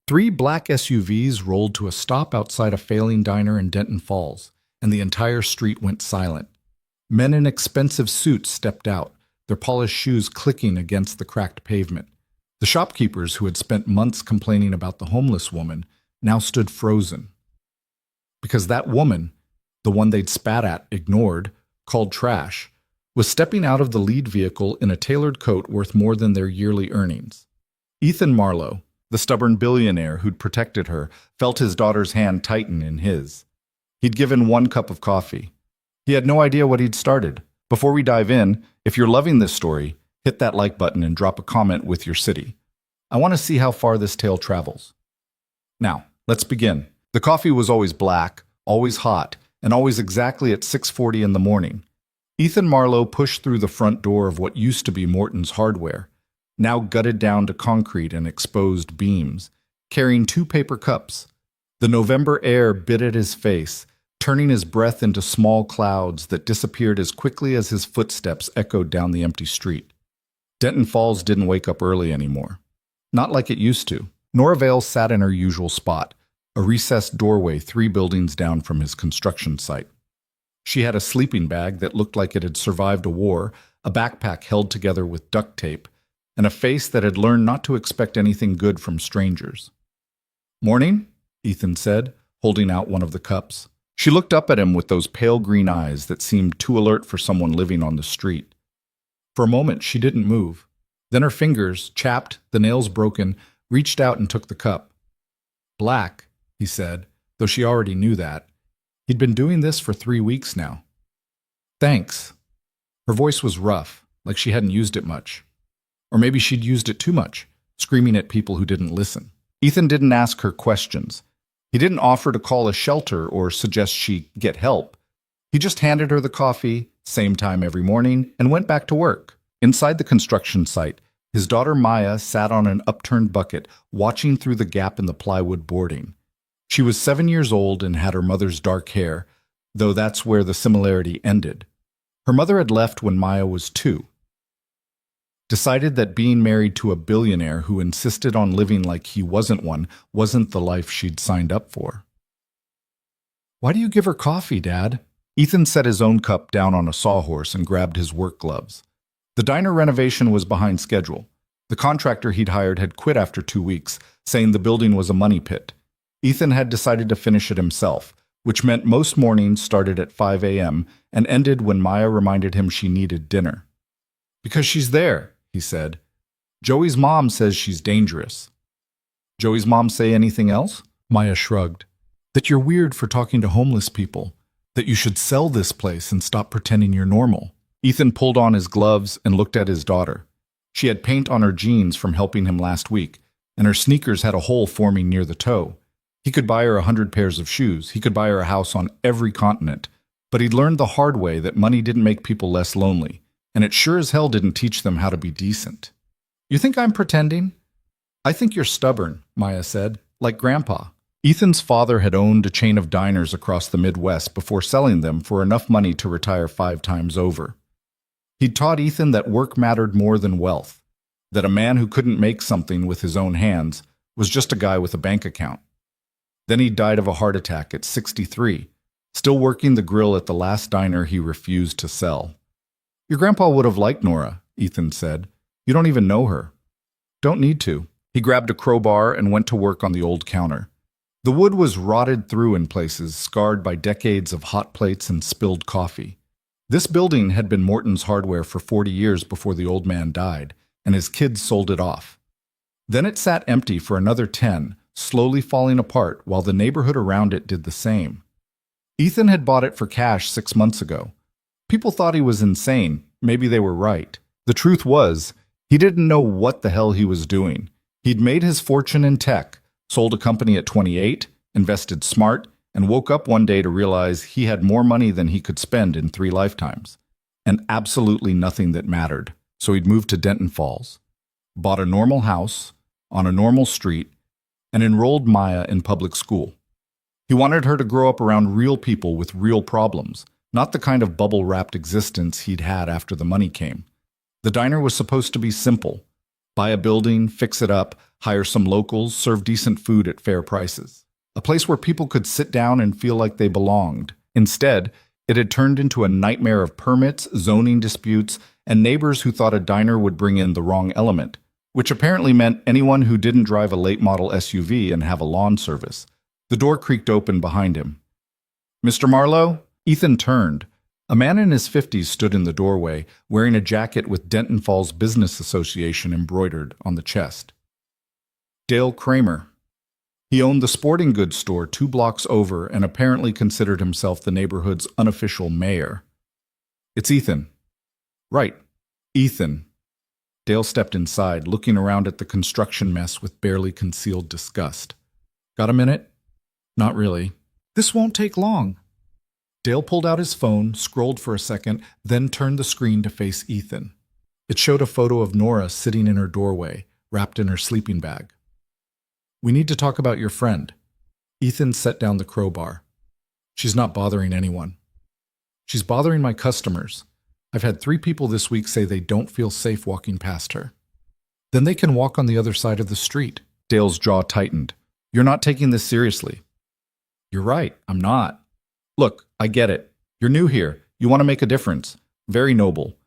Three black SUVs rolled to a stop outside a failing diner in Denton Falls, and the entire street went silent. Men in expensive suits stepped out, their polished shoes clicking against the cracked pavement. The shopkeepers who had spent months complaining about the homeless woman now stood frozen. Because that woman, the one they'd spat at, ignored, called trash, was stepping out of the lead vehicle in a tailored coat worth more than their yearly earnings. Ethan Marlowe, the stubborn billionaire who'd protected her, felt his daughter's hand tighten in his. He'd given 1 cup of coffee. He had no idea what he'd started. Before we dive in, if you're loving this story, hit that like button and drop a comment with your city. I want to see how far this tale travels. Now, let's begin. The coffee was always black, always hot, and always exactly at 6:40 in the morning. Ethan Marlowe pushed through the front door of what used to be Morton's Hardware, now gutted down to concrete and exposed beams, carrying 2 paper cups. The November air bit at his face, turning his breath into small clouds that disappeared as quickly as his footsteps echoed down the empty street. Denton Falls didn't wake up early anymore. Not like it used to. Nora Vale sat in her usual spot, a recessed doorway 3 buildings down from his construction site. She had a sleeping bag that looked like it had survived a war, a backpack held together with duct tape, and a face that had learned not to expect anything good from strangers. "Morning," Ethan said, holding out one of the cups. She looked up at him with those pale green eyes that seemed too alert for someone living on the street. For a moment, she didn't move. Then her fingers, chapped, the nails broken, reached out and took the cup. "Black," he said, though she already knew that. He'd been doing this for 3 weeks now. "Thanks." Her voice was rough, like she hadn't used it much. Or maybe she'd used it too much, screaming at people who didn't listen. Ethan didn't ask her questions. He didn't offer to call a shelter or suggest she get help. He just handed her the coffee, same time every morning, and went back to work. Inside the construction site, his daughter Maya sat on an upturned bucket, watching through the gap in the plywood boarding. She was 7 years old and had her mother's dark hair, though that's where the similarity ended. Her mother had left when Maya was 2. Decided that being married to a billionaire who insisted on living like he wasn't one wasn't the life she'd signed up for. "Why do you give her coffee, Dad?" Ethan set his own cup down on a sawhorse and grabbed his work gloves. The diner renovation was behind schedule. The contractor he'd hired had quit after 2 weeks, saying the building was a money pit. Ethan had decided to finish it himself, which meant most mornings started at 5 a.m. and ended when Maya reminded him she needed dinner. "Because she's there," he said. "Joey's mom says she's dangerous." "Joey's mom say anything else?" Maya shrugged. "That you're weird for talking to homeless people. That you should sell this place and stop pretending you're normal." Ethan pulled on his gloves and looked at his daughter. She had paint on her jeans from helping him last week, and her sneakers had a hole forming near the toe. He could buy her 100 pairs of shoes. He could buy her a house on every continent. But he'd learned the hard way that money didn't make people less lonely, and it sure as hell didn't teach them how to be decent. "You think I'm pretending?" "I think you're stubborn," Maya said, "like Grandpa." Ethan's father had owned a chain of diners across the Midwest before selling them for enough money to retire 5 times over. He'd taught Ethan that work mattered more than wealth, that a man who couldn't make something with his own hands was just a guy with a bank account. Then he died of a heart attack at 63, still working the grill at the last diner he refused to sell. "Your grandpa would have liked Nora," Ethan said. "You don't even know her." "Don't need to." He grabbed a crowbar and went to work on the old counter. The wood was rotted through in places, scarred by decades of hot plates and spilled coffee. This building had been Morton's Hardware for 40 years before the old man died, and his kids sold it off. Then it sat empty for another 10, slowly falling apart while the neighborhood around it did the same. Ethan had bought it for cash 6 months ago. People thought he was insane. Maybe they were right. The truth was, he didn't know what the hell he was doing. He'd made his fortune in tech, sold a company at 28, invested smart, and woke up one day to realize he had more money than he could spend in 3 lifetimes, and absolutely nothing that mattered. So he'd moved to Denton Falls, bought a normal house, on a normal street, and enrolled Maya in public school. He wanted her to grow up around real people with real problems, not the kind of bubble-wrapped existence he'd had after the money came. The diner was supposed to be simple. Buy a building, fix it up, hire some locals, serve decent food at fair prices. A place where people could sit down and feel like they belonged. Instead, it had turned into a nightmare of permits, zoning disputes, and neighbors who thought a diner would bring in the wrong element, which apparently meant anyone who didn't drive a late model SUV and have a lawn service. The door creaked open behind him. "Mr. Marlowe?" Ethan turned. A man in his 50s stood in the doorway, wearing a jacket with Denton Falls Business Association embroidered on the chest. Dale Kramer. He owned the sporting goods store 2 blocks over and apparently considered himself the neighborhood's unofficial mayor. "It's Ethan." "Right, Ethan." Dale stepped inside, looking around at the construction mess with barely concealed disgust. "Got a minute?" "Not really." "This won't take long." Dale pulled out his phone, scrolled for a second, then turned the screen to face Ethan. It showed a photo of Nora sitting in her doorway, wrapped in her sleeping bag. "We need to talk about your friend." Ethan set down the crowbar. "She's not bothering anyone." "She's bothering my customers. I've had 3 people this week say they don't feel safe walking past her." "Then they can walk on the other side of the street." Dale's jaw tightened. "You're not taking this seriously." "You're right, I'm not. Look, I get it. You're new here. You want to make a difference. Very noble.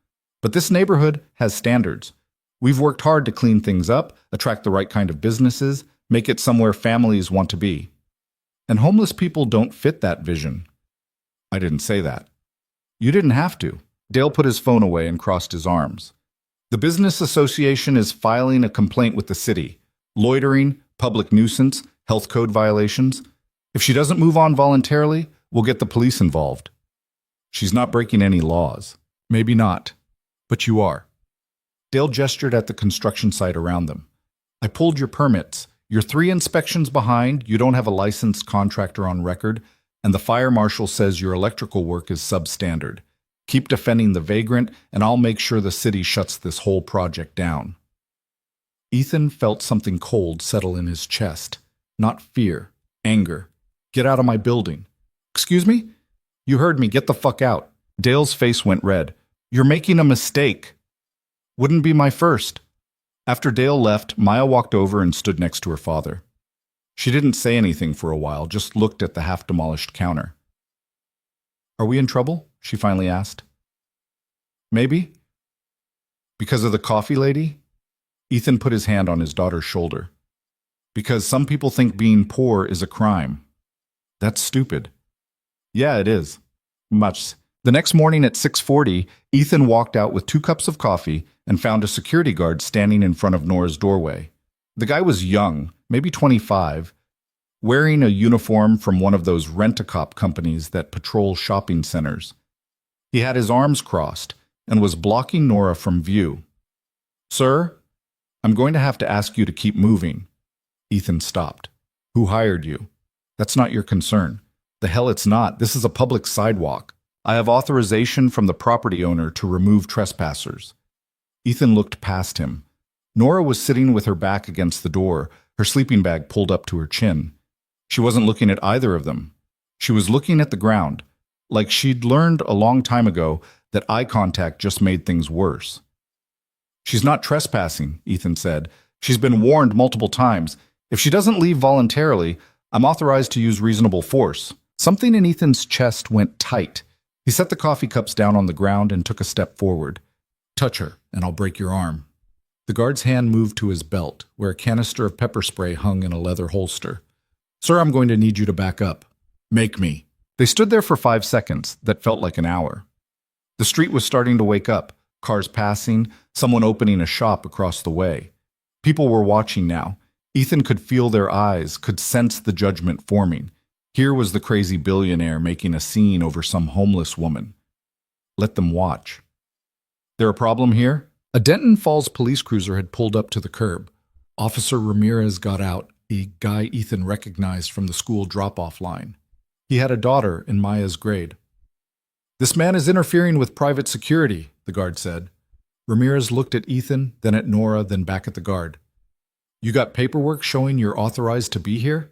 But this neighborhood has standards. We've worked hard to clean things up, attract the right kind of businesses, make it somewhere families want to be. And homeless people don't fit that vision." "I didn't say that." "You didn't have to." Dale put his phone away and crossed his arms. "The Business Association is filing a complaint with the city. Loitering, public nuisance, health code violations. If she doesn't move on voluntarily, we'll get the police involved." "She's not breaking any laws." "Maybe not, but you are." Dale gestured at the construction site around them. "I pulled your permits. You're 3 inspections behind, you don't have a licensed contractor on record, and the fire marshal says your electrical work is substandard. Keep defending the vagrant, and I'll make sure the city shuts this whole project down." Ethan felt something cold settle in his chest. Not fear, anger. "Get out of my building." "Excuse me?" "You heard me. Get the fuck out." Dale's face went red. "You're making a mistake." "Wouldn't be my first." After Dale left, Maya walked over and stood next to her father. She didn't say anything for a while, just looked at the half-demolished counter. "Are we in trouble?" she finally asked. "Maybe." "Because of the coffee lady?" Ethan put his hand on his daughter's shoulder. "Because some people think being poor is a crime." "That's stupid." "Yeah, it is. Much." The next morning at 6:40, Ethan walked out with 2 cups of coffee and found a security guard standing in front of Nora's doorway. The guy was young, maybe 25, wearing a uniform from one of those rent-a-cop companies that patrol shopping centers. He had his arms crossed and was blocking Nora from view. "Sir, I'm going to have to ask you to keep moving." Ethan stopped. "Who hired you?" "That's not your concern." "The hell it's not. This is a public sidewalk. I have authorization from the property owner to remove trespassers." Ethan looked past him. Nora was sitting with her back against the door, her sleeping bag pulled up to her chin. She wasn't looking at either of them. She was looking at the ground, like she'd learned a long time ago that eye contact just made things worse. "She's not trespassing," Ethan said. "She's been warned multiple times. If she doesn't leave voluntarily, I'm authorized to use reasonable force." Something in Ethan's chest went tight. He set the coffee cups down on the ground and took a step forward. "Touch her, and I'll break your arm." The guard's hand moved to his belt, where a canister of pepper spray hung in a leather holster. "Sir, I'm going to need you to back up." "Make me." They stood there for 5 seconds that felt like an hour. The street was starting to wake up, cars passing, someone opening a shop across the way. People were watching now. Ethan could feel their eyes, could sense the judgment forming. Here was the crazy billionaire making a scene over some homeless woman. Let them watch. "There a problem here?" A Denton Falls police cruiser had pulled up to the curb. Officer Ramirez got out, a guy Ethan recognized from the school drop-off line. He had a daughter in Maya's grade. "This man is interfering with private security," the guard said. Ramirez looked at Ethan, then at Nora, then back at the guard. "You got paperwork showing you're authorized to be here?"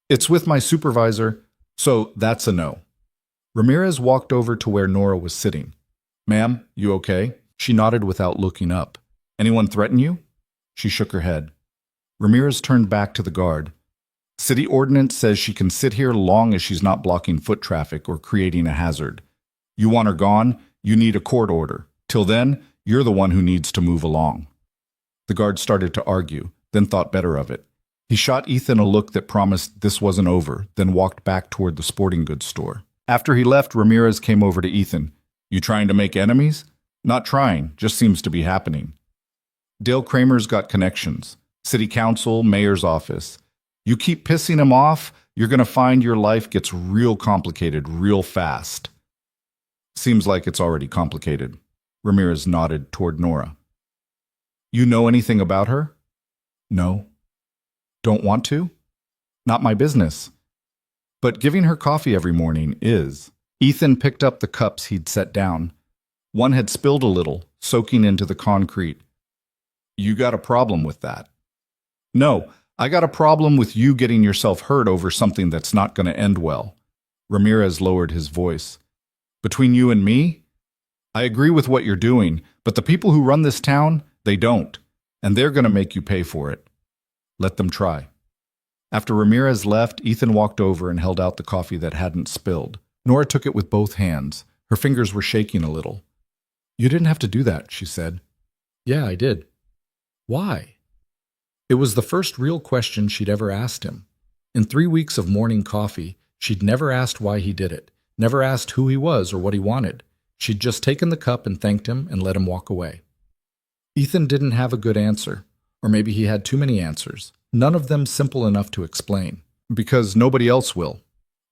"It's with my supervisor, so that's a no." Ramirez walked over to where Nora was sitting. "Ma'am, you okay?" She nodded without looking up. "Anyone threaten you?" She shook her head. Ramirez turned back to the guard. City ordinance says she can sit here long as she's not blocking foot traffic or creating a hazard. You want her gone, you need a court order. Till then, you're the one who needs to move along. The guard started to argue, then thought better of it. He shot Ethan a look that promised this wasn't over, then walked back toward the sporting goods store. After he left, Ramirez came over to Ethan. You trying to make enemies? Not trying, just seems to be happening. Dale Kramer's got connections. City council, mayor's office. You keep pissing him off, you're going to find your life gets real complicated real fast. Seems like it's already complicated. Ramirez nodded toward Nora. You know anything about her? No. Don't want to? Not my business. But giving her coffee every morning is. Ethan picked up the cups he'd set down. One had spilled a little, soaking into the concrete. You got a problem with that? No, I got a problem with you getting yourself hurt over something that's not going to end well. Ramirez lowered his voice. Between you and me? I agree with what you're doing, but the people who run this town, they don't, and they're going to make you pay for it. Let them try. After Ramirez left, Ethan walked over and held out the coffee that hadn't spilled. Nora took it with both hands. Her fingers were shaking a little. You didn't have to do that, she said. Yeah, I did. Why? It was the first real question she'd ever asked him. In 3 weeks of morning coffee, she'd never asked why he did it, never asked who he was or what he wanted. She'd just taken the cup and thanked him and let him walk away. Ethan didn't have a good answer, or maybe he had too many answers, none of them simple enough to explain. Because nobody else will,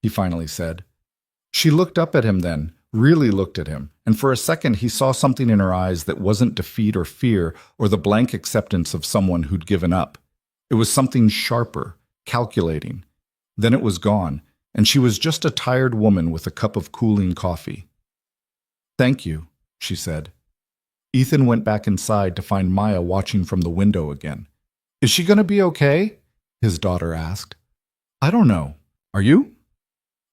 he finally said. She looked up at him then, really looked at him, and for a second he saw something in her eyes that wasn't defeat or fear or the blank acceptance of someone who'd given up. It was something sharper, calculating. Then it was gone, and she was just a tired woman with a cup of cooling coffee. Thank you, she said. Ethan went back inside to find Maya watching from the window again. Is she going to be okay? His daughter asked. I don't know. Are you?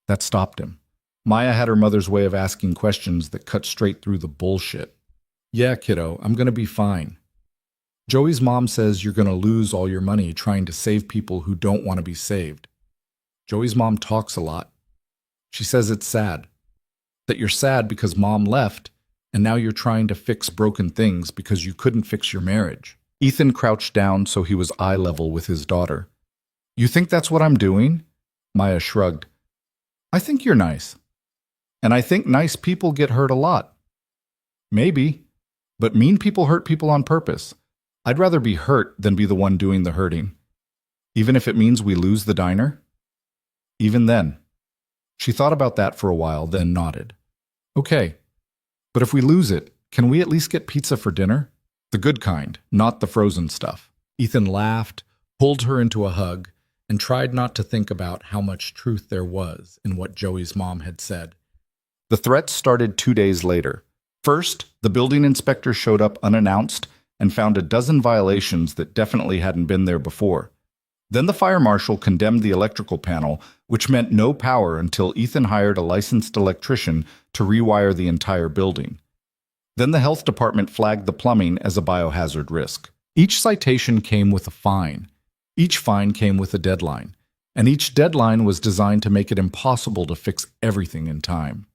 That stopped him. Maya had her mother's way of asking questions that cut straight through the bullshit. Yeah, kiddo, I'm going to be fine. Joey's mom says you're going to lose all your money trying to save people who don't want to be saved. Joey's mom talks a lot. She says it's sad. That you're sad because mom left, and now you're trying to fix broken things because you couldn't fix your marriage. Ethan crouched down so he was eye level with his daughter. You think that's what I'm doing? Maya shrugged. I think you're nice. And I think nice people get hurt a lot. Maybe. But mean people hurt people on purpose. I'd rather be hurt than be the one doing the hurting. Even if it means we lose the diner? Even then. She thought about that for a while, then nodded. Okay. But if we lose it, can we at least get pizza for dinner? The good kind, not the frozen stuff. Ethan laughed, pulled her into a hug, and tried not to think about how much truth there was in what Joey's mom had said. The threats started 2 days later. First, the building inspector showed up unannounced and found a dozen violations that definitely hadn't been there before. Then the fire marshal condemned the electrical panel, which meant no power until Ethan hired a licensed electrician to rewire the entire building. Then the health department flagged the plumbing as a biohazard risk. Each citation came with a fine. Each fine came with a deadline. And each deadline was designed to make it impossible to fix everything in time.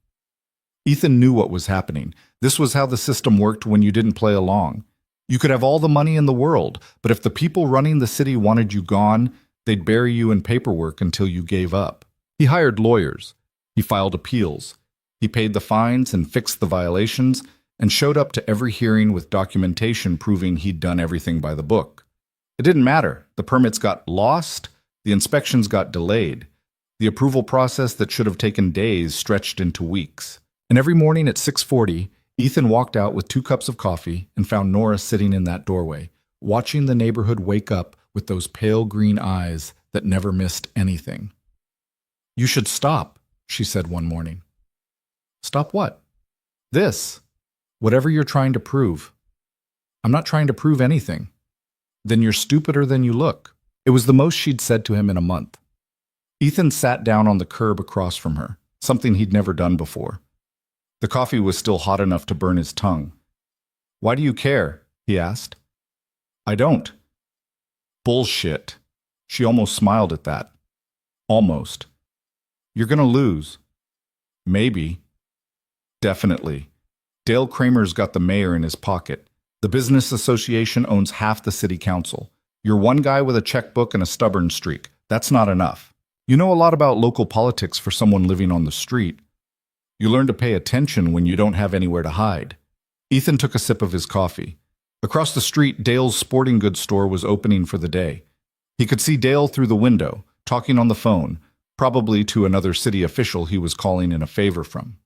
Ethan knew what was happening. This was how the system worked when you didn't play along. You could have all the money in the world, but if the people running the city wanted you gone, they'd bury you in paperwork until you gave up. He hired lawyers. He filed appeals. He paid the fines and fixed the violations and showed up to every hearing with documentation proving he'd done everything by the book. It didn't matter. The permits got lost. The inspections got delayed. The approval process that should have taken days stretched into weeks. And every morning at 6:40, Ethan walked out with 2 cups of coffee and found Nora sitting in that doorway, watching the neighborhood wake up with those pale green eyes that never missed anything. You should stop, she said one morning. Stop what? This. Whatever you're trying to prove. I'm not trying to prove anything. Then you're stupider than you look. It was the most she'd said to him in a month. Ethan sat down on the curb across from her, something he'd never done before. The coffee was still hot enough to burn his tongue. Why do you care? He asked. I don't. Bullshit. She almost smiled at that. Almost. You're gonna lose. Maybe. Definitely. Dale Kramer's got the mayor in his pocket. The business association owns half the city council. You're one guy with a checkbook and a stubborn streak. That's not enough. You know a lot about local politics for someone living on the street. You learn to pay attention when you don't have anywhere to hide. Ethan took a sip of his coffee. Across the street, Dale's sporting goods store was opening for the day. He could see Dale through the window, talking on the phone, probably to another city official he was calling in a favor from.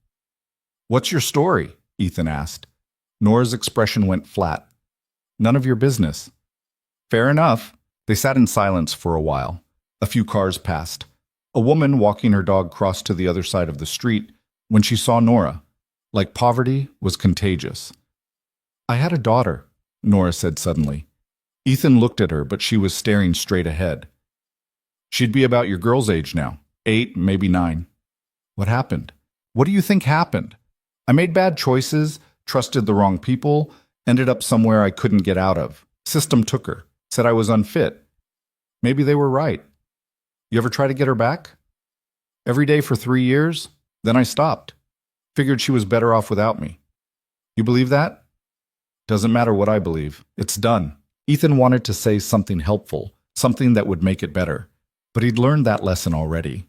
"What's your story?" Ethan asked. Nora's expression went flat. "None of your business." "Fair enough." They sat in silence for a while. A few cars passed. A woman walking her dog crossed to the other side of the street when she saw Nora. Like poverty was contagious. "I had a daughter," Nora said suddenly. Ethan looked at her, but she was staring straight ahead. "She'd be about your girl's age now, 8, maybe 9. "What happened?" "What do you think happened? I made bad choices, trusted the wrong people, ended up somewhere I couldn't get out of. System took her, said I was unfit. Maybe they were right. You ever try to get her back?" "Every day for 3 years. Then I stopped. Figured she was better off without me." "You believe that?" "Doesn't matter what I believe. It's done." Ethan wanted to say something helpful, something that would make it better, but he'd learned that lesson already.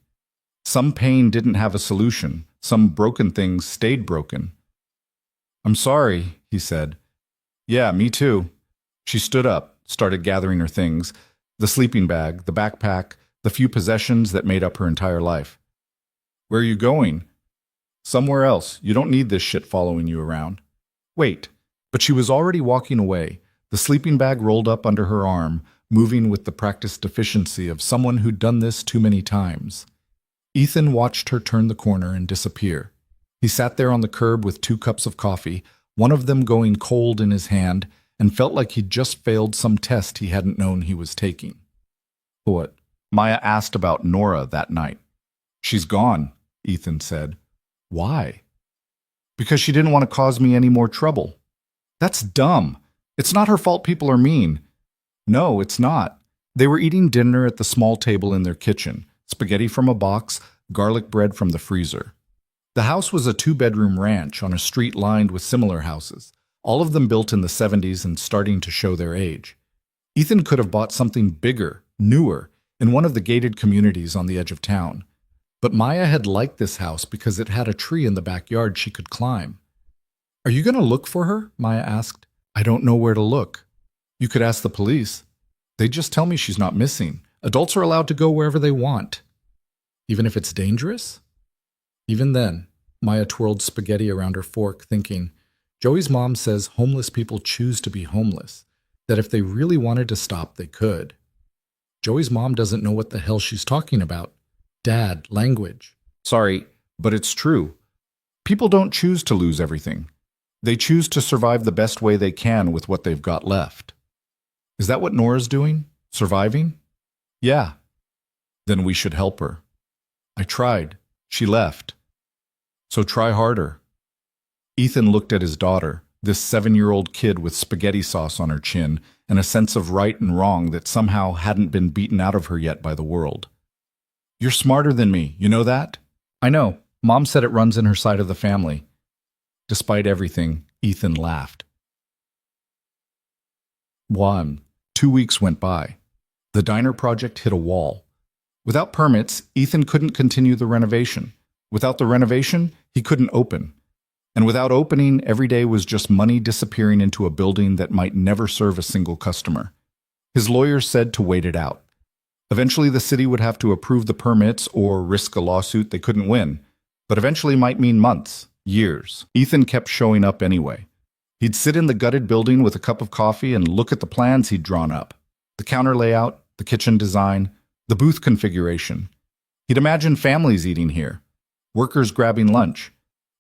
Some pain didn't have a solution. Some broken things stayed broken. "I'm sorry," he said. "Yeah, me too." She stood up, started gathering her things, the sleeping bag, the backpack, the few possessions that made up her entire life. "Where are you going?" "Somewhere else. You don't need this shit following you around." "Wait." But she was already walking away, the sleeping bag rolled up under her arm, moving with the practiced efficiency of someone who'd done this too many times. Ethan watched her turn the corner and disappear. He sat there on the curb with 2 cups of coffee, one of them going cold in his hand, and felt like he'd just failed some test he hadn't known he was taking. "What?" Maya asked about Nora that night. "She's gone," Ethan said. "Why?" "Because she didn't want to cause me any more trouble." "That's dumb. It's not her fault people are mean." "No, it's not." They were eating dinner at the small table in their kitchen, spaghetti from a box, garlic bread from the freezer. The house was a 2-bedroom ranch on a street lined with similar houses, all of them built in the 70s and starting to show their age. Ethan could have bought something bigger, newer, in one of the gated communities on the edge of town. But Maya had liked this house because it had a tree in the backyard she could climb. "Are you going to look for her?" Maya asked. "I don't know where to look." "You could ask the police. They just tell me she's not missing. Adults are allowed to go wherever they want." "Even if it's dangerous?" Even then, Maya twirled spaghetti around her fork, thinking, Joey's mom says homeless people choose to be homeless, that if they really wanted to stop, they could. Joey's mom doesn't know what the hell she's talking about. Dad, language. "Sorry, but it's true. People don't choose to lose everything. They choose to survive the best way they can with what they've got left." "Is that what Nora's doing? Surviving?" "Yeah." "Then we should help her." "I tried. She left." "So try harder." Ethan looked at his daughter, this 7-year-old kid with spaghetti sauce on her chin and a sense of right and wrong that somehow hadn't been beaten out of her yet by the world. "You're smarter than me, you know that?" "I know. Mom said it runs in her side of the family." Despite everything, Ethan laughed. 2 weeks went by. The diner project hit a wall. Without permits, Ethan couldn't continue the renovation. Without the renovation, he couldn't open. And without opening, every day was just money disappearing into a building that might never serve a single customer. His lawyers said to wait it out. Eventually, the city would have to approve the permits or risk a lawsuit they couldn't win. But eventually might mean months, years. Ethan kept showing up anyway. He'd sit in the gutted building with a cup of coffee and look at the plans he'd drawn up. The counter layout, the kitchen design, the booth configuration. He'd imagine families eating here, workers grabbing lunch,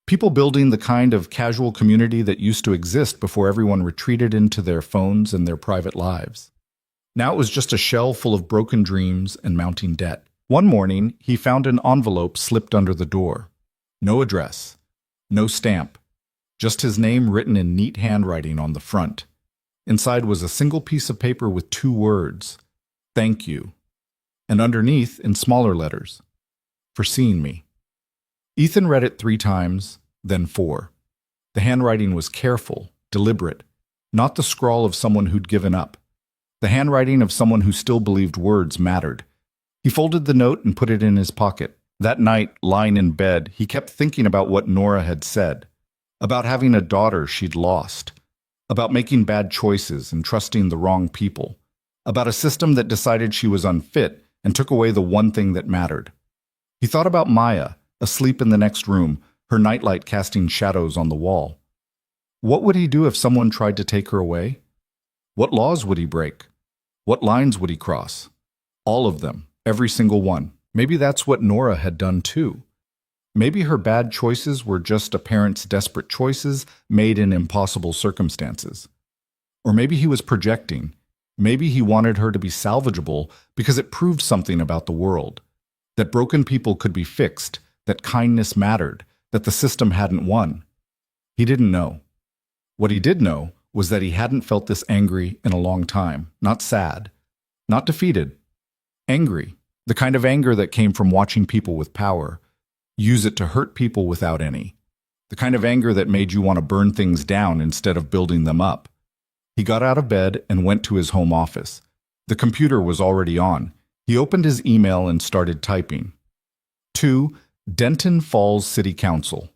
people building the kind of casual community that used to exist before everyone retreated into their phones and their private lives. Now it was just a shell full of broken dreams and mounting debt. One morning, he found an envelope slipped under the door. No address, no stamp, just his name written in neat handwriting on the front. Inside was a single piece of paper with 2 words, Thank you. And underneath, in smaller letters, for seeing me. Ethan read it 3 times, then 4. The handwriting was careful, deliberate, not the scrawl of someone who'd given up. The handwriting of someone who still believed words mattered. He folded the note and put it in his pocket. That night, lying in bed, he kept thinking about what Nora had said, about having a daughter she'd lost, about making bad choices and trusting the wrong people, about a system that decided she was unfit and took away the one thing that mattered. He thought about Maya, asleep in the next room, her nightlight casting shadows on the wall. What would he do if someone tried to take her away? What laws would he break? What lines would he cross? All of them, every single one. Maybe that's what Nora had done too. Maybe her bad choices were just a parent's desperate choices made in impossible circumstances. Or maybe he was projecting. Maybe he wanted her to be salvageable because it proved something about the world. That broken people could be fixed, that kindness mattered, that the system hadn't won. He didn't know. What he did know was that he hadn't felt this angry in a long time, not sad, not defeated. Angry, the kind of anger that came from watching people with power use it to hurt people without any. The kind of anger that made you want to burn things down instead of building them up. He got out of bed and went to his home office. The computer was already on. He opened his email and started typing. To Denton Falls City Council.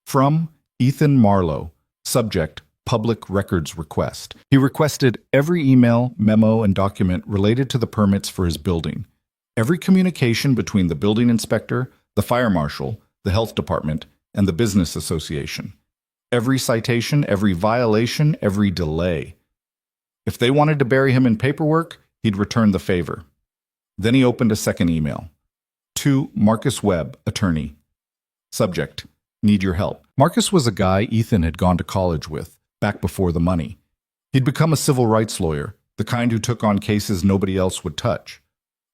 From Ethan Marlowe. Subject, Public Records Request. He requested every email, memo, and document related to the permits for his building. Every communication between the building inspector, the fire marshal, the health department, and the business association. Every citation, every violation, every delay. If they wanted to bury him in paperwork, he'd return the favor. Then he opened a second email. To Marcus Webb, attorney. Subject, need your help. Marcus was a guy Ethan had gone to college with, back before the money. He'd become a civil rights lawyer, the kind who took on cases nobody else would touch.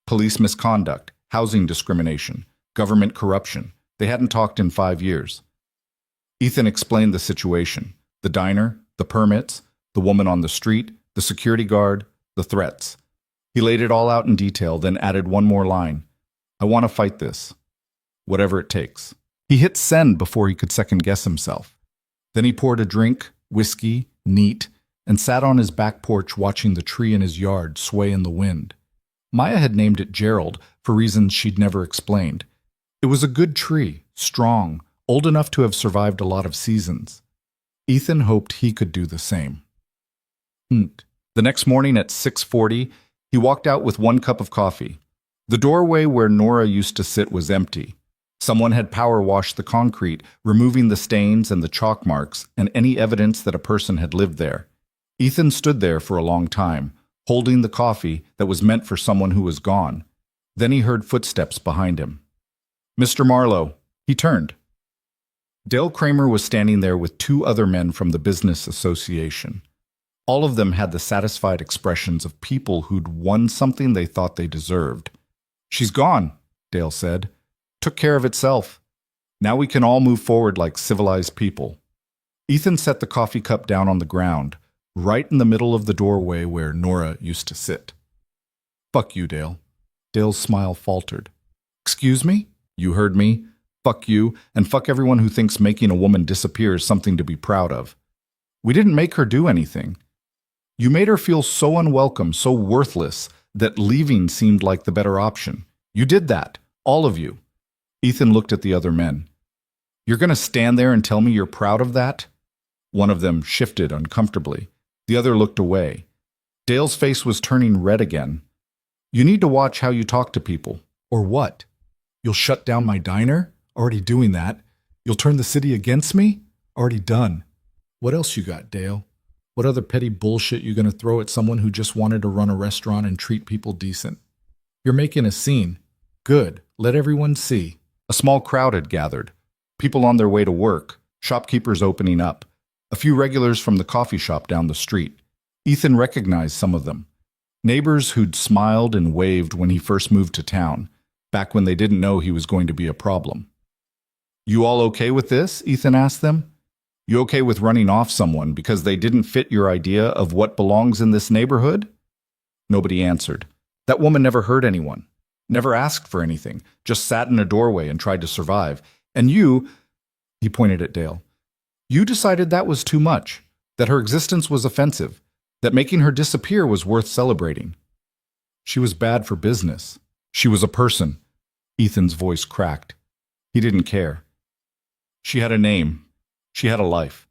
Police misconduct, housing discrimination, government corruption. They hadn't talked in 5 years. Ethan explained the situation, the diner, the permits, the woman on the street, the security guard, the threats. He laid it all out in detail, then added one more line. I want to fight this. Whatever it takes. He hit send before he could second-guess himself. Then he poured a drink, whiskey, neat, and sat on his back porch watching the tree in his yard sway in the wind. Maya had named it Gerald for reasons she'd never explained. It was a good tree, strong, old enough to have survived a lot of seasons. Ethan hoped he could do the same. The next morning at 6:40, he walked out with 1 cup of coffee. The doorway where Nora used to sit was empty. Someone had power washed the concrete, removing the stains and the chalk marks and any evidence that a person had lived there. Ethan stood there for a long time, holding the coffee that was meant for someone who was gone. Then he heard footsteps behind him. Mr. Marlowe. He turned. Dale Kramer was standing there with 2 other men from the business association. All of them had the satisfied expressions of people who'd won something they thought they deserved. She's gone, Dale said. Took care of itself. Now we can all move forward like civilized people. Ethan set the coffee cup down on the ground, right in the middle of the doorway where Nora used to sit. Fuck you, Dale. Dale's smile faltered. Excuse me? You heard me. Fuck you, and fuck everyone who thinks making a woman disappear is something to be proud of. We didn't make her do anything. You made her feel so unwelcome, so worthless, that leaving seemed like the better option. You did that, all of you. Ethan looked at the other men. You're going to stand there and tell me you're proud of that? One of them shifted uncomfortably. The other looked away. Dale's face was turning red again. You need to watch how you talk to people. Or what? You'll shut down my diner? Already doing that. You'll turn the city against me? Already done. What else you got, Dale? What other petty bullshit you going to throw at someone who just wanted to run a restaurant and treat people decent? You're making a scene. Good. Let everyone see. A small crowd had gathered. People on their way to work. Shopkeepers opening up. A few regulars from the coffee shop down the street. Ethan recognized some of them. Neighbors who'd smiled and waved when he first moved to town, back when they didn't know he was going to be a problem. You all okay with this? Ethan asked them. You okay with running off someone because they didn't fit your idea of what belongs in this neighborhood? Nobody answered. That woman never hurt anyone, never asked for anything, just sat in a doorway and tried to survive. And you, he pointed at Dale, you decided that was too much, that her existence was offensive, that making her disappear was worth celebrating. She was bad for business. She was a person. Ethan's voice cracked. He didn't care. She had a name. She had a life.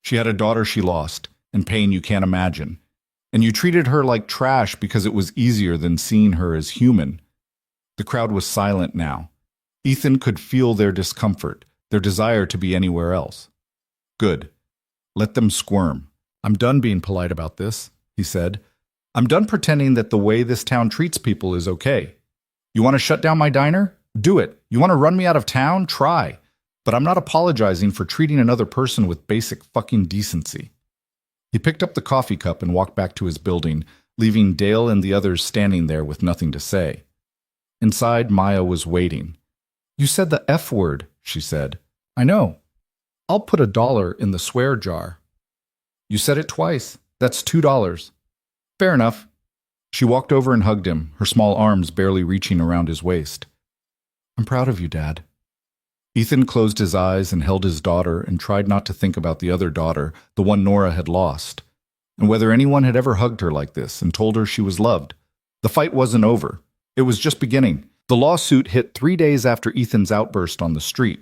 She had a daughter she lost, and pain you can't imagine. And you treated her like trash because it was easier than seeing her as human. The crowd was silent now. Ethan could feel their discomfort, their desire to be anywhere else. Good. Let them squirm. I'm done being polite about this, he said. I'm done pretending that the way this town treats people is okay. You want to shut down my diner? Do it. You want to run me out of town? Try. But I'm not apologizing for treating another person with basic fucking decency. He picked up the coffee cup and walked back to his building, leaving Dale and the others standing there with nothing to say. Inside, Maya was waiting. You said the F word, she said. I know. I'll put $1 in the swear jar. You said it twice. That's $2. Fair enough. She walked over and hugged him, her small arms barely reaching around his waist. I'm proud of you, Dad. Ethan closed his eyes and held his daughter and tried not to think about the other daughter, the one Nora had lost, and whether anyone had ever hugged her like this and told her she was loved. The fight wasn't over. It was just beginning. The lawsuit hit 3 days after Ethan's outburst on the street.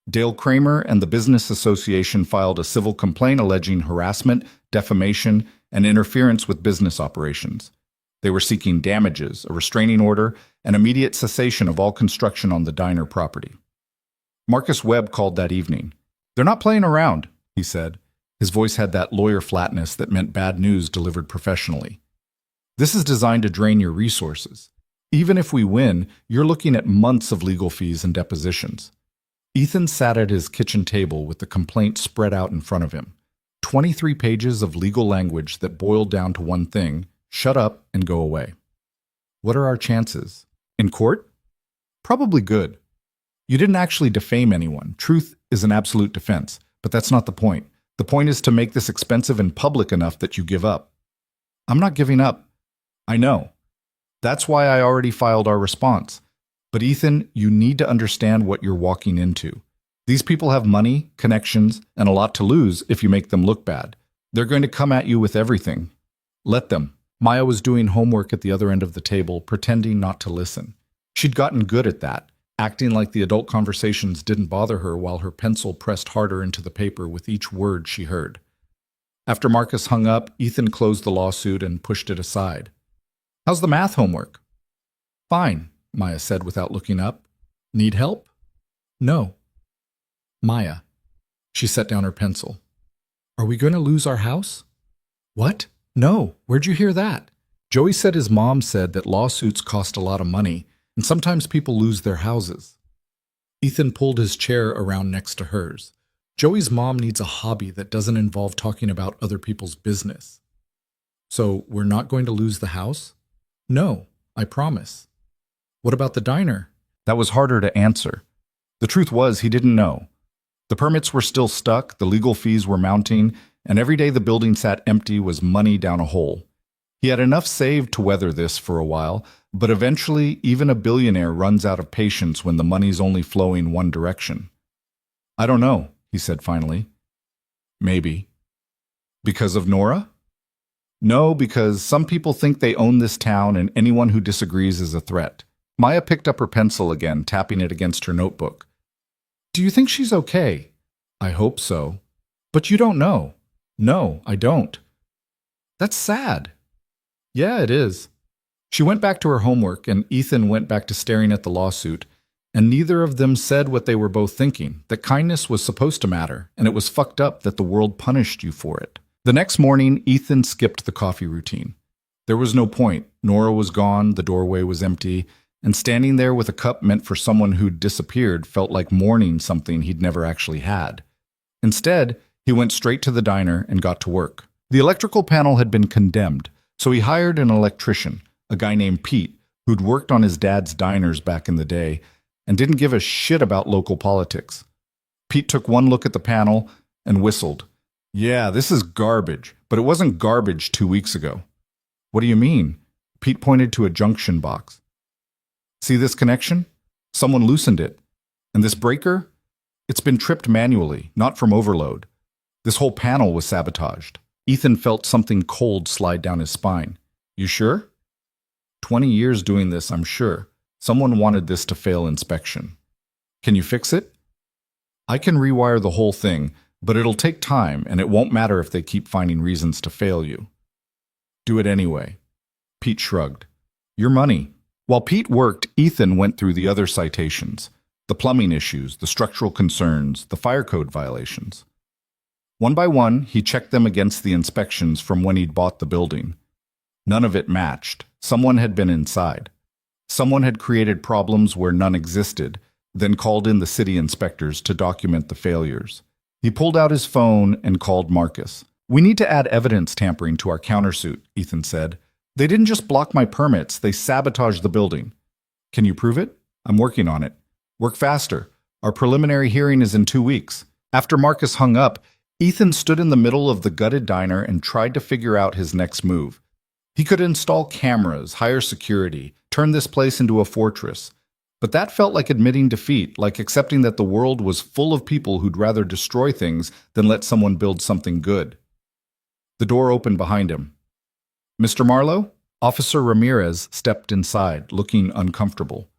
Dale Kramer and the Business Association filed a civil complaint alleging harassment, defamation, and interference with business operations. They were seeking damages, a restraining order, and immediate cessation of all construction on the diner property. Marcus Webb called that evening. They're not playing around, he said. His voice had that lawyer flatness that meant bad news delivered professionally. This is designed to drain your resources. Even if we win, you're looking at months of legal fees and depositions. Ethan sat at his kitchen table with the complaint spread out in front of him. 23 pages of legal language that boiled down to one thing: shut up and go away. What are our chances? In court? Probably good. You didn't actually defame anyone. Truth is an absolute defense, but that's not the point. The point is to make this expensive and public enough that you give up. I'm not giving up. I know. That's why I already filed our response. But Ethan, you need to understand what you're walking into. These people have money, connections, and a lot to lose if you make them look bad. They're going to come at you with everything. Let them. Maya was doing homework at the other end of the table, pretending not to listen. She'd gotten good at that, acting like the adult conversations didn't bother her while her pencil pressed harder into the paper with each word she heard. After Marcus hung up, Ethan closed the lawsuit and pushed it aside. How's the math homework? Fine, Maya said without looking up. Need help? No. Maya. She set down her pencil. Are we going to lose our house? What? No. Where'd you hear that? Joey said his mom said that lawsuits cost a lot of money, and sometimes people lose their houses. Ethan pulled his chair around next to hers. Joey's mom needs a hobby that doesn't involve talking about other people's business. So we're not going to lose the house? No, I promise. What about the diner? That was harder to answer. The truth was he didn't know. The permits were still stuck, the legal fees were mounting, and every day the building sat empty was money down a hole. He had enough saved to weather this for a while, but eventually even a billionaire runs out of patience when the money's only flowing one direction. I don't know, he said finally. Maybe. Because of Nora? No, because some people think they own this town and anyone who disagrees is a threat. Maya picked up her pencil again, tapping it against her notebook. Do you think she's okay? I hope so. But you don't know. No, I don't. That's sad. Yeah, it is. She went back to her homework, and Ethan went back to staring at the lawsuit, and neither of them said what they were both thinking, that kindness was supposed to matter, and it was fucked up that the world punished you for it. The next morning, Ethan skipped the coffee routine. There was no point. Nora was gone, the doorway was empty, and standing there with a cup meant for someone who'd disappeared felt like mourning something he'd never actually had. Instead, he went straight to the diner and got to work. The electrical panel had been condemned, so he hired an electrician, a guy named Pete, who'd worked on his dad's diners back in the day and didn't give a shit about local politics. Pete took one look at the panel and whistled. Yeah, this is garbage, but it wasn't garbage 2 weeks ago. What do you mean? Pete pointed to a junction box. See this connection? Someone loosened it. And this breaker? It's been tripped manually, not from overload. This whole panel was sabotaged. Ethan felt something cold slide down his spine. You sure? 20 years doing this, I'm sure. Someone wanted this to fail inspection. Can you fix it? I can rewire the whole thing, but it'll take time, and it won't matter if they keep finding reasons to fail you. Do it anyway. Pete shrugged. Your money. While Pete worked, Ethan went through the other citations, the plumbing issues, the structural concerns, the fire code violations. One by one, he checked them against the inspections from when he'd bought the building. None of it matched. Someone had been inside. Someone had created problems where none existed, then called in the city inspectors to document the failures. He pulled out his phone and called Marcus. We need to add evidence tampering to our countersuit, Ethan said. They didn't just block my permits, they sabotaged the building. Can you prove it? I'm working on it. Work faster. Our preliminary hearing is in 2 weeks. After Marcus hung up, Ethan stood in the middle of the gutted diner and tried to figure out his next move. He could install cameras, hire security, turn this place into a fortress. But that felt like admitting defeat, like accepting that the world was full of people who'd rather destroy things than let someone build something good. The door opened behind him. Mr. Marlowe? Officer Ramirez stepped inside, looking uncomfortable.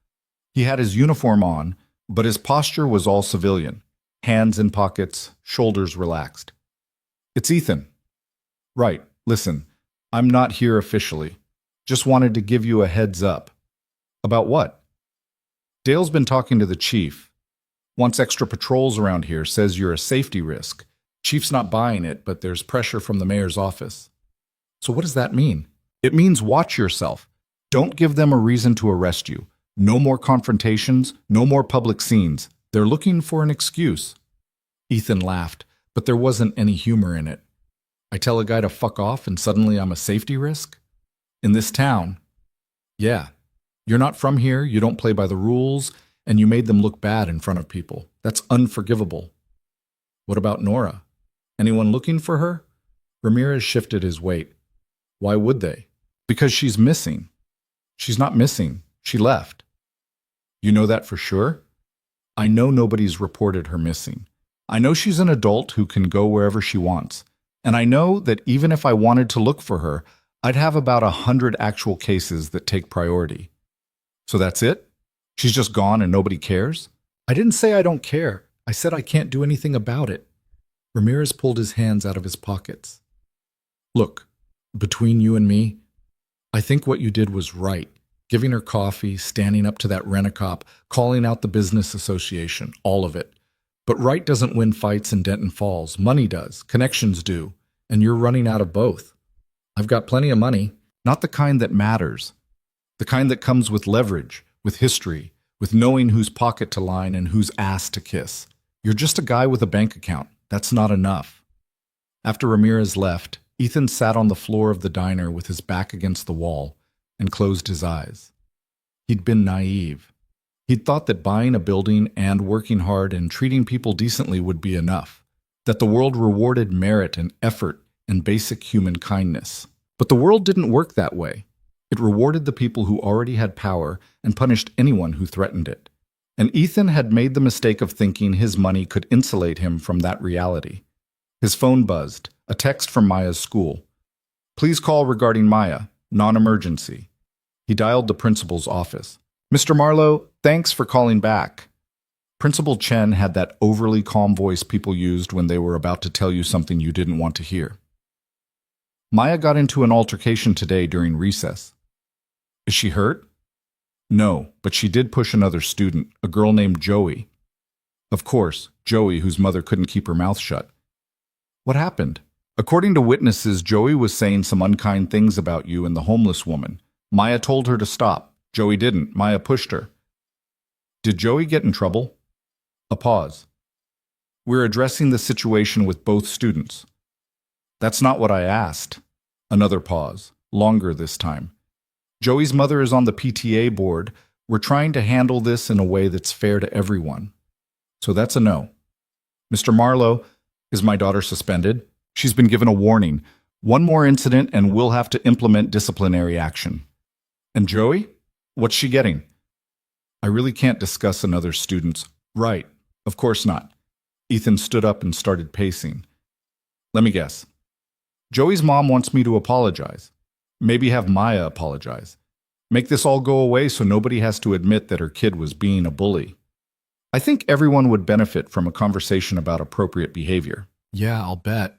He had his uniform on, but his posture was all civilian. Hands in pockets, shoulders relaxed. It's Ethan. Right, listen, I'm not here officially. Just wanted to give you a heads up. About what? Dale's been talking to the chief. Wants extra patrols around here, says you're a safety risk. Chief's not buying it, but there's pressure from the mayor's office. So what does that mean? It means watch yourself. Don't give them a reason to arrest you. No more confrontations, no more public scenes. They're looking for an excuse. Ethan laughed, but there wasn't any humor in it. I tell a guy to fuck off and suddenly I'm a safety risk? In this town? Yeah. You're not from here, you don't play by the rules, and you made them look bad in front of people. That's unforgivable. What about Nora? Anyone looking for her? Ramirez shifted his weight. Why would they? Because she's missing. She's not missing. She left. You know that for sure? I know nobody's reported her missing. I know she's an adult who can go wherever she wants. And I know that even if I wanted to look for her, I'd have about 100 actual cases that take priority. So that's it? She's just gone and nobody cares? I didn't say I don't care. I said I can't do anything about it. Ramirez pulled his hands out of his pockets. Look, between you and me, I think what you did was right. Giving her coffee, standing up to that rent-a-cop, calling out the business association, all of it. But right doesn't win fights in Denton Falls. Money does. Connections do. And you're running out of both. I've got plenty of money. Not the kind that matters. The kind that comes with leverage, with history, with knowing whose pocket to line and whose ass to kiss. You're just a guy with a bank account. That's not enough. After Ramirez left, Ethan sat on the floor of the diner with his back against the wall and closed his eyes. He'd been naive. He'd thought that buying a building and working hard and treating people decently would be enough, that the world rewarded merit and effort and basic human kindness. But the world didn't work that way. It rewarded the people who already had power and punished anyone who threatened it. And Ethan had made the mistake of thinking his money could insulate him from that reality. His phone buzzed, a text from Maya's school. Please call regarding Maya, non-emergency. He dialed the principal's office. Mr. Marlowe, thanks for calling back. Principal Chen had that overly calm voice people used when they were about to tell you something you didn't want to hear. Maya got into an altercation today during recess. Is she hurt? No, but she did push another student, a girl named Joey. Of course, Joey, whose mother couldn't keep her mouth shut. What happened? According to witnesses, Joey was saying some unkind things about you and the homeless woman. Maya told her to stop. Joey didn't. Maya pushed her. Did Joey get in trouble? A pause. We're addressing the situation with both students. That's not what I asked. Another pause, longer this time. Joey's mother is on the PTA board. We're trying to handle this in a way that's fair to everyone. So that's a no. Mr. Marlowe, is my daughter suspended? She's been given a warning. One more incident and we'll have to implement disciplinary action. And Joey? What's she getting? I really can't discuss another student's. Right. Of course not. Ethan stood up and started pacing. Let me guess. Joey's mom wants me to apologize. Maybe have Maya apologize. Make this all go away so nobody has to admit that her kid was being a bully. I think everyone would benefit from a conversation about appropriate behavior. Yeah, I'll bet.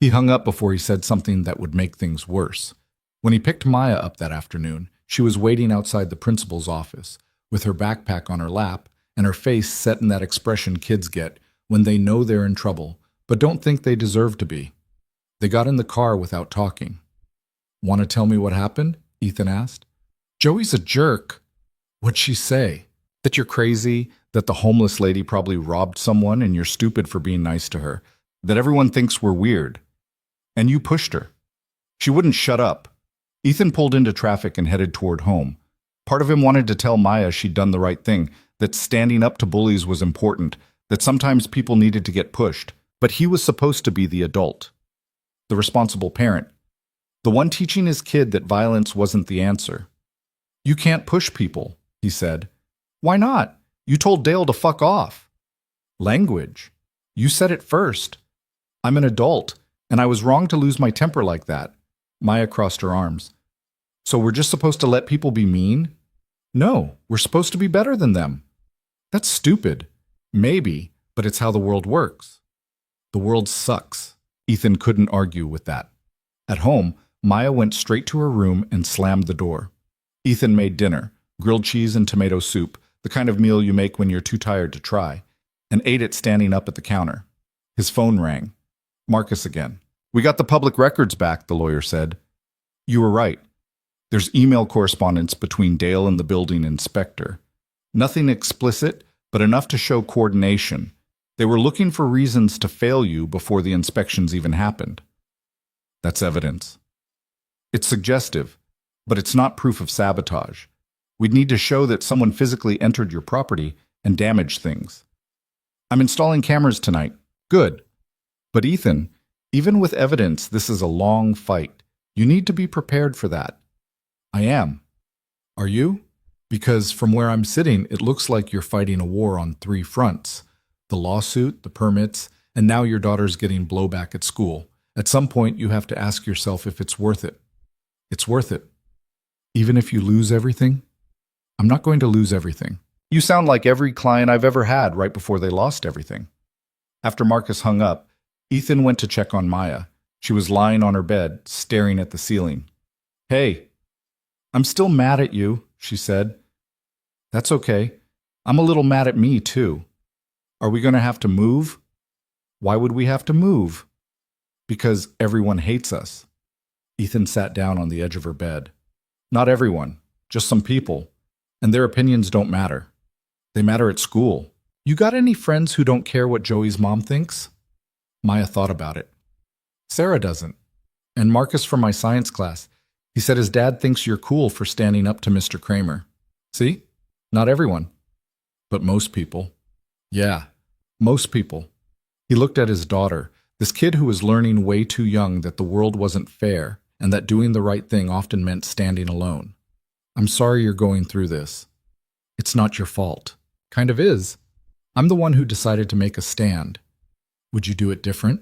He hung up before he said something that would make things worse. When he picked Maya up that afternoon, she was waiting outside the principal's office, with her backpack on her lap and her face set in that expression kids get when they know they're in trouble, but don't think they deserve to be. They got in the car without talking. Want to tell me what happened? Ethan asked. Joey's a jerk. What'd she say? That you're crazy, that the homeless lady probably robbed someone and you're stupid for being nice to her, that everyone thinks we're weird. And you pushed her. She wouldn't shut up. Ethan pulled into traffic and headed toward home. Part of him wanted to tell Maya she'd done the right thing, that standing up to bullies was important, that sometimes people needed to get pushed, but he was supposed to be the adult, the responsible parent, the one teaching his kid that violence wasn't the answer. You can't push people, he said. Why not? You told Dale to fuck off. Language. You said it first. I'm an adult, and I was wrong to lose my temper like that. Maya crossed her arms. So we're just supposed to let people be mean? No, we're supposed to be better than them. That's stupid. Maybe, but it's how the world works. The world sucks. Ethan couldn't argue with that. At home, Maya went straight to her room and slammed the door. Ethan made dinner, grilled cheese and tomato soup, the kind of meal you make when you're too tired to try, and ate it standing up at the counter. His phone rang. Marcus again. We got the public records back, the lawyer said. You were right. There's email correspondence between Dale and the building inspector. Nothing explicit, but enough to show coordination. They were looking for reasons to fail you before the inspections even happened. That's evidence. It's suggestive, but it's not proof of sabotage. We'd need to show that someone physically entered your property and damaged things. I'm installing cameras tonight. Good. But Ethan, even with evidence, this is a long fight. You need to be prepared for that. I am. Are you? Because from where I'm sitting, it looks like you're fighting a war on 3 fronts. The lawsuit, the permits, and now your daughter's getting blowback at school. At some point, you have to ask yourself if it's worth it. It's worth it. Even if you lose everything? I'm not going to lose everything. You sound like every client I've ever had right before they lost everything. After Marcus hung up, Ethan went to check on Maya. She was lying on her bed, staring at the ceiling. Hey, I'm still mad at you, she said. That's okay. I'm a little mad at me, too. Are we going to have to move? Why would we have to move? Because everyone hates us. Ethan sat down on the edge of her bed. Not everyone, just some people. And their opinions don't matter. They matter at school. You got any friends who don't care what Joey's mom thinks? Maya thought about it. Sarah doesn't. And Marcus from my science class. He said his dad thinks you're cool for standing up to Mr. Kramer. See? Not everyone. But most people. Yeah, most people. He looked at his daughter, this kid who was learning way too young that the world wasn't fair and that doing the right thing often meant standing alone. I'm sorry you're going through this. It's not your fault. Kind of is. I'm the one who decided to make a stand. Would you do it different?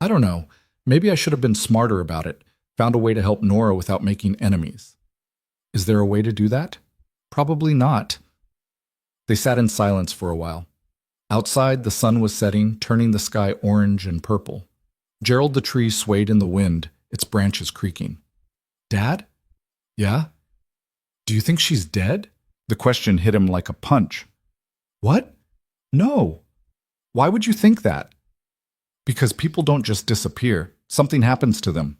I don't know. Maybe I should have been smarter about it, found a way to help Nora without making enemies. Is there a way to do that? Probably not. They sat in silence for a while. Outside, the sun was setting, turning the sky orange and purple. Gerald the tree swayed in the wind, its branches creaking. Dad? Yeah? Do you think she's dead? The question hit him like a punch. What? No. Why would you think that? Because people don't just disappear. Something happens to them.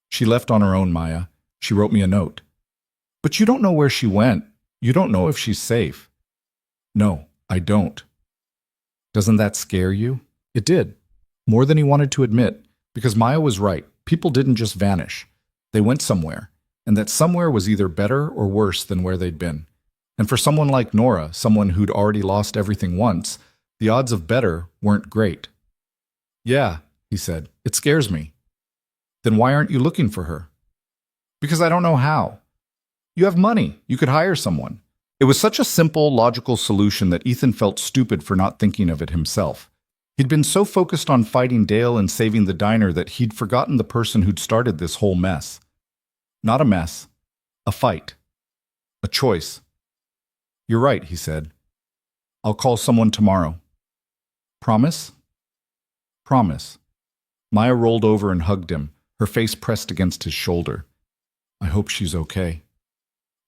She left on her own, Maya. She wrote me a note. But you don't know where she went. You don't know if she's safe. No, I don't. Doesn't that scare you? It did. More than he wanted to admit, because Maya was right. People didn't just vanish. They went somewhere, and that somewhere was either better or worse than where they'd been. And for someone like Nora, someone who'd already lost everything once, the odds of better weren't great. Yeah, he said, it scares me. Then why aren't you looking for her? Because I don't know how. You have money. You could hire someone. It was such a simple, logical solution that Ethan felt stupid for not thinking of it himself. He'd been so focused on fighting Dale and saving the diner that he'd forgotten the person who'd started this whole mess. Not a mess. A fight. A choice. "You're right," he said. "I'll call someone tomorrow." "Promise?" "Promise." Maya rolled over and hugged him, her face pressed against his shoulder. "I hope she's okay."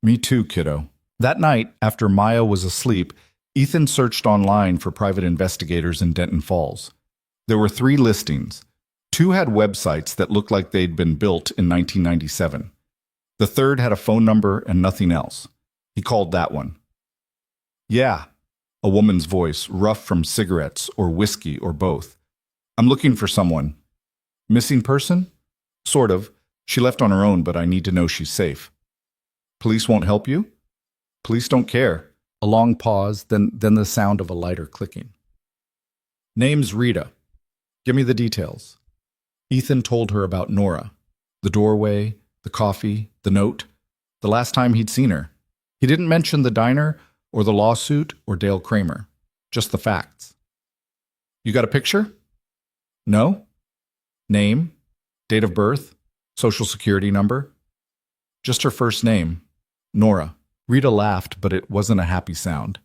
"Me too, kiddo." That night, after Maya was asleep, Ethan searched online for private investigators in Denton Falls. There were 3 listings. 2 had websites that looked like they'd been built in 1997. The third had a phone number and nothing else. He called that one. "Yeah," a woman's voice, rough from cigarettes or whiskey or both. "I'm looking for someone." "Missing person?" "Sort of. She left on her own, but I need to know she's safe." "Police won't help you?" "Police don't care." A long pause, then the sound of a lighter clicking. "Name's Rita. Give me the details." Ethan told her about Nora. The doorway, the coffee, the note. The last time he'd seen her. He didn't mention the diner or the lawsuit or Dale Kramer. Just the facts. "You got a picture?" "No." "Name? Date of birth? Social security number?" "Just her first name. Nora." Rita laughed, but it wasn't a happy sound.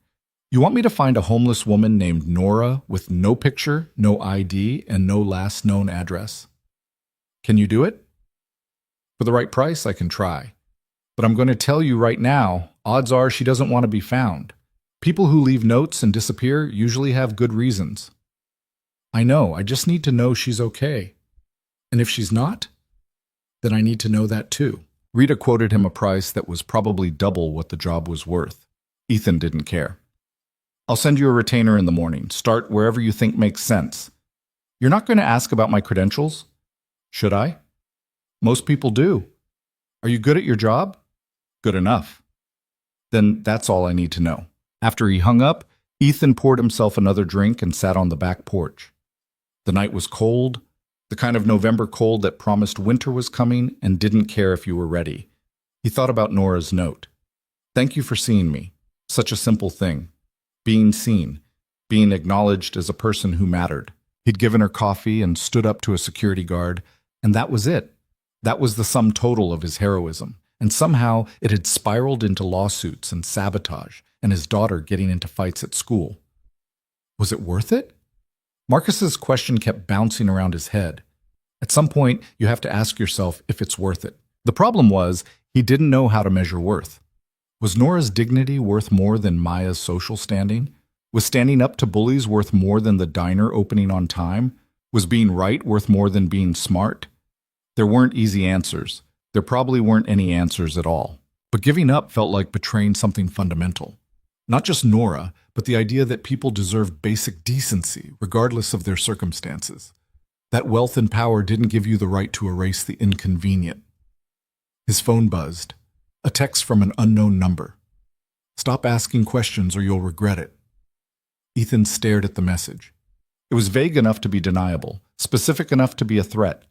"You want me to find a homeless woman named Nora with no picture, no ID, and no last known address? Can you do it?" "For the right price, I can try. But I'm going to tell you right now, odds are she doesn't want to be found. People who leave notes and disappear usually have good reasons." "I know, I just need to know she's okay. And if she's not, then I need to know that too." Rita quoted him a price that was probably double what the job was worth. Ethan didn't care. "I'll send you a retainer in the morning. Start wherever you think makes sense. You're not going to ask about my credentials?" "Should I?" "Most people do." "Are you good at your job?" "Good enough." "Then that's all I need to know." After he hung up, Ethan poured himself another drink and sat on the back porch. The night was cold, the kind of November cold that promised winter was coming and didn't care if you were ready. He thought about Nora's note. "Thank you for seeing me." Such a simple thing. Being seen. Being acknowledged as a person who mattered. He'd given her coffee and stood up to a security guard, and that was it. That was the sum total of his heroism. And somehow it had spiraled into lawsuits and sabotage, and his daughter getting into fights at school. Was it worth it? Marcus's question kept bouncing around his head. At some point, you have to ask yourself if it's worth it. The problem was, he didn't know how to measure worth. Was Nora's dignity worth more than Maya's social standing? Was standing up to bullies worth more than the diner opening on time? Was being right worth more than being smart? There weren't easy answers. There probably weren't any answers at all. But giving up felt like betraying something fundamental. Not just Nora, but the idea that people deserve basic decency, regardless of their circumstances. That wealth and power didn't give you the right to erase the inconvenient. His phone buzzed. A text from an unknown number. "Stop asking questions or you'll regret it." Ethan stared at the message. It was vague enough to be deniable, specific enough to be a threat.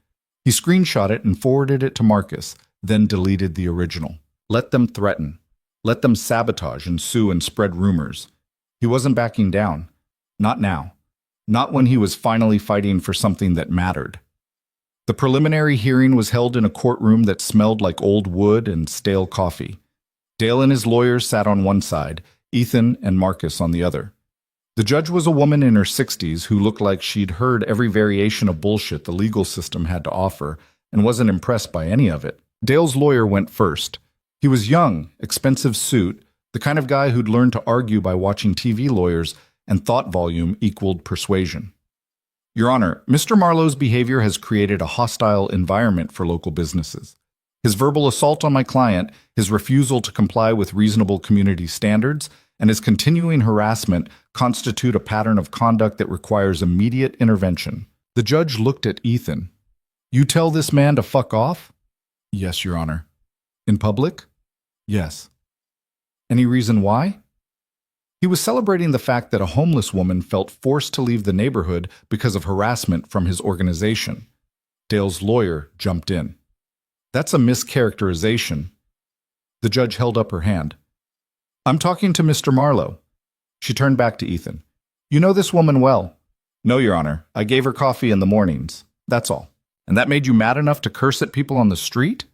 He screenshot it and forwarded it to Marcus, then deleted the original. Let them threaten. Let them sabotage and sue and spread rumors. He wasn't backing down. Not now. Not when he was finally fighting for something that mattered. The preliminary hearing was held in a courtroom that smelled like old wood and stale coffee. Dale and his lawyers sat on one side, Ethan and Marcus on the other. The judge was a woman in her 60s who looked like she'd heard every variation of bullshit the legal system had to offer and wasn't impressed by any of it. Dale's lawyer went first. He was young, expensive suit, the kind of guy who'd learned to argue by watching TV lawyers, and thought volume equaled persuasion. "Your Honor, Mr. Marlowe's behavior has created a hostile environment for local businesses. His verbal assault on my client, his refusal to comply with reasonable community standards, and his continuing harassment constitute a pattern of conduct that requires immediate intervention." The judge looked at Ethan. "You tell this man to fuck off?" "Yes, Your Honor." "In public?" "Yes." "Any reason why?" He was celebrating the fact that a homeless woman felt forced to leave the neighborhood because of harassment from his organization. Dale's lawyer jumped in. "That's a mischaracterization." The judge held up her hand. I'm talking to Mr. Marlowe. She turned back to Ethan. You know this woman well. No, Your Honor. I gave her coffee in the mornings. That's all. And that made you mad enough to curse at people on the street?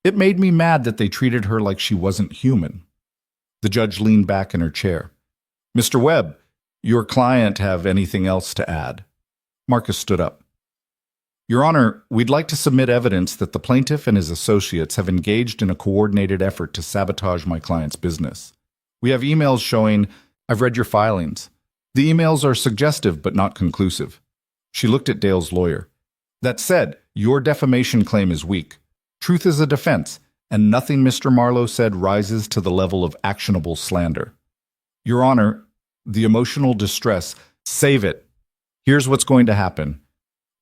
It made me mad that they treated her like she wasn't human. The judge leaned back in her chair. Mr. Webb, your client have anything else to add? Marcus stood up. Your Honor, we'd like to submit evidence that the plaintiff and his associates have engaged in a coordinated effort to sabotage my client's business. We have emails showing, I've read your filings. The emails are suggestive but not conclusive. She looked at Dale's lawyer. That said, your defamation claim is weak. Truth is a defense, and nothing Mr. Marlowe said rises to the level of actionable slander. Your Honor, the emotional distress, save it. Here's what's going to happen.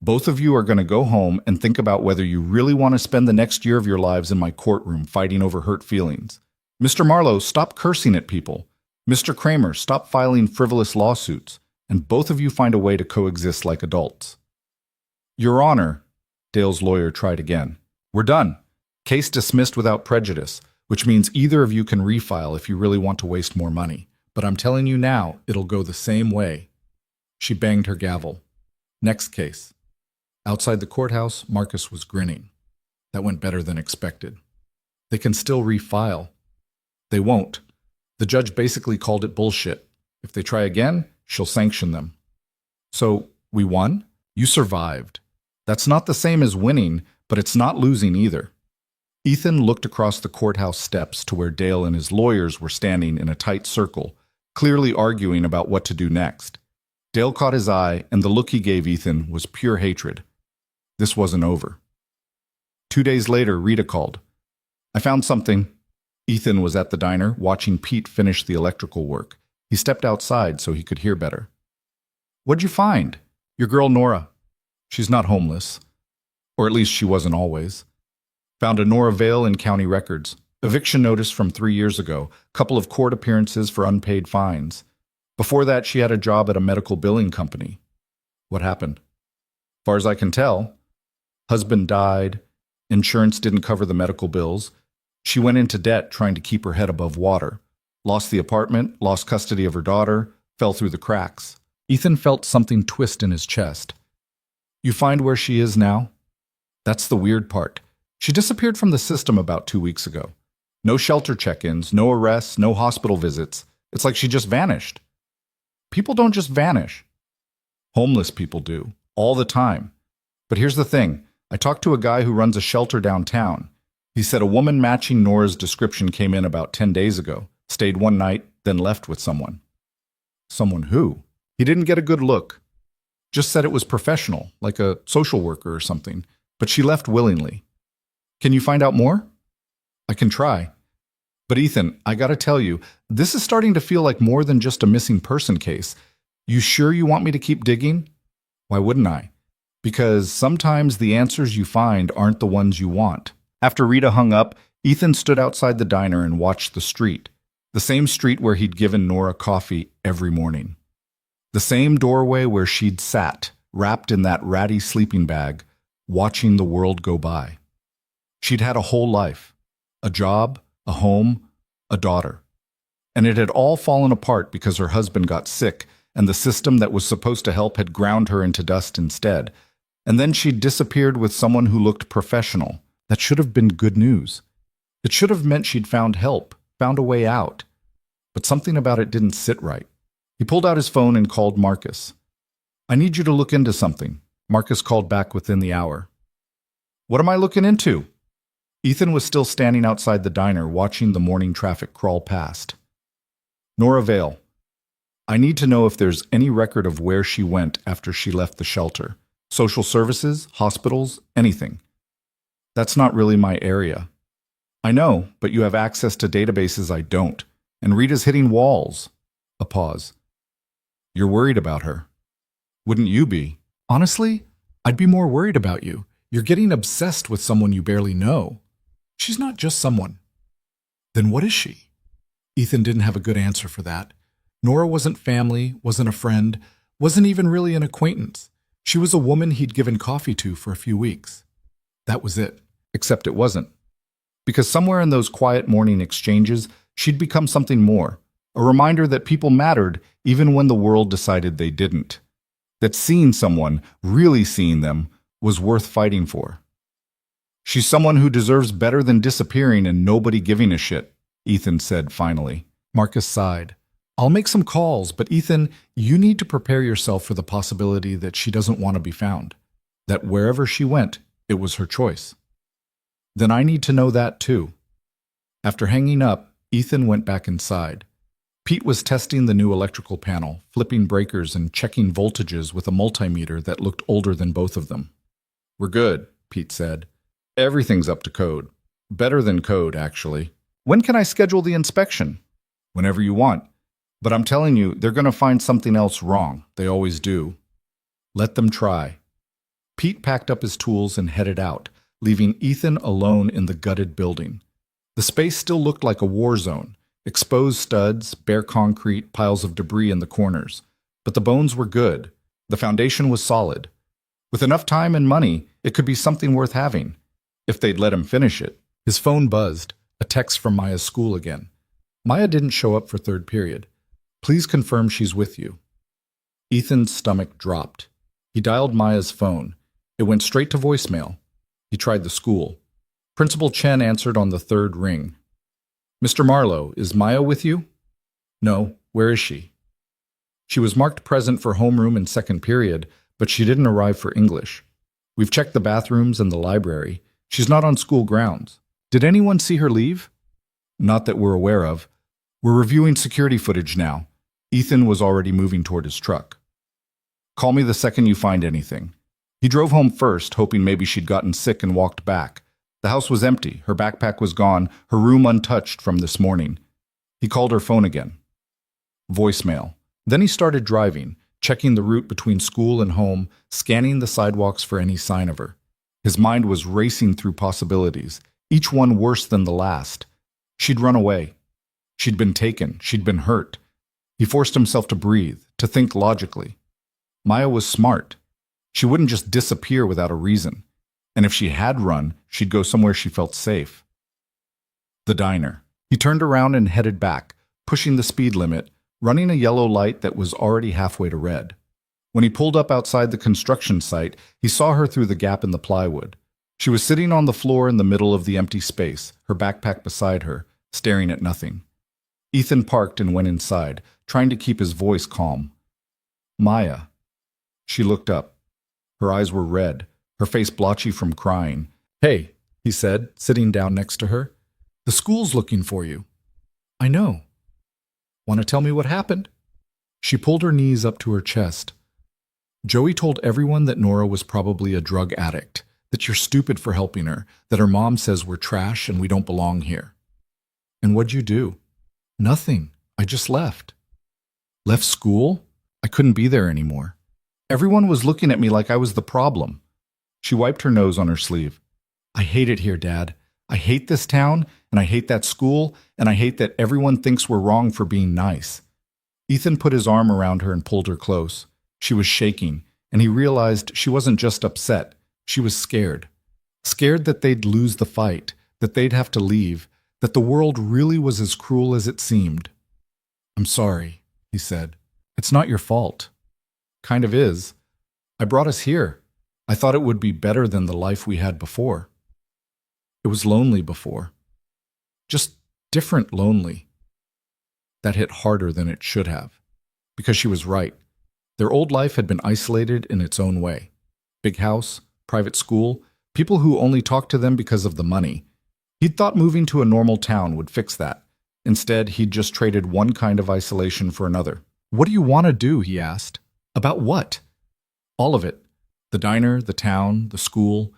Both of you are going to go home and think about whether you really want to spend the next year of your lives in my courtroom fighting over hurt feelings. Mr. Marlowe, stop cursing at people. Mr. Kramer, stop filing frivolous lawsuits. And both of you find a way to coexist like adults. Your Honor, Dale's lawyer tried again. We're done. Case dismissed without prejudice, which means either of you can refile if you really want to waste more money. But I'm telling you now, it'll go the same way. She banged her gavel. Next case. Outside the courthouse, Marcus was grinning. That went better than expected. They can still refile. They won't. The judge basically called it bullshit. If they try again, she'll sanction them. So, we won? You survived. That's not the same as winning, but it's not losing either. Ethan looked across the courthouse steps to where Dale and his lawyers were standing in a tight circle, clearly arguing about what to do next. Dale caught his eye, and the look he gave Ethan was pure hatred. This wasn't over. 2 days later, Rita called. I found something. Ethan was at the diner, watching Pete finish the electrical work. He stepped outside so he could hear better. What'd you find? Your girl Nora. She's not homeless. Or at least she wasn't always. Found a Nora Vale in county records. Eviction notice from 3 years ago. Couple of court appearances for unpaid fines. Before that, she had a job at a medical billing company. What happened? Far as I can tell, husband died. Insurance didn't cover the medical bills. She went into debt trying to keep her head above water. Lost the apartment, lost custody of her daughter, fell through the cracks. Ethan felt something twist in his chest. You find where she is now? That's the weird part. She disappeared from the system about 2 weeks ago. No shelter check-ins, no arrests, no hospital visits. It's like she just vanished. People don't just vanish. Homeless people do, all the time. But here's the thing. I talked to a guy who runs a shelter downtown. He said a woman matching Nora's description came in about 10 days ago, stayed one night, then left with someone. Someone who? He didn't get a good look. Just said it was professional, like a social worker or something, but she left willingly. Can you find out more? I can try. But Ethan, I gotta tell you, this is starting to feel like more than just a missing person case. You sure you want me to keep digging? Why wouldn't I? Because sometimes the answers you find aren't the ones you want. After Rita hung up, Ethan stood outside the diner and watched the street. The same street where he'd given Nora coffee every morning. The same doorway where she'd sat, wrapped in that ratty sleeping bag, watching the world go by. She'd had a whole life, a job, a home, a daughter. And it had all fallen apart because her husband got sick and the system that was supposed to help had ground her into dust instead. And then she'd disappeared with someone who looked professional. That should have been good news. It should have meant she'd found help, found a way out. But something about it didn't sit right. He pulled out his phone and called Marcus. I need you to look into something. Marcus called back within the hour. What am I looking into? Ethan was still standing outside the diner watching the morning traffic crawl past. Nora Vale. I need to know if there's any record of where she went after she left the shelter. Social services, hospitals, anything. That's not really my area. I know, but you have access to databases I don't. And Rita's hitting walls. A pause. You're worried about her. Wouldn't you be? Honestly, I'd be more worried about you. You're getting obsessed with someone you barely know. She's not just someone. Then what is she? Ethan didn't have a good answer for that. Nora wasn't family, wasn't a friend, wasn't even really an acquaintance. She was a woman he'd given coffee to for a few weeks. That was it. Except it wasn't. Because somewhere in those quiet morning exchanges, she'd become something more, a reminder that people mattered even when the world decided they didn't. That seeing someone, really seeing them, was worth fighting for. She's someone who deserves better than disappearing and nobody giving a shit, Ethan said finally. Marcus sighed. I'll make some calls, but Ethan, you need to prepare yourself for the possibility that she doesn't want to be found. That wherever she went, it was her choice. Then I need to know that too. After hanging up, Ethan went back inside. Pete was testing the new electrical panel, flipping breakers and checking voltages with a multimeter that looked older than both of them. We're good, Pete said. Everything's up to code. Better than code, actually. When can I schedule the inspection? Whenever you want. But I'm telling you, they're going to find something else wrong. They always do. Let them try. Pete packed up his tools and headed out, leaving Ethan alone in the gutted building. The space still looked like a war zone. Exposed studs, bare concrete, piles of debris in the corners. But the bones were good. The foundation was solid. With enough time and money, it could be something worth having. If they'd let him finish it. His phone buzzed. A text from Maya's school again. Maya didn't show up for third period. Please confirm she's with you. Ethan's stomach dropped. He dialed Maya's phone. It went straight to voicemail. He tried the school. Principal Chen answered on the third ring. Mr. Marlowe, is Maya with you? No. Where is she? She was marked present for homeroom and second period, but she didn't arrive for English. We've checked the bathrooms and the library. She's not on school grounds. Did anyone see her leave? Not that we're aware of. We're reviewing security footage now. Ethan was already moving toward his truck. Call me the second you find anything. He drove home first, hoping maybe she'd gotten sick and walked back. The house was empty, her backpack was gone, her room untouched from this morning. He called her phone again. Voicemail. Then he started driving, checking the route between school and home, scanning the sidewalks for any sign of her. His mind was racing through possibilities, each one worse than the last. She'd run away. She'd been taken. She'd been hurt. He forced himself to breathe, to think logically. Maya was smart. She wouldn't just disappear without a reason. And if she had run, she'd go somewhere she felt safe. The diner. He turned around and headed back, pushing the speed limit, running a yellow light that was already halfway to red. When he pulled up outside the construction site, he saw her through the gap in the plywood. She was sitting on the floor in the middle of the empty space, her backpack beside her, staring at nothing. Ethan parked and went inside, trying to keep his voice calm. Maya. She looked up. Her eyes were red, her face blotchy from crying. Hey, he said, sitting down next to her. The school's looking for you. I know. Want to tell me what happened? She pulled her knees up to her chest. Joey told everyone that Nora was probably a drug addict, that you're stupid for helping her, that her mom says we're trash and we don't belong here. And what'd you do? Nothing. I just left. Left school? I couldn't be there anymore. Everyone was looking at me like I was the problem. She wiped her nose on her sleeve. I hate it here, Dad. I hate this town, and I hate that school, and I hate that everyone thinks we're wrong for being nice. Ethan put his arm around her and pulled her close. She was shaking, and he realized she wasn't just upset. She was scared. Scared that they'd lose the fight, that they'd have to leave, that the world really was as cruel as it seemed. I'm sorry, he said. It's not your fault. Kind of is. I brought us here. I thought it would be better than the life we had before. It was lonely before. Just different lonely. That hit harder than it should have. Because she was right. Their old life had been isolated in its own way. Big house, private school, people who only talked to them because of the money. He'd thought moving to a normal town would fix that. Instead, he'd just traded one kind of isolation for another. What do you want to do? He asked. About what? All of it. The diner, the town, the school.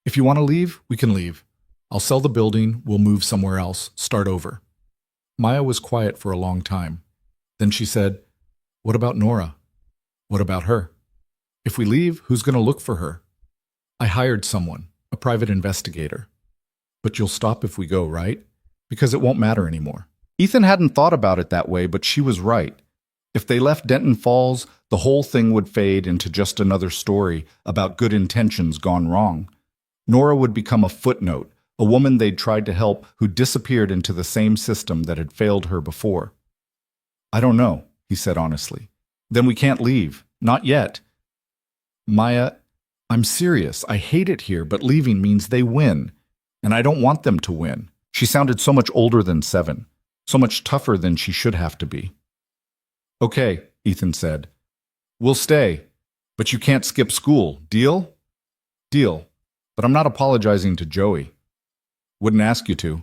If you want to leave, we can leave. I'll sell the building, we'll move somewhere else, start over. Maya was quiet for a long time. Then she said, What about Nora? What about her? If we leave, who's going to look for her? I hired someone, a private investigator. But you'll stop if we go, right? Because it won't matter anymore. Ethan hadn't thought about it that way, but she was right. If they left Denton Falls, the whole thing would fade into just another story about good intentions gone wrong. Nora would become a footnote, a woman they'd tried to help who disappeared into the same system that had failed her before. "I don't know," he said honestly. "Then we can't leave. Not yet." "Maya, I'm serious. I hate it here, but leaving means they win. And I don't want them to win." She sounded so much older than 7, so much tougher than she should have to be. "Okay," Ethan said. "We'll stay, but you can't skip school. Deal?" "Deal. But I'm not apologizing to Joey." "Wouldn't ask you to."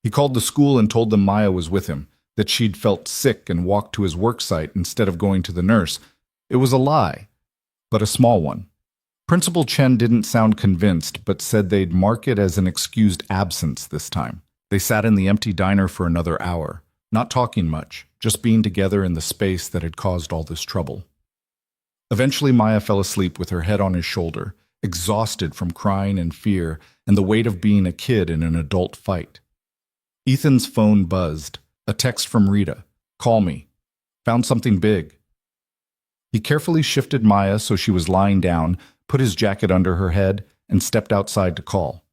He called the school and told them Maya was with him, that she'd felt sick and walked to his work site instead of going to the nurse. It was a lie, but a small one. Principal Chen didn't sound convinced, but said they'd mark it as an excused absence this time. They sat in the empty diner for another hour, not talking much, just being together in the space that had caused all this trouble. Eventually, Maya fell asleep with her head on his shoulder, exhausted from crying and fear and the weight of being a kid in an adult fight. Ethan's phone buzzed. A text from Rita. "Call me. Found something big." He carefully shifted Maya so she was lying down, put his jacket under her head, and stepped outside to call.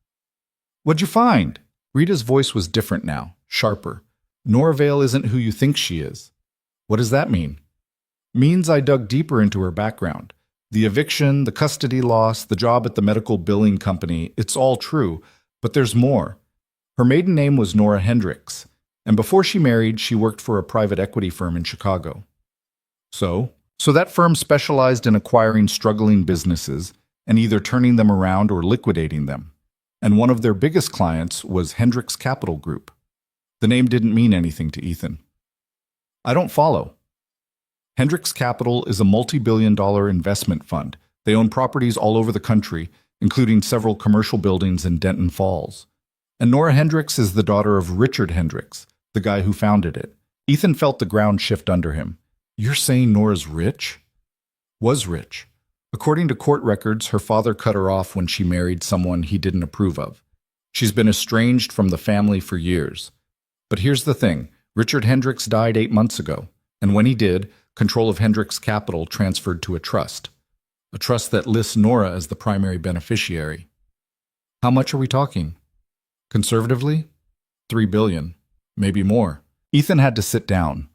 "What'd you find?" Rita's voice was different now, sharper. "Nora Vale isn't who you think she is." "What does that mean?" "Means I dug deeper into her background. The eviction, the custody loss, the job at the medical billing company, it's all true, but there's more. Her maiden name was Nora Hendricks, and before she married, she worked for a private equity firm in Chicago." So that firm specialized in acquiring struggling businesses and either turning them around or liquidating them. And one of their biggest clients was Hendricks Capital Group. The name didn't mean anything to Ethan. "I don't follow." Hendricks Capital is a multi-billion-dollar investment fund. They own properties all over the country, including several commercial buildings in Denton Falls. And Nora Hendricks is the daughter of Richard Hendricks, the guy who founded it. Ethan felt the ground shift under him. "You're saying Nora's rich?" "Was rich. According to court records, her father cut her off when she married someone he didn't approve of. She's been estranged from the family for years. But here's the thing. Richard Hendricks died 8 months ago, and when he did, control of Hendricks Capital transferred to a trust that lists Nora as the primary beneficiary." "How much are we talking?" "Conservatively, $3 billion, maybe more." Ethan had to sit down.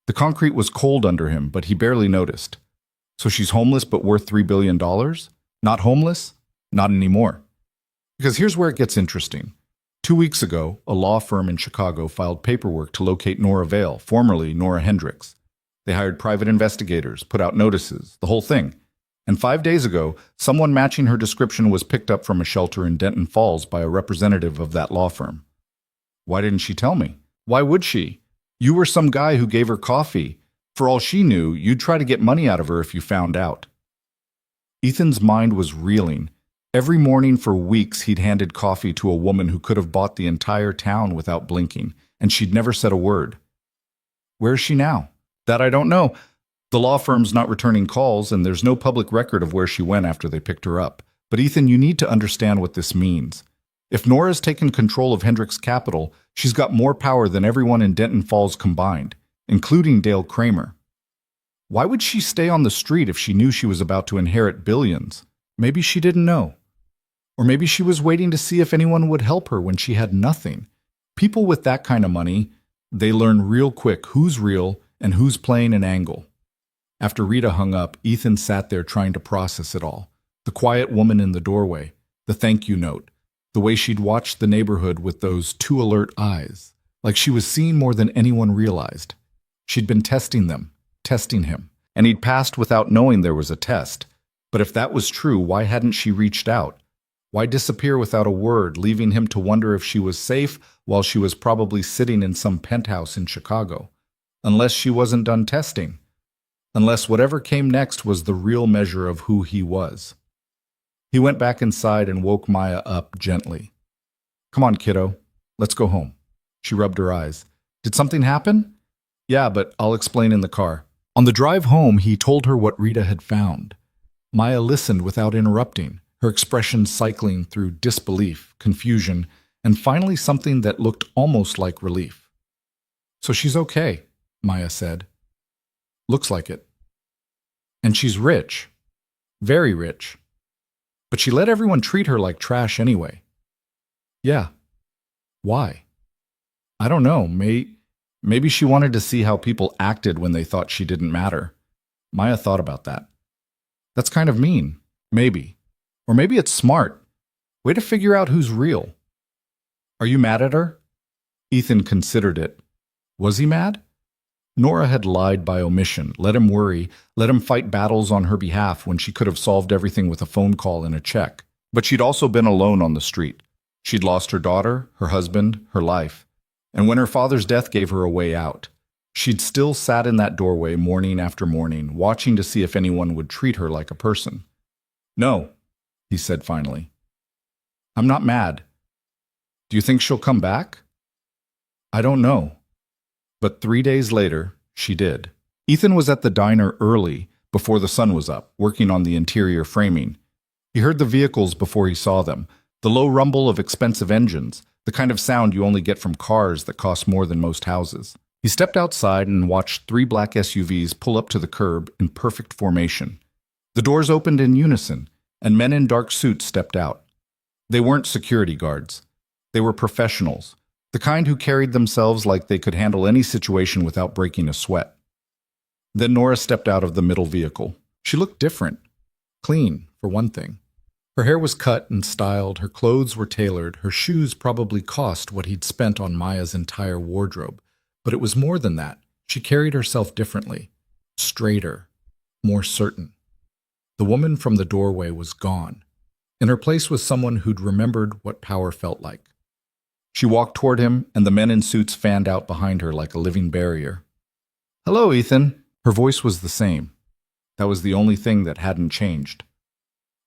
The concrete was cold under him, but he barely noticed. "So she's homeless but worth $3 billion? Not homeless? Not anymore." Because here's where it gets interesting. 2 weeks ago, a law firm in Chicago filed paperwork to locate Nora Vale, formerly Nora Hendricks. They hired private investigators, put out notices, the whole thing. And 5 days ago, someone matching her description was picked up from a shelter in Denton Falls by a representative of that law firm. Why didn't she tell me? Why would she? You were some guy who gave her coffee. For all she knew, you'd try to get money out of her if you found out. Ethan's mind was reeling. Every morning for weeks, he'd handed coffee to a woman who could have bought the entire town without blinking, and she'd never said a word. Where is she now? That I don't know. The law firm's not returning calls, and there's no public record of where she went after they picked her up. But Ethan, you need to understand what this means. If Nora's taken control of Hendricks Capital, she's got more power than everyone in Denton Falls combined, including Dale Kramer. Why would she stay on the street if she knew she was about to inherit billions? Maybe she didn't know. Or maybe she was waiting to see if anyone would help her when she had nothing. People with that kind of money, they learn real quick who's real and who's playing an angle. After Rita hung up, Ethan sat there trying to process it all. The quiet woman in the doorway, the thank you note, the way she'd watched the neighborhood with those too alert eyes, like she was seeing more than anyone realized. She'd been testing them, testing him, and he'd passed without knowing there was a test. But if that was true, why hadn't she reached out? Why disappear without a word, leaving him to wonder if she was safe while she was probably sitting in some penthouse in Chicago? Unless she wasn't done testing. Unless whatever came next was the real measure of who he was. He went back inside and woke Maya up gently. "Come on, kiddo. Let's go home." She rubbed her eyes. "Did something happen?" "Yeah, but I'll explain in the car." On the drive home, he told her what Rita had found. Maya listened without interrupting, her expression cycling through disbelief, confusion, and finally something that looked almost like relief. "So she's okay," Maya said. "Looks like it. And she's rich. Very rich. But she let everyone treat her like trash anyway." "Yeah, Why? I don't know. Maybe she wanted to see how people acted when they thought she didn't matter. Maya thought about that. That's kind of mean. Maybe. Or maybe it's smart. Way to figure out who's real. Are you mad at her? Ethan considered it. Was he mad? Nora had lied by omission, let him worry, let him fight battles on her behalf when she could have solved everything with a phone call and a check. But she'd also been alone on the street. She'd lost her daughter, her husband, her life. And when her father's death gave her a way out, she'd still sat in that doorway morning after morning, watching to see if anyone would treat her like a person. No, he said finally. I'm not mad. Do you think she'll come back? I don't know. But 3 days later, she did. Ethan was at the diner early, before the sun was up, working on the interior framing. He heard the vehicles before he saw them, the low rumble of expensive engines, the kind of sound you only get from cars that cost more than most houses. He stepped outside and watched 3 black SUVs pull up to the curb in perfect formation. The doors opened in unison, and men in dark suits stepped out. They weren't security guards. They were professionals, the kind who carried themselves like they could handle any situation without breaking a sweat. Then Nora stepped out of the middle vehicle. She looked different. Clean, for one thing. Her hair was cut and styled, her clothes were tailored, her shoes probably cost what he'd spent on Maya's entire wardrobe. But it was more than that. She carried herself differently. Straighter. More certain. The woman from the doorway was gone. In her place was someone who'd remembered what power felt like. She walked toward him, and the men in suits fanned out behind her like a living barrier. Hello, Ethan. Her voice was the same. That was the only thing that hadn't changed.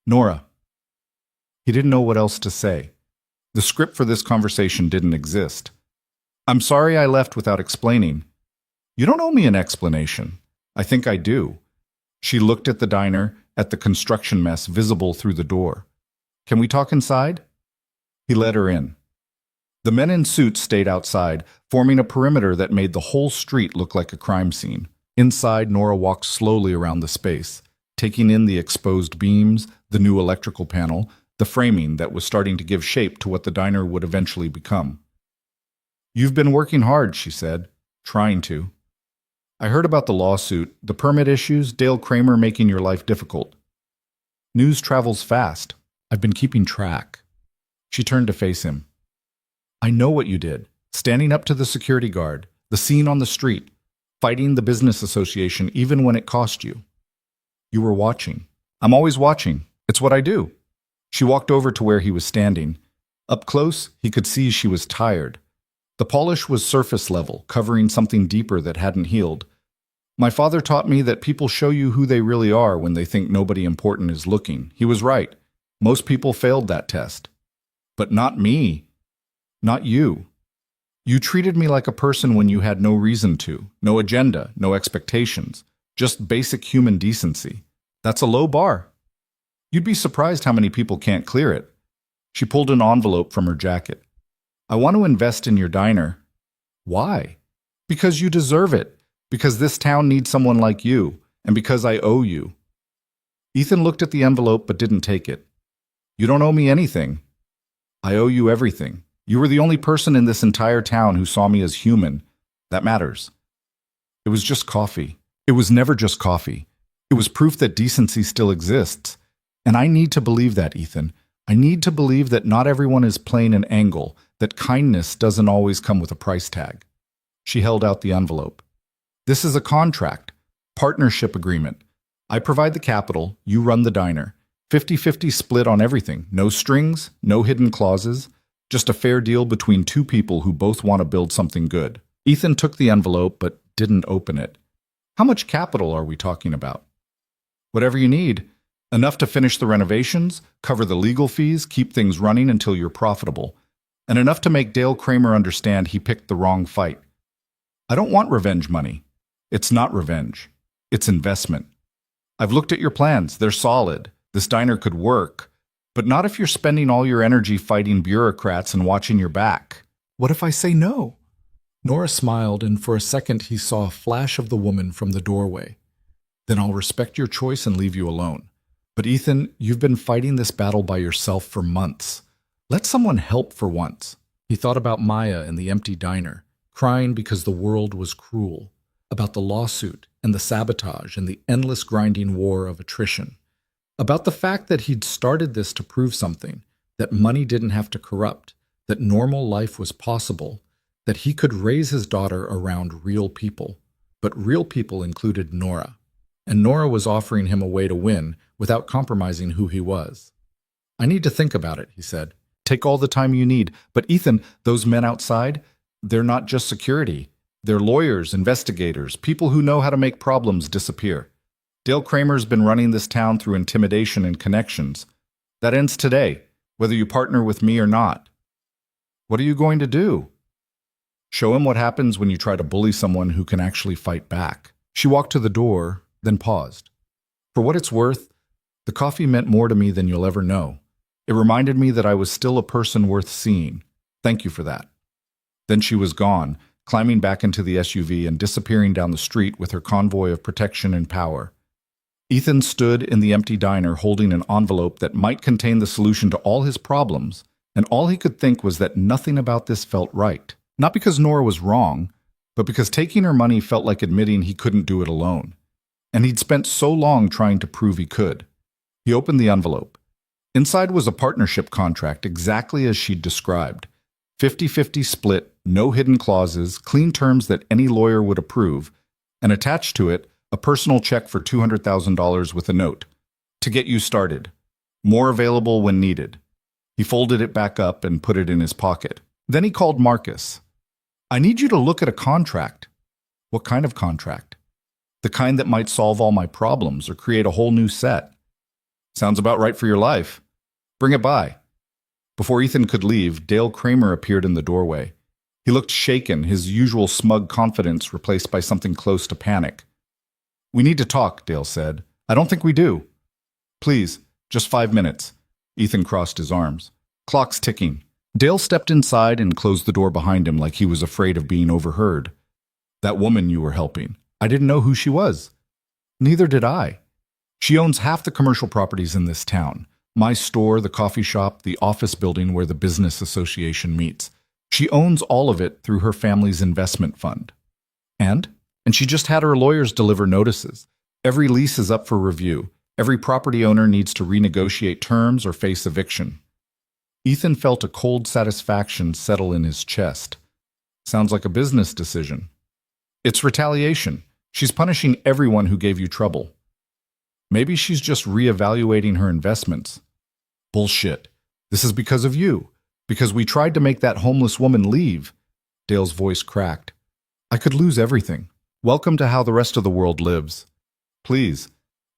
Nora. He didn't know what else to say. The script for this conversation didn't exist. I'm sorry I left without explaining. You don't owe me an explanation. I think I do. She looked at the diner, at the construction mess visible through the door. Can we talk inside? He let her in. The men in suits stayed outside, forming a perimeter that made the whole street look like a crime scene. Inside, Nora walked slowly around the space, taking in the exposed beams, the new electrical panel, the framing that was starting to give shape to what the diner would eventually become. You've been working hard, she said, trying to. I heard about the lawsuit, the permit issues, Dale Kramer making your life difficult. News travels fast. I've been keeping track. She turned to face him. I know what you did, standing up to the security guard, the scene on the street, fighting the business association even when it cost you. You were watching. I'm always watching. It's what I do. She walked over to where he was standing. Up close, he could see she was tired. The polish was surface level, covering something deeper that hadn't healed. My father taught me that people show you who they really are when they think nobody important is looking. He was right. Most people failed that test. But not me. Not you. You treated me like a person when you had no reason to, no agenda, no expectations, just basic human decency. That's a low bar. You'd be surprised how many people can't clear it. She pulled an envelope from her jacket. I want to invest in your diner. Why? Because you deserve it. Because this town needs someone like you, and because I owe you. Ethan looked at the envelope but didn't take it. You don't owe me anything. I owe you everything. You were the only person in this entire town who saw me as human. That matters. It was just coffee. It was never just coffee. It was proof that decency still exists. And I need to believe that, Ethan. I need to believe that not everyone is playing an angle, that kindness doesn't always come with a price tag. She held out the envelope. This is a contract, partnership agreement. I provide the capital, you run the diner. 50-50 split on everything. No strings, no hidden clauses. Just a fair deal between two people who both want to build something good. Ethan took the envelope but didn't open it. How much capital are we talking about? Whatever you need. Enough to finish the renovations, cover the legal fees, keep things running until you're profitable. And enough to make Dale Kramer understand he picked the wrong fight. I don't want revenge money. It's not revenge. It's investment. I've looked at your plans. They're solid. This diner could work. But not if you're spending all your energy fighting bureaucrats and watching your back. What if I say no? Nora smiled, and for a second he saw a flash of the woman from the doorway. Then I'll respect your choice and leave you alone. But Ethan, you've been fighting this battle by yourself for months. Let someone help for once. He thought about Maya in the empty diner, crying because the world was cruel, about the lawsuit and the sabotage and the endless grinding war of attrition, about the fact that he'd started this to prove something, that money didn't have to corrupt, that normal life was possible, that he could raise his daughter around real people. But real people included Nora, and Nora was offering him a way to win without compromising who he was. "I need to think about it," he said. "Take all the time you need. But Ethan, those men outside, they're not just security. They're lawyers, investigators, people who know how to make problems disappear. Dale Kramer's been running this town through intimidation and connections. That ends today, whether you partner with me or not. What are you going to do?" "Show him what happens when you try to bully someone who can actually fight back." She walked to the door, then paused. "For what it's worth, the coffee meant more to me than you'll ever know. It reminded me that I was still a person worth seeing. Thank you for that." Then she was gone, climbing back into the SUV and disappearing down the street with her convoy of protection and power. Ethan stood in the empty diner holding an envelope that might contain the solution to all his problems, and all he could think was that nothing about this felt right. Not because Nora was wrong, but because taking her money felt like admitting he couldn't do it alone. And he'd spent so long trying to prove he could. He opened the envelope. Inside was a partnership contract exactly as she'd described. 50-50 split, no hidden clauses, clean terms that any lawyer would approve, and attached to it, a personal check for $200,000 with a note. "To get you started. More available when needed." He folded it back up and put it in his pocket. Then he called Marcus. "I need you to look at a contract." "What kind of contract?" "The kind that might solve all my problems or create a whole new set." "Sounds about right for your life. Bring it by." Before Ethan could leave, Dale Kramer appeared in the doorway. He looked shaken, his usual smug confidence replaced by something close to panic. "We need to talk," Dale said. "I don't think we do." "Please, just 5 minutes." Ethan crossed his arms. "Clock's ticking." Dale stepped inside and closed the door behind him like he was afraid of being overheard. "That woman you were helping, I didn't know who she was." "Neither did I. She owns half the commercial properties in this town. My store, the coffee shop, the office building where the business association meets. She owns all of it through her family's investment fund. And she just had her lawyers deliver notices. Every lease is up for review. Every property owner needs to renegotiate terms or face eviction." Ethan felt a cold satisfaction settle in his chest. "Sounds like a business decision." "It's retaliation. She's punishing everyone who gave you trouble." "Maybe she's just reevaluating her investments." "Bullshit. This is because of you. Because we tried to make that homeless woman leave." Dale's voice cracked. "I could lose everything. Welcome to how the rest of the world lives. Please,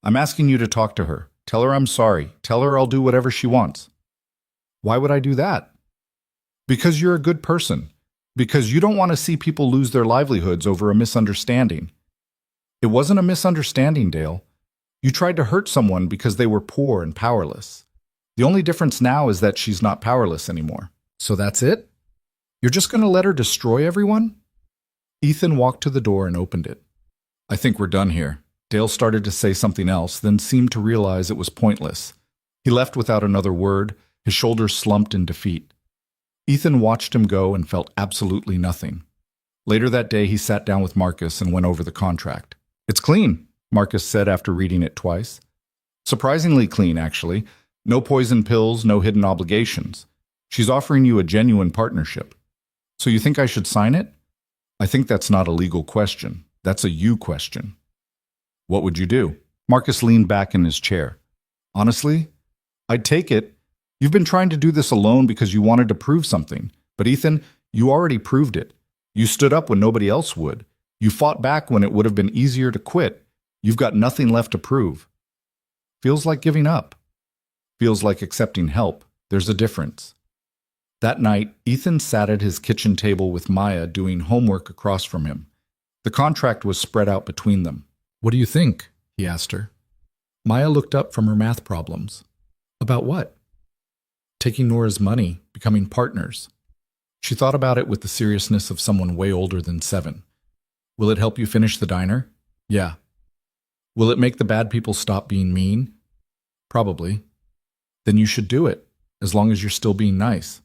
I'm asking you to talk to her. Tell her I'm sorry. Tell her I'll do whatever she wants." "Why would I do that?" "Because you're a good person. Because you don't want to see people lose their livelihoods over a misunderstanding." "It wasn't a misunderstanding, Dale. You tried to hurt someone because they were poor and powerless. The only difference now is that she's not powerless anymore." "So that's it? You're just going to let her destroy everyone?" Ethan walked to the door and opened it. "I think we're done here." Dale started to say something else, then seemed to realize it was pointless. He left without another word, his shoulders slumped in defeat. Ethan watched him go and felt absolutely nothing. Later that day, he sat down with Marcus and went over the contract. "It's clean," Marcus said after reading it twice. "Surprisingly clean, actually. No poison pills, no hidden obligations. She's offering you a genuine partnership. So you think I should sign it?" "I think that's not a legal question. That's a you question." "What would you do?" Marcus leaned back in his chair. "Honestly, I'd take it. You've been trying to do this alone because you wanted to prove something. But Ethan, you already proved it. You stood up when nobody else would. You fought back when it would have been easier to quit. You've got nothing left to prove." "Feels like giving up." "Feels like accepting help. There's a difference." That night, Ethan sat at his kitchen table with Maya doing homework across from him. The contract was spread out between them. "What do you think?" he asked her. Maya looked up from her math problems. "About what?" "Taking Nora's money, becoming partners." She thought about it with the seriousness of someone way older than 7. "Will it help you finish the diner?" "Yeah." "Will it make the bad people stop being mean?" "Probably." "Then you should do it, as long as you're still being nice."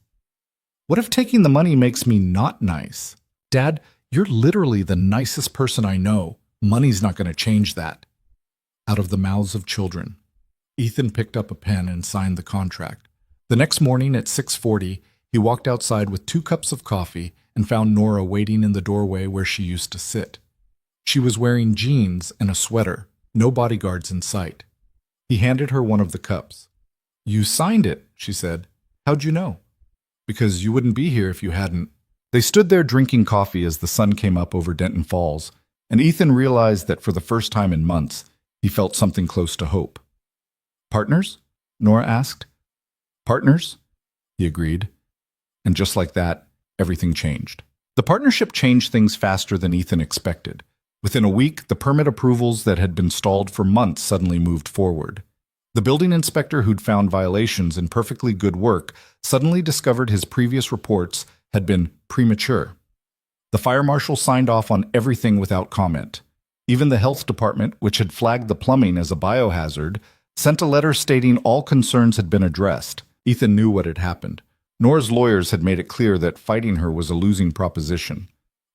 What if taking the money makes me not nice? Dad, you're literally the nicest person I know. Money's not going to change that. Out of the mouths of children. Ethan picked up a pen and signed the contract. The next morning at 6:40, he walked outside with 2 cups of coffee and found Nora waiting in the doorway where she used to sit. She was wearing jeans and a sweater, no bodyguards in sight. He handed her one of the cups. "You signed it," she said. "How'd you know?" "Because you wouldn't be here if you hadn't." They stood there drinking coffee as the sun came up over Denton Falls, and Ethan realized that for the first time in months, he felt something close to hope. "Partners?" Nora asked. "Partners," he agreed. And just like that, everything changed. The partnership changed things faster than Ethan expected. Within a week, the permit approvals that had been stalled for months suddenly moved forward. The building inspector who'd found violations in perfectly good work suddenly discovered his previous reports had been premature. The fire marshal signed off on everything without comment. Even the health department, which had flagged the plumbing as a biohazard, sent a letter stating all concerns had been addressed. Ethan knew what had happened. Nora's lawyers had made it clear that fighting her was a losing proposition.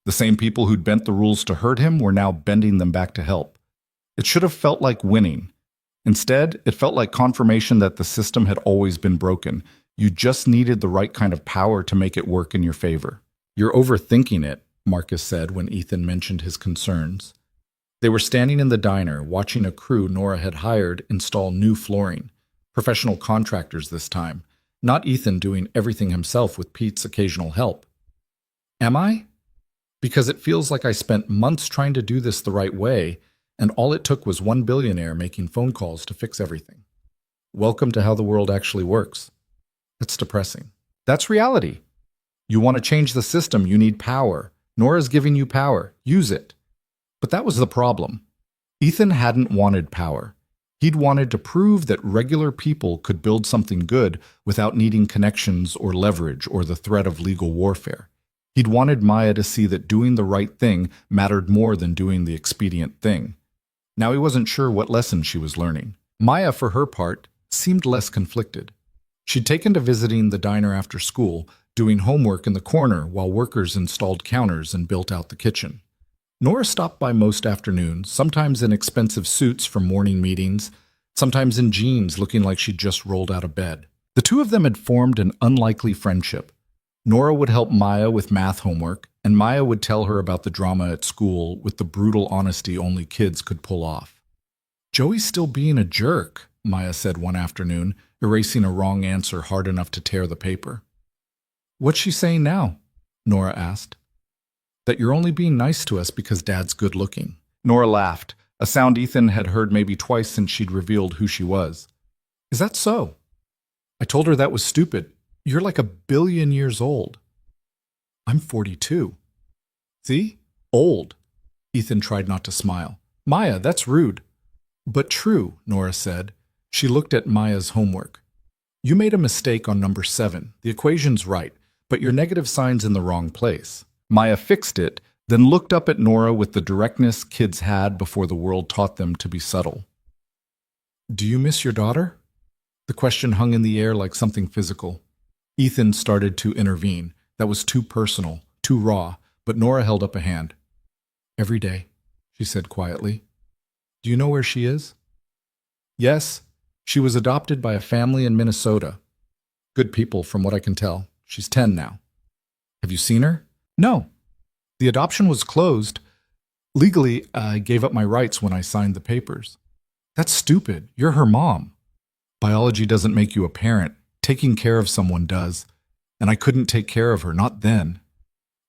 The same people who'd bent the rules to hurt him were now bending them back to help. It should have felt like winning. Instead, it felt like confirmation that the system had always been broken. You just needed the right kind of power to make it work in your favor. "You're overthinking it," Marcus said when Ethan mentioned his concerns. They were standing in the diner, watching a crew Nora had hired install new flooring. Professional contractors this time, not Ethan doing everything himself with Pete's occasional help. "Am I? Because it feels like I spent months trying to do this the right way, and all it took was one billionaire making phone calls to fix everything. Welcome to how the world actually works." That's depressing. That's reality. You want to change the system, you need power. Nora's giving you power. Use it. But that was the problem. Ethan hadn't wanted power. He'd wanted to prove that regular people could build something good without needing connections or leverage or the threat of legal warfare. He'd wanted Maya to see that doing the right thing mattered more than doing the expedient thing. Now he wasn't sure what lesson she was learning. Maya, for her part, seemed less conflicted. She'd taken to visiting the diner after school, doing homework in the corner while workers installed counters and built out the kitchen. Nora stopped by most afternoons, sometimes in expensive suits from morning meetings, sometimes in jeans looking like she'd just rolled out of bed. The two of them had formed an unlikely friendship. Nora would help Maya with math homework, and Maya would tell her about the drama at school with the brutal honesty only kids could pull off. "Joey's still being a jerk," Maya said one afternoon, erasing a wrong answer hard enough to tear the paper. "What's she saying now?" Nora asked. "That you're only being nice to us because Dad's good looking." Nora laughed, a sound Ethan had heard maybe twice since she'd revealed who she was. "Is that so?" "I told her that was stupid. You're like 1,000,000,000 years old." "I'm 42. "See? Old." Ethan tried not to smile. "Maya, that's rude." "But true," Nora said. She looked at Maya's homework. "You made a mistake on number 7. The equation's right, but your negative sign's in the wrong place." Maya fixed it, then looked up at Nora with the directness kids had before the world taught them to be subtle. "Do you miss your daughter?" The question hung in the air like something physical. Ethan started to intervene. That was too personal, too raw, but Nora held up a hand. "Every day," she said quietly. "Do you know where she is?" "Yes. She was adopted by a family in Minnesota. Good people, from what I can tell. She's 10 now." "Have you seen her?" "No. The adoption was closed. Legally, I gave up my rights when I signed the papers." "That's stupid. You're her mom." "Biology doesn't make you a parent. Taking care of someone does. And I couldn't take care of her, not then."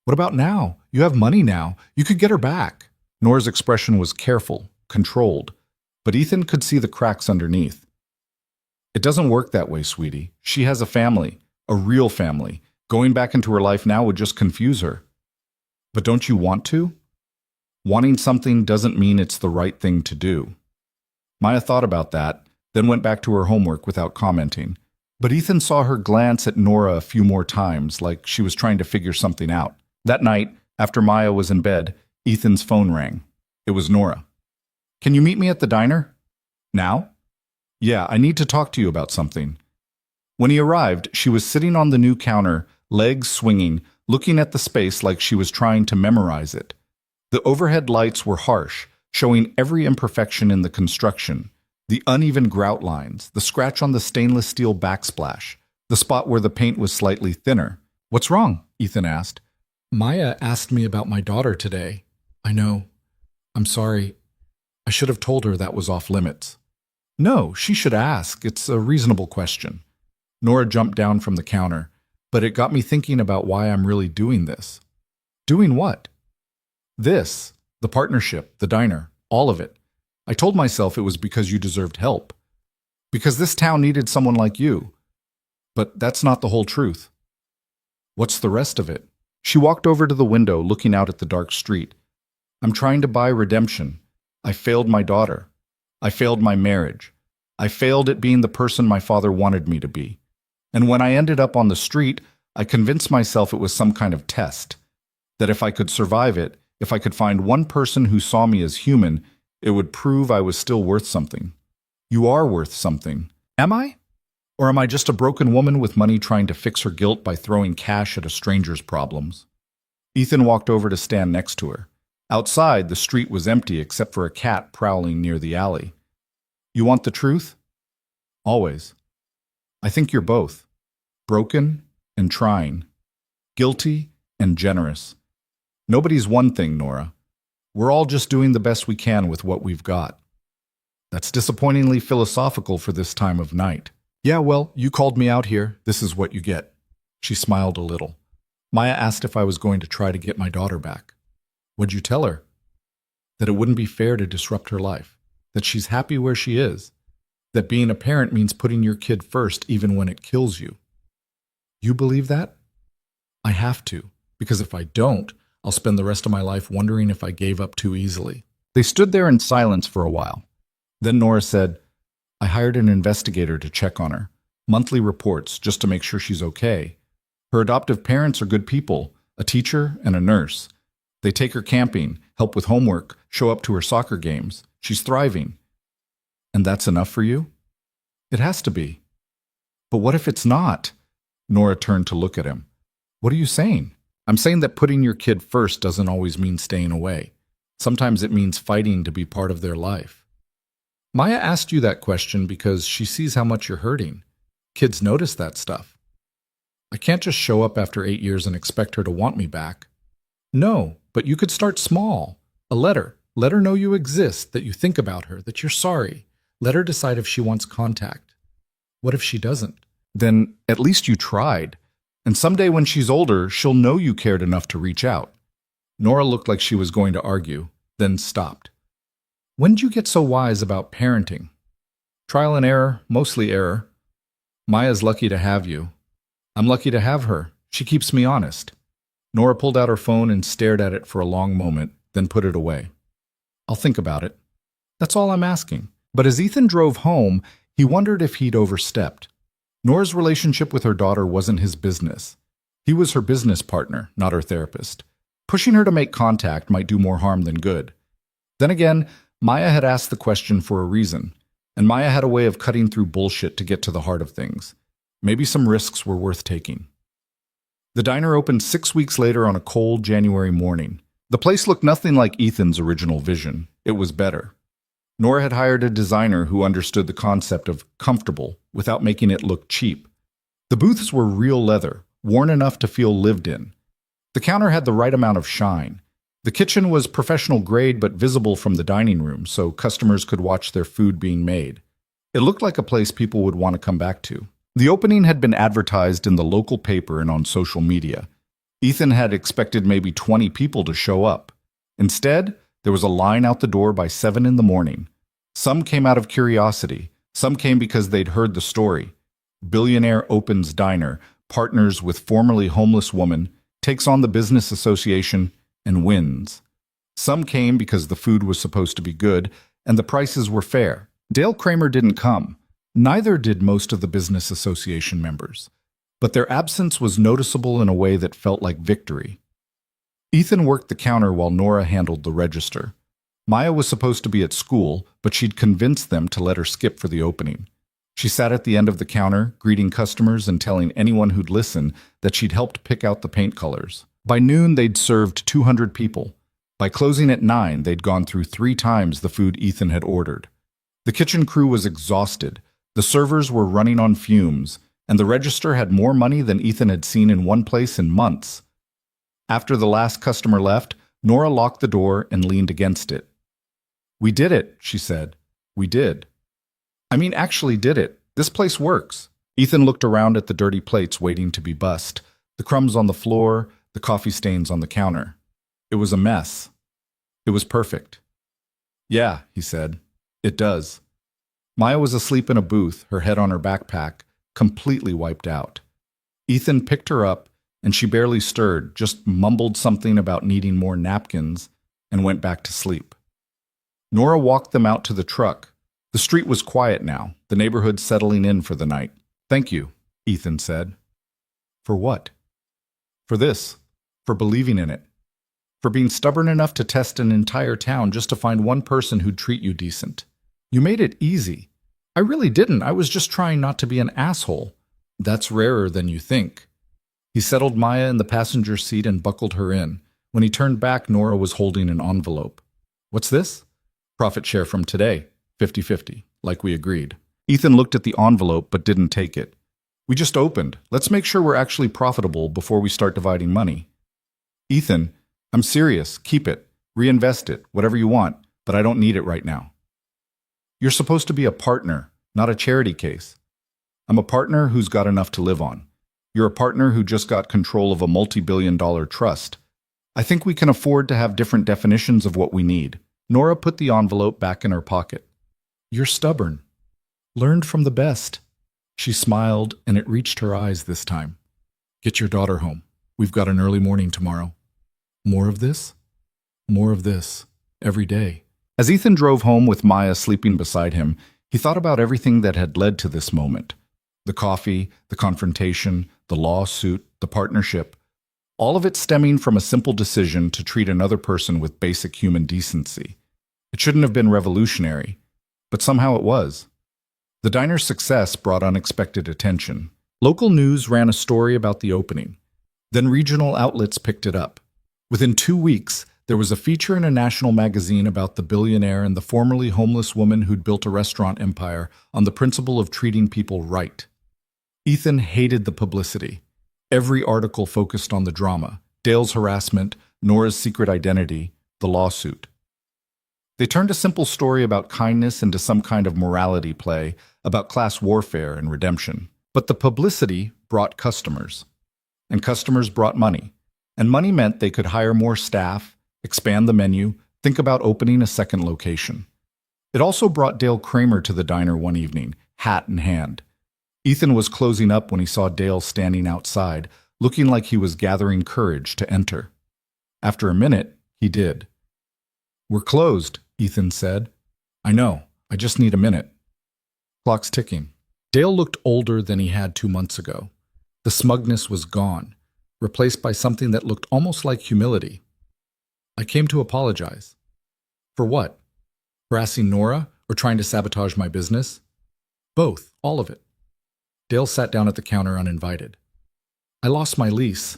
"What about now? You have money now. You could get her back." Nora's expression was careful, controlled, but Ethan could see the cracks underneath. "It doesn't work that way, sweetie. She has a family, a real family. Going back into her life now would just confuse her." "But don't you want to?" "Wanting something doesn't mean it's the right thing to do." Maya thought about that, then went back to her homework without commenting. But Ethan saw her glance at Nora a few more times, like she was trying to figure something out. That night, after Maya was in bed, Ethan's phone rang. It was Nora. "Can you meet me at the diner?" "Now?" "Yeah, I need to talk to you about something." When he arrived, she was sitting on the new counter, legs swinging, looking at the space like she was trying to memorize it. The overhead lights were harsh, showing every imperfection in the construction. The uneven grout lines, the scratch on the stainless steel backsplash, the spot where the paint was slightly thinner. "What's wrong?" Ethan asked. "Maya asked me about my daughter today. I know. I'm sorry. I should have told her that was off limits." "No, she should ask. It's a reasonable question." Nora jumped down from the counter, but it got me thinking about why I'm really doing this. Doing what? This, the partnership, the diner, all of it. I told myself it was because you deserved help. Because this town needed someone like you. But that's not the whole truth. What's the rest of it? She walked over to the window, looking out at the dark street. I'm trying to buy redemption. I failed my daughter. I failed my marriage. I failed at being the person my father wanted me to be. And when I ended up on the street, I convinced myself it was some kind of test. That if I could survive it, if I could find one person who saw me as human, it would prove I was still worth something. You are worth something. Am I? Or am I just a broken woman with money trying to fix her guilt by throwing cash at a stranger's problems? Ethan walked over to stand next to her. Outside, the street was empty except for a cat prowling near the alley. You want the truth? Always. I think you're both. Broken and trying. Guilty and generous. Nobody's one thing, Nora. We're all just doing the best we can with what we've got. That's disappointingly philosophical for this time of night. Yeah, well, you called me out here. This is what you get. She smiled a little. Maya asked if I was going to try to get my daughter back. What'd you tell her? That it wouldn't be fair to disrupt her life. That she's happy where she is. That being a parent means putting your kid first even when it kills you. You believe that? I have to, because if I don't, I'll spend the rest of my life wondering if I gave up too easily. They stood there in silence for a while. Then Nora said, I hired an investigator to check on her. Monthly reports, just to make sure she's okay. Her adoptive parents are good people, a teacher and a nurse. They take her camping, help with homework, show up to her soccer games. She's thriving. And that's enough for you? It has to be. But what if it's not? Nora turned to look at him. What are you saying? I'm saying that putting your kid first doesn't always mean staying away. Sometimes it means fighting to be part of their life. Maya asked you that question because she sees how much you're hurting. Kids notice that stuff. I can't just show up after 8 years and expect her to want me back. No, but you could start small. A letter. Let her know you exist, that you think about her, that you're sorry. Let her decide if she wants contact. What if she doesn't? Then at least you tried. And someday when she's older, she'll know you cared enough to reach out. Nora looked like she was going to argue, then stopped. When did you get so wise about parenting? Trial and error, mostly error. Maya's lucky to have you. I'm lucky to have her. She keeps me honest. Nora pulled out her phone and stared at it for a long moment, then put it away. I'll think about it. That's all I'm asking. But as Ethan drove home, he wondered if he'd overstepped. Nora's relationship with her daughter wasn't his business. He was her business partner, not her therapist. Pushing her to make contact might do more harm than good. Then again, Maya had asked the question for a reason, and Maya had a way of cutting through bullshit to get to the heart of things. Maybe some risks were worth taking. The diner opened 6 weeks later on a cold January morning. The place looked nothing like Ethan's original vision. It was better. Nora had hired a designer who understood the concept of comfortable without making it look cheap. The booths were real leather, worn enough to feel lived in. The counter had the right amount of shine. The kitchen was professional grade but visible from the dining room, so customers could watch their food being made. It looked like a place people would want to come back to. The opening had been advertised in the local paper and on social media. Ethan had expected maybe 20 people to show up. Instead, there was a line out the door by 7 in the morning. Some came out of curiosity. Some came because they'd heard the story. Billionaire opens diner, partners with formerly homeless woman, takes on the business association, and wins. Some came because the food was supposed to be good and the prices were fair. Dale Kramer didn't come. Neither did most of the business association members. But their absence was noticeable in a way that felt like victory. Ethan worked the counter while Nora handled the register. Maya was supposed to be at school, but she'd convinced them to let her skip for the opening. She sat at the end of the counter, greeting customers and telling anyone who'd listen that she'd helped pick out the paint colors. By noon, they'd served 200 people. By closing at 9, they'd gone through 3 times the food Ethan had ordered. The kitchen crew was exhausted, the servers were running on fumes, and the register had more money than Ethan had seen in one place in months. After the last customer left, Nora locked the door and leaned against it. "We did it," she said. "We did. I mean, actually did it. This place works." Ethan looked around at the dirty plates waiting to be bussed, the crumbs on the floor, the coffee stains on the counter. It was a mess. It was perfect. "Yeah," he said. "It does." Maya was asleep in a booth, her head on her backpack, completely wiped out. Ethan picked her up, and she barely stirred, just mumbled something about needing more napkins, and went back to sleep. Nora walked them out to the truck. The street was quiet now, the neighborhood settling in for the night. "Thank you," Ethan said. "For what?" "For this. For believing in it. For being stubborn enough to test an entire town just to find one person who'd treat you decent. You made it easy." "I really didn't. I was just trying not to be an asshole." "That's rarer than you think." He settled Maya in the passenger seat and buckled her in. When he turned back, Nora was holding an envelope. "What's this?" "Profit share from today. 50-50, like we agreed." Ethan looked at the envelope but didn't take it. "We just opened. Let's make sure we're actually profitable before we start dividing money." "Ethan, I'm serious. Keep it. Reinvest it, whatever you want, but I don't need it right now." "You're supposed to be a partner, not a charity case." "I'm a partner who's got enough to live on. You're a partner who just got control of a multi-billion-dollar trust. I think we can afford to have different definitions of what we need." Nora put the envelope back in her pocket. "You're stubborn. Learned from the best." She smiled, and it reached her eyes this time. "Get your daughter home. We've got an early morning tomorrow." "More of this?" "More of this. Every day." As Ethan drove home with Maya sleeping beside him, he thought about everything that had led to this moment. The coffee, the confrontation, the lawsuit, the partnership. All of it stemming from a simple decision to treat another person with basic human decency. It shouldn't have been revolutionary, but somehow it was. The diner's success brought unexpected attention. Local news ran a story about the opening. Then regional outlets picked it up. Within 2 weeks, there was a feature in a national magazine about the billionaire and the formerly homeless woman who'd built a restaurant empire on the principle of treating people right. Ethan hated the publicity. Every article focused on the drama, Dale's harassment, Nora's secret identity, the lawsuit. They turned a simple story about kindness into some kind of morality play, about class warfare and redemption. But the publicity brought customers. And customers brought money. And money meant they could hire more staff, expand the menu, think about opening a second location. It also brought Dale Kramer to the diner one evening, hat in hand. Ethan was closing up when he saw Dale standing outside, looking like he was gathering courage to enter. After a minute, he did. "We're closed," Ethan said. "I know. I just need a minute." Clock's ticking. Dale looked older than he had 2 months ago. The smugness was gone, replaced by something that looked almost like humility. "I came to apologize." "For what? Harassing Nora or trying to sabotage my business?" "Both. All of it." Dale sat down at the counter uninvited. "I lost my lease.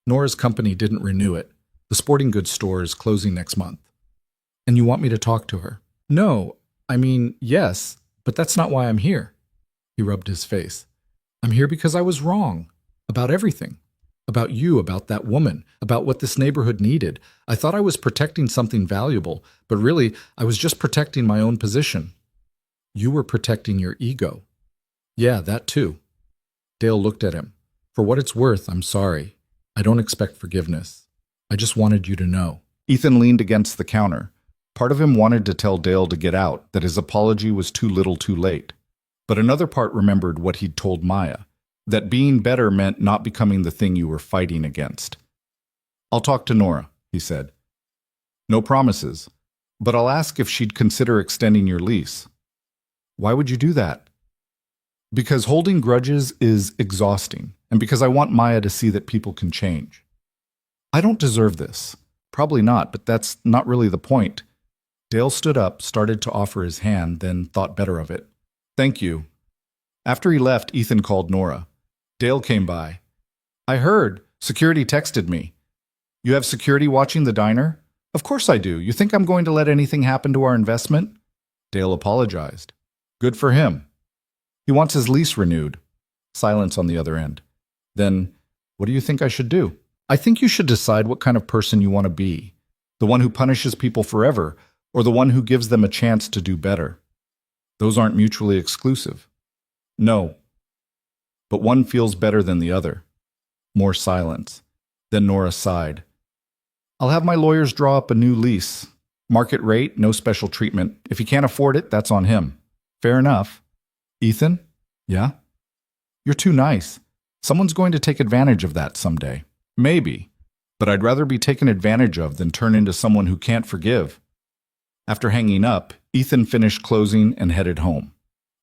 Nora's company didn't renew it. The sporting goods store is closing next month." "And you want me to talk to her?" "No, I mean, yes, but that's not why I'm here." He rubbed his face. "I'm here because I was wrong. About everything. About you, about that woman, about what this neighborhood needed. I thought I was protecting something valuable, but really, I was just protecting my own position." "You were protecting your ego." "Yeah, that too." Dale looked at him. "For what it's worth, I'm sorry. I don't expect forgiveness. I just wanted you to know." Ethan leaned against the counter. Part of him wanted to tell Dale to get out, that his apology was too little too late. But another part remembered what he'd told Maya, that being better meant not becoming the thing you were fighting against. "I'll talk to Nora," he said. "No promises, but I'll ask if she'd consider extending your lease." "Why would you do that?" "Because holding grudges is exhausting, and because I want Maya to see that people can change." "I don't deserve this." "Probably not, but that's not really the point." Dale stood up, started to offer his hand, then thought better of it. "Thank you. After he left, Ethan called Nora. Dale came by. I heard. Security texted me. You have security watching the diner? Of course I do. You think I'm going to let anything happen to our investment? Dale apologized. Good for him. He wants his lease renewed. Silence on the other end. Then, what do you think I should do? I think you should decide what kind of person you want to be. The one who punishes people forever, or the one who gives them a chance to do better. Those aren't mutually exclusive. No. But one feels better than the other. More silence. Then Nora sighed. I'll have my lawyers draw up a new lease. Market rate, no special treatment. If he can't afford it, that's on him. Fair enough. Ethan? Yeah? You're too nice. Someone's going to take advantage of that someday. Maybe. But I'd rather be taken advantage of than turn into someone who can't forgive. After hanging up, Ethan finished closing and headed home.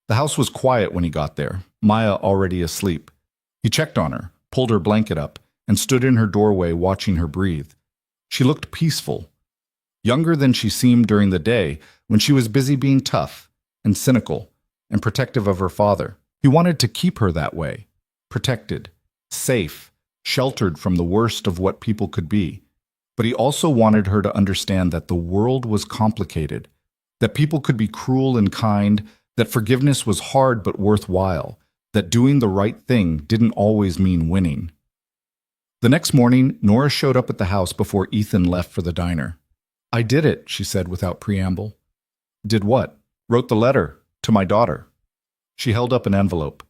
The house was quiet when he got there, Maya already asleep. He checked on her, pulled her blanket up, and stood in her doorway watching her breathe. She looked peaceful. Younger than she seemed during the day when she was busy being tough and cynical and protective of her father. He wanted to keep her that way, protected, safe, sheltered from the worst of what people could be. But he also wanted her to understand that the world was complicated, that people could be cruel and kind, that forgiveness was hard but worthwhile, that doing the right thing didn't always mean winning. The next morning, Nora showed up at the house before Ethan left for the diner. I did it, she said without preamble. Did what? Wrote the letter, to my daughter. She held up an envelope.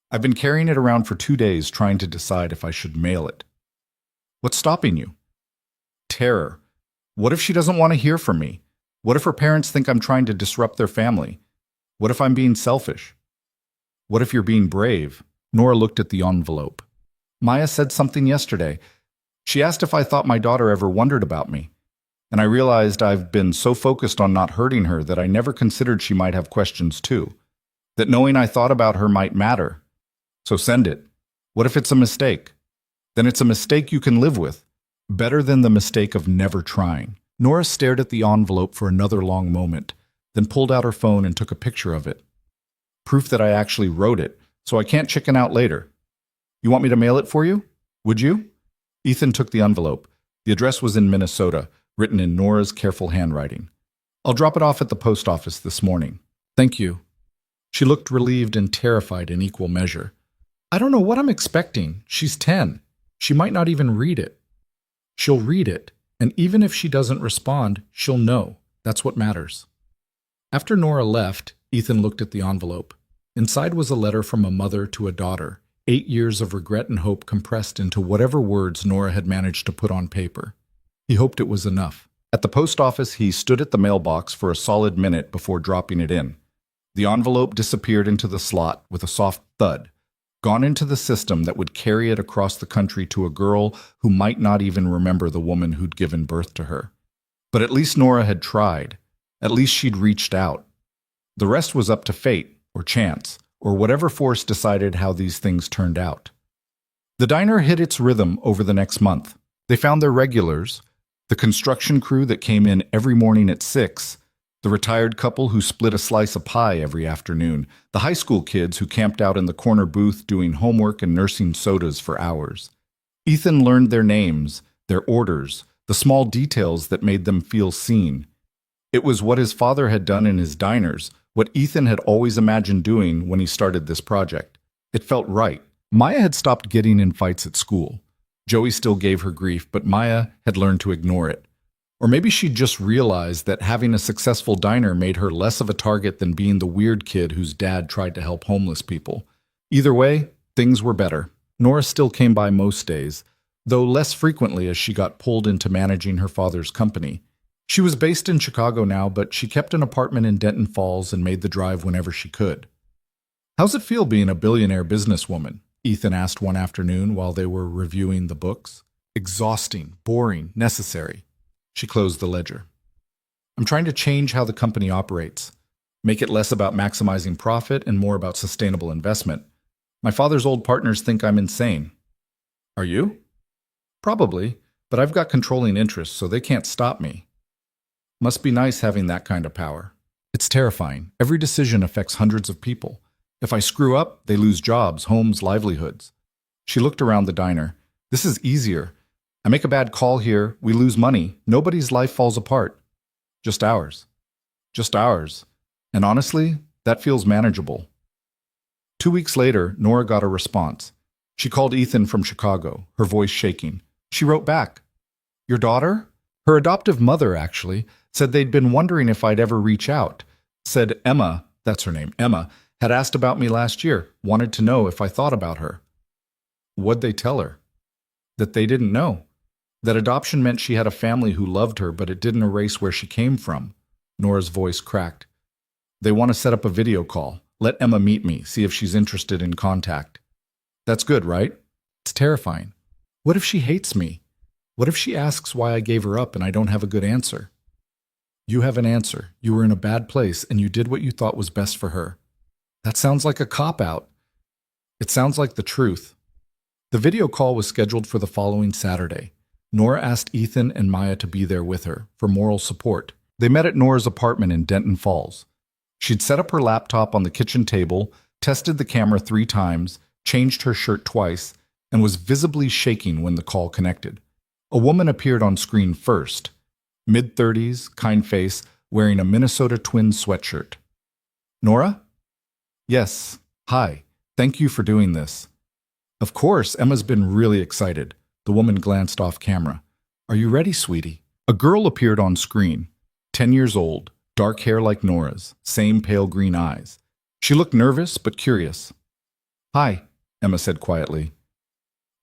I've been carrying it around for 2 days trying to decide if I should mail it. What's stopping you? Terror. What if she doesn't want to hear from me? What if her parents think I'm trying to disrupt their family? What if I'm being selfish? What if you're being brave? Nora looked at the envelope. Maya said something yesterday. She asked if I thought my daughter ever wondered about me. And I realized I've been so focused on not hurting her that I never considered she might have questions too. That knowing I thought about her might matter. So send it. What if it's a mistake? Then it's a mistake you can live with. Better than the mistake of never trying. Nora stared at the envelope for another long moment, then pulled out her phone and took a picture of it. Proof that I actually wrote it, so I can't chicken out later. You want me to mail it for you? Would you? Ethan took the envelope. The address was in Minnesota, written in Nora's careful handwriting. I'll drop it off at the post office this morning. Thank you. She looked relieved and terrified in equal measure. I don't know what I'm expecting. She's 10. She might not even read it. She'll read it, and even if she doesn't respond, she'll know. That's what matters. After Nora left, Ethan looked at the envelope. Inside was a letter from a mother to a daughter, 8 years of regret and hope compressed into whatever words Nora had managed to put on paper. He hoped it was enough. At the post office, he stood at the mailbox for a solid minute before dropping it in. The envelope disappeared into the slot with a soft thud, gone into the system that would carry it across the country to a girl who might not even remember the woman who'd given birth to her. But at least Nora had tried. At least she'd reached out. The rest was up to fate, or chance, or whatever force decided how these things turned out. The diner hit its rhythm over the next month. They found their regulars, the construction crew that came in every morning at 6, the retired couple who split a slice of pie every afternoon, the high school kids who camped out in the corner booth doing homework and nursing sodas for hours. Ethan learned their names, their orders, the small details that made them feel seen. It was what his father had done in his diners, what Ethan had always imagined doing when he started this project. It felt right. Maya had stopped getting in fights at school. Joey still gave her grief, but Maya had learned to ignore it. Or maybe she'd just realized that having a successful diner made her less of a target than being the weird kid whose dad tried to help homeless people. Either way, things were better. Nora still came by most days, though less frequently as she got pulled into managing her father's company. She was based in Chicago now, but she kept an apartment in Denton Falls and made the drive whenever she could. How's it feel being a billionaire businesswoman? Ethan asked one afternoon while they were reviewing the books. Exhausting, boring, necessary. She closed the ledger. I'm trying to change how the company operates, make it less about maximizing profit and more about sustainable investment. My father's old partners think I'm insane. Are you? Probably, but I've got controlling interests, so they can't stop me. Must be nice having that kind of power. It's terrifying. Every decision affects hundreds of people. If I screw up, they lose jobs, homes, livelihoods. She looked around the diner. This is easier. I make a bad call here, we lose money, nobody's life falls apart. Just ours. Just ours. And honestly, that feels manageable. 2 weeks later, Nora got a response. She called Ethan from Chicago, her voice shaking. She wrote back, "Your daughter?" Her adoptive mother, actually, said they'd been wondering if I'd ever reach out. Said Emma, that's her name, Emma, had asked about me last year, wanted to know if I thought about her. What'd they tell her? That they didn't know. That adoption meant she had a family who loved her, but it didn't erase where she came from. Nora's voice cracked. They want to set up a video call. Let Emma meet me, see if she's interested in contact. That's good, right? It's terrifying. What if she hates me? What if she asks why I gave her up and I don't have a good answer? You have an answer. You were in a bad place and you did what you thought was best for her. That sounds like a cop-out. It sounds like the truth. The video call was scheduled for the following Saturday. Nora asked Ethan and Maya to be there with her for moral support. They met at Nora's apartment in Denton Falls. She'd set up her laptop on the kitchen table, tested the camera 3 times, changed her shirt twice, and was visibly shaking when the call connected. A woman appeared on screen first. Mid-30s, kind face, wearing a Minnesota Twins sweatshirt. Nora? Yes. Hi. Thank you for doing this. Of course, Emma's been really excited. The woman glanced off camera. Are you ready, sweetie? A girl appeared on screen. 10 years old, dark hair like Nora's, same pale green eyes. She looked nervous but curious. Hi, Emma said quietly.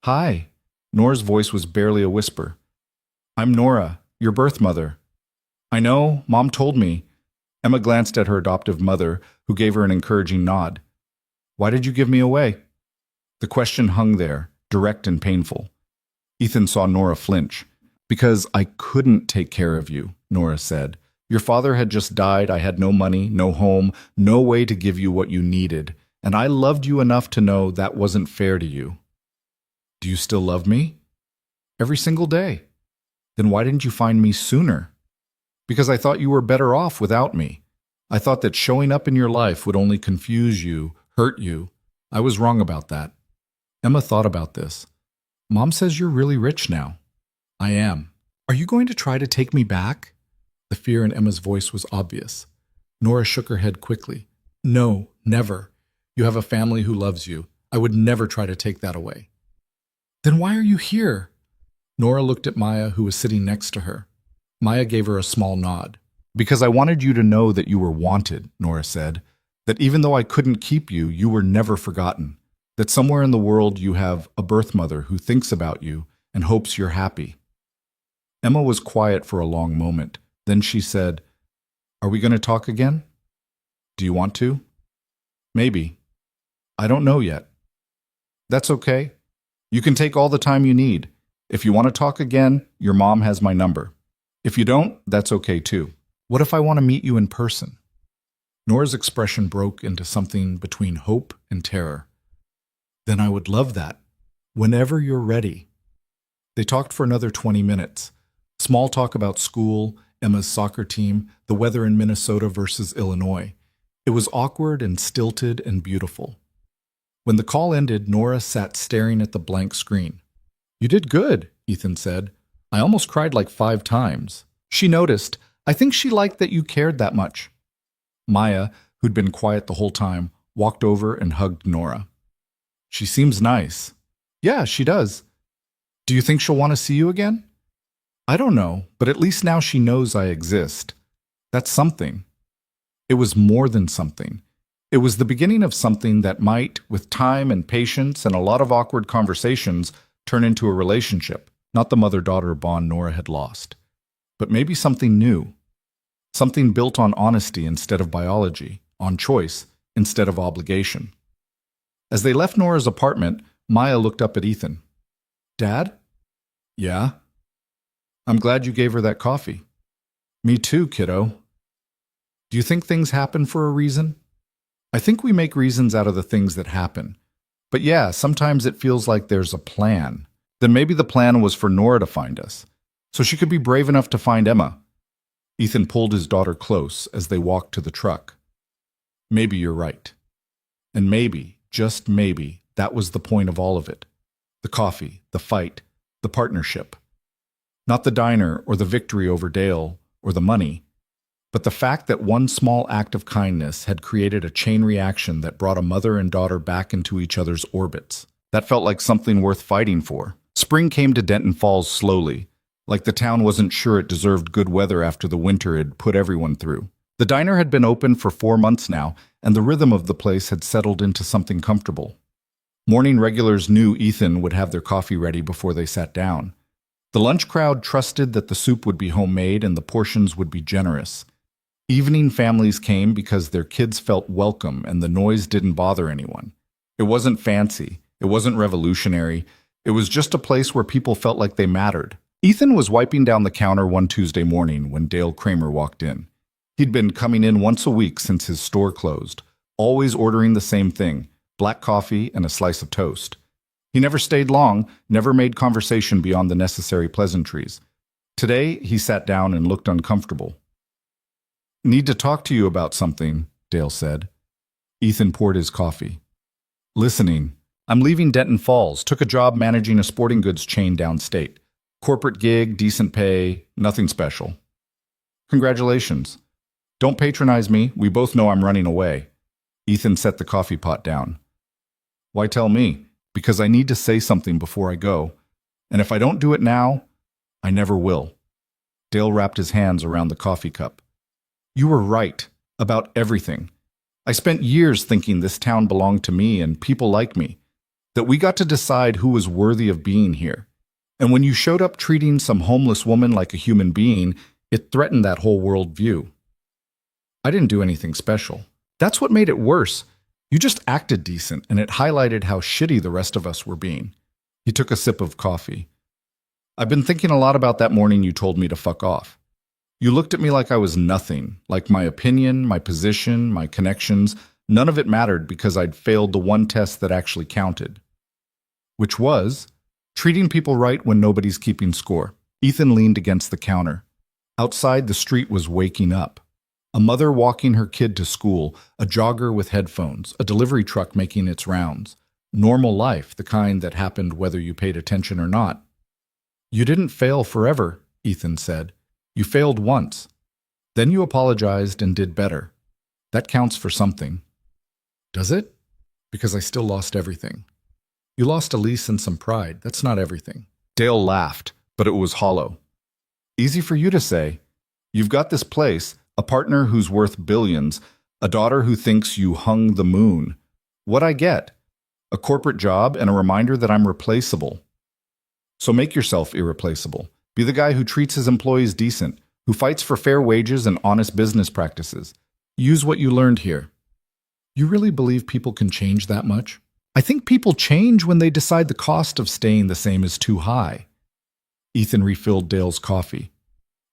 Hi. Nora's voice was barely a whisper. I'm Nora, your birth mother. I know, Mom told me. Emma glanced at her adoptive mother, who gave her an encouraging nod. Why did you give me away? The question hung there, direct and painful. Ethan saw Nora flinch. Because I couldn't take care of you, Nora said. Your father had just died, I had no money, no home, no way to give you what you needed, and I loved you enough to know that wasn't fair to you. Do you still love me? Every single day. Then why didn't you find me sooner? Because I thought you were better off without me. I thought that showing up in your life would only confuse you, hurt you. I was wrong about that. Emma thought about this. Mom says you're really rich now. I am. Are you going to try to take me back? The fear in Emma's voice was obvious. Nora shook her head quickly. No, never. You have a family who loves you. I would never try to take that away. Then why are you here? Nora looked at Maya, who was sitting next to her. Maya gave her a small nod. Because I wanted you to know that you were wanted, Nora said. That even though I couldn't keep you, you were never forgotten. That somewhere in the world you have a birth mother who thinks about you and hopes you're happy. Emma was quiet for a long moment. Then she said, Are we going to talk again? Do you want to? Maybe. I don't know yet. That's okay. You can take all the time you need. If you want to talk again, your mom has my number. If you don't, that's okay too. What if I want to meet you in person? Nora's expression broke into something between hope and terror. Then I would love that. Whenever you're ready. They talked for another 20 minutes. Small talk about school, Emma's soccer team, the weather in Minnesota versus Illinois. It was awkward and stilted and beautiful. When the call ended, Nora sat staring at the blank screen. You did good, Ethan said. I almost cried like 5 times. She noticed. I think she liked that you cared that much. Maya, who'd been quiet the whole time, walked over and hugged Nora. She seems nice. Yeah, she does. Do you think she'll want to see you again? I don't know, but at least now she knows I exist. That's something. It was more than something. It was the beginning of something that might, with time and patience and a lot of awkward conversations, turn into a relationship, not the mother-daughter bond Nora had lost. But maybe something new. Something built on honesty instead of biology, on choice instead of obligation. As they left Nora's apartment, Maya looked up at Ethan. Dad? Yeah? I'm glad you gave her that coffee. Me too, kiddo. Do you think things happen for a reason? I think we make reasons out of the things that happen. But yeah, sometimes it feels like there's a plan. Then maybe the plan was for Nora to find us, so she could be brave enough to find Emma. Ethan pulled his daughter close as they walked to the truck. Maybe you're right. And maybe, just maybe, that was the point of all of it. The coffee, the fight, the partnership. Not the diner or the victory over Dale or the money, but the fact that one small act of kindness had created a chain reaction that brought a mother and daughter back into each other's orbits. That felt like something worth fighting for. Spring came to Denton Falls slowly, like the town wasn't sure it deserved good weather after the winter had put everyone through. The diner had been open for 4 months now, and the rhythm of the place had settled into something comfortable. Morning regulars knew Ethan would have their coffee ready before they sat down. The lunch crowd trusted that the soup would be homemade and the portions would be generous. Evening families came because their kids felt welcome and the noise didn't bother anyone. It wasn't fancy. It wasn't revolutionary. It was just a place where people felt like they mattered. Ethan was wiping down the counter one Tuesday morning when Dale Kramer walked in. He'd been coming in once a week since his store closed, always ordering the same thing, black coffee and a slice of toast. He never stayed long, never made conversation beyond the necessary pleasantries. Today, he sat down and looked uncomfortable. "Need to talk to you about something," Dale said. Ethan poured his coffee. "Listening. I'm leaving Denton Falls, took a job managing a sporting goods chain downstate. Corporate gig, decent pay, nothing special." "Congratulations. Don't patronize me, we both know I'm running away." Ethan set the coffee pot down. "Why tell me? Because I need to say something before I go. And if I don't do it now, I never will." Dale wrapped his hands around the coffee cup. "You were right. About everything. I spent years thinking this town belonged to me and people like me. That we got to decide who was worthy of being here. And when you showed up treating some homeless woman like a human being, it threatened that whole world view. I didn't do anything special. That's what made it worse. You just acted decent, and it highlighted how shitty the rest of us were being." He took a sip of coffee. "I've been thinking a lot about that morning you told me to fuck off. You looked at me like I was nothing, like my opinion, my position, my connections. None of it mattered because I'd failed the one test that actually counted. Which was treating people right when nobody's keeping score." Ethan leaned against the counter. Outside, the street was waking up. A mother walking her kid to school, a jogger with headphones, a delivery truck making its rounds. Normal life, the kind that happened whether you paid attention or not. "You didn't fail forever," Ethan said. "You failed once. Then you apologized and did better. That counts for something." "Does it?" "Because I still lost everything." "You lost a lease and some pride. That's not everything." Dale laughed, but it was hollow. "Easy for you to say. You've got this place, a partner who's worth billions, a daughter who thinks you hung the moon. What I get? A corporate job and a reminder that I'm replaceable. So make yourself irreplaceable. Be the guy who treats his employees decent, who fights for fair wages and honest business practices. Use what you learned here." "You really believe people can change that much?" "I think people change when they decide the cost of staying the same is too high." Ethan refilled Dale's coffee.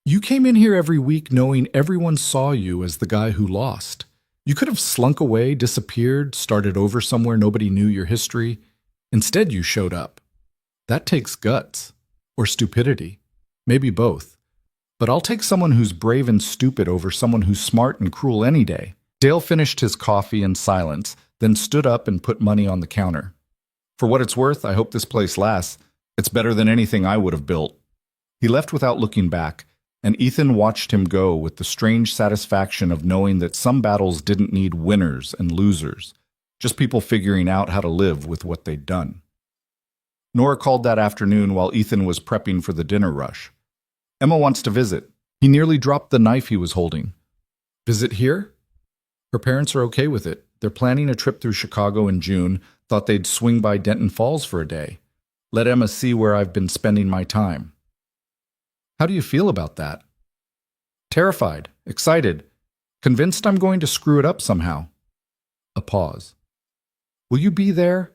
"You came in here every week knowing everyone saw you as the guy who lost. You could have slunk away, disappeared, started over somewhere nobody knew your history. Instead, you showed up. That takes guts. Or stupidity. Maybe both. But I'll take someone who's brave and stupid over someone who's smart and cruel any day." Dale finished his coffee in silence, then stood up and put money on the counter. "For what it's worth, I hope this place lasts. It's better than anything I would have built." He left without looking back, and Ethan watched him go with the strange satisfaction of knowing that some battles didn't need winners and losers, just people figuring out how to live with what they'd done. Nora called that afternoon while Ethan was prepping for the dinner rush. "Emma wants to visit." He nearly dropped the knife he was holding. "Visit here?" "Her parents are okay with it. They're planning a trip through Chicago in June, thought they'd swing by Denton Falls for a day. Let Emma see where I've been spending my time." "How do you feel about that?" "Terrified, excited, convinced I'm going to screw it up somehow." A pause. "Will you be there?"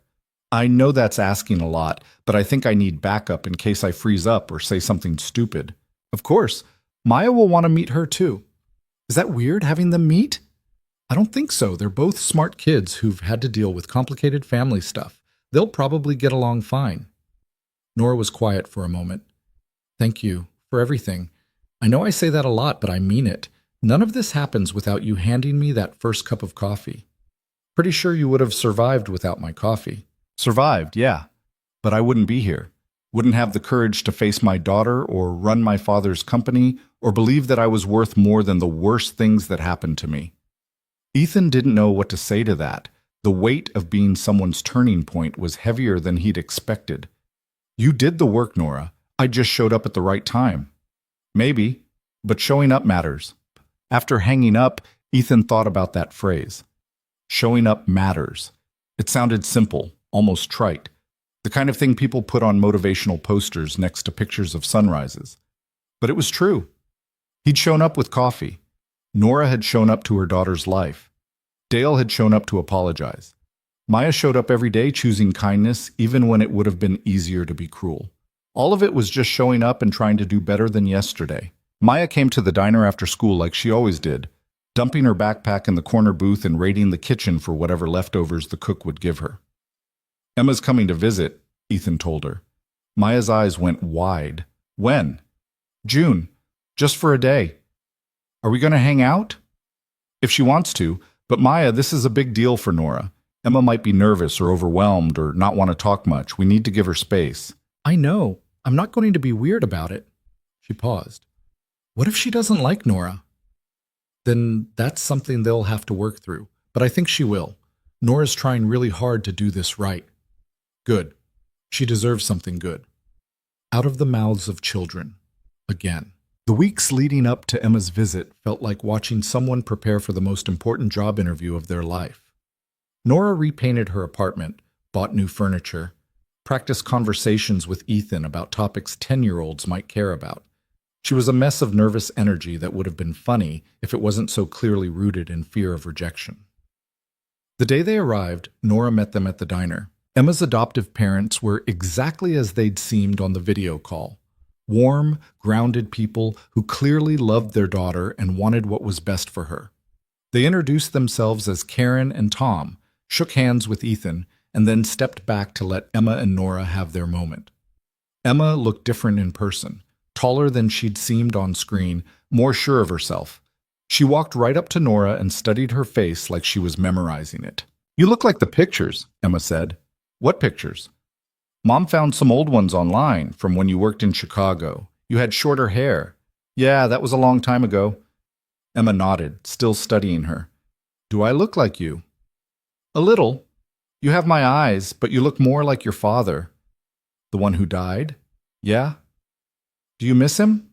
"I know that's asking a lot, but I think I need backup in case I freeze up or say something stupid." "Of course. Maya will want to meet her too." "Is that weird, having them meet?" "I don't think so. They're both smart kids who've had to deal with complicated family stuff. They'll probably get along fine." Nora was quiet for a moment. "Thank you for everything. I know I say that a lot, but I mean it. None of this happens without you handing me that first cup of coffee." Pretty sure you would have survived without my coffee. Survived, yeah. But I wouldn't be here. Wouldn't have the courage to face my daughter or run my father's company or believe that I was worth more than the worst things that happened to me. Ethan didn't know what to say to that. The weight of being someone's turning point was heavier than he'd expected. You did the work, Nora. I just showed up at the right time. Maybe, but showing up matters. After hanging up, Ethan thought about that phrase. Showing up matters. It sounded simple, almost trite. The kind of thing people put on motivational posters next to pictures of sunrises. But it was true. He'd shown up with coffee. Nora had shown up to her daughter's life. Dale had shown up to apologize. Maya showed up every day choosing kindness, even when it would have been easier to be cruel. All of it was just showing up and trying to do better than yesterday. Maya came to the diner after school like she always did, dumping her backpack in the corner booth and raiding the kitchen for whatever leftovers the cook would give her. Emma's coming to visit, Ethan told her. Maya's eyes went wide. When? June. Just for a day. Are we going to hang out? If she wants to, but Maya, this is a big deal for Nora. Emma might be nervous or overwhelmed or not want to talk much. We need to give her space. I know. I'm not going to be weird about it. She paused. What if she doesn't like Nora? Then that's something they'll have to work through. But I think she will. Nora's trying really hard to do this right. Good. She deserves something good. Out of the mouths of children. Again. The weeks leading up to Emma's visit felt like watching someone prepare for the most important job interview of their life. Nora repainted her apartment, bought new furniture, practiced conversations with Ethan about topics 10-year-olds might care about. She was a mess of nervous energy that would have been funny if it wasn't so clearly rooted in fear of rejection. The day they arrived, Nora met them at the diner. Emma's adoptive parents were exactly as they'd seemed on the video call. Warm, grounded people who clearly loved their daughter and wanted what was best for her. They introduced themselves as Karen and Tom, shook hands with Ethan, and then stepped back to let Emma and Nora have their moment. Emma looked different in person, taller than she'd seemed on screen, more sure of herself. She walked right up to Nora and studied her face like she was memorizing it. You look like the pictures, Emma said. What pictures? Mom found some old ones online from when you worked in Chicago. You had shorter hair. Yeah, that was a long time ago. Emma nodded, still studying her. Do I look like you? A little. You have my eyes, but you look more like your father. The one who died? Yeah. Do you miss him?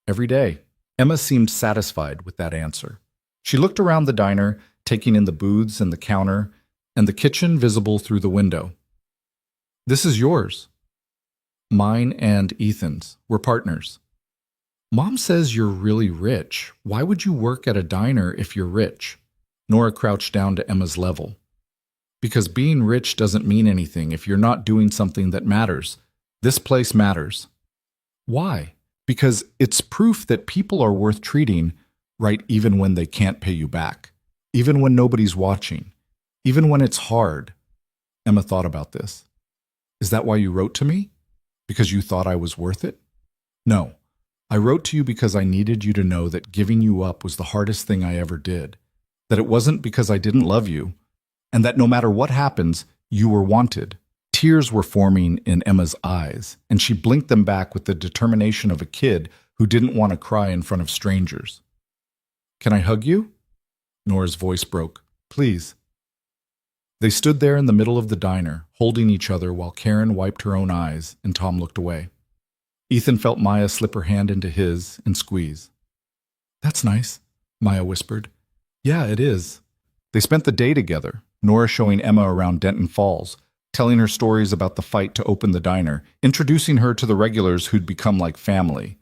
Every day. Emma seemed satisfied with that answer. She looked around the diner, taking in the booths and the counter, and the kitchen visible through the window. This is yours. Mine and Ethan's. We're partners. Mom says you're really rich. Why would you work at a diner if you're rich? Nora crouched down to Emma's level. Because being rich doesn't mean anything if you're not doing something that matters. This place matters. Why? Because it's proof that people are worth treating right even when they can't pay you back. Even when nobody's watching. Even when it's hard. Emma thought about this. Is that why you wrote to me? Because you thought I was worth it? No. I wrote to you because I needed you to know that giving you up was the hardest thing I ever did. That it wasn't because I didn't love you. And that no matter what happens, you were wanted. Tears were forming in Emma's eyes, and she blinked them back with the determination of a kid who didn't want to cry in front of strangers. Can I hug you? Nora's voice broke. Please. They stood there in the middle of the diner, holding each other while Karen wiped her own eyes and Tom looked away. Ethan felt Maya slip her hand into his and squeeze. That's nice, Maya whispered. Yeah, it is. They spent the day together, Nora showing Emma around Denton Falls, telling her stories about the fight to open the diner, introducing her to the regulars who'd become like family.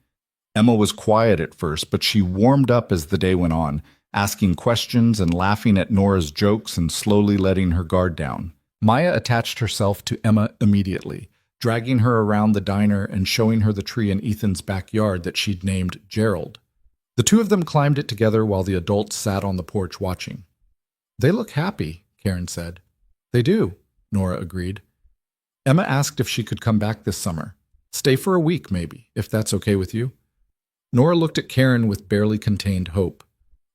Emma was quiet at first, but she warmed up as the day went on, asking questions and laughing at Nora's jokes and slowly letting her guard down. Maya attached herself to Emma immediately, dragging her around the diner and showing her the tree in Ethan's backyard that she'd named Gerald. The two of them climbed it together while the adults sat on the porch watching. They look happy, Karen said. They do, Nora agreed. Emma asked if she could come back this summer. Stay for a week, maybe, if that's okay with you. Nora looked at Karen with barely contained hope.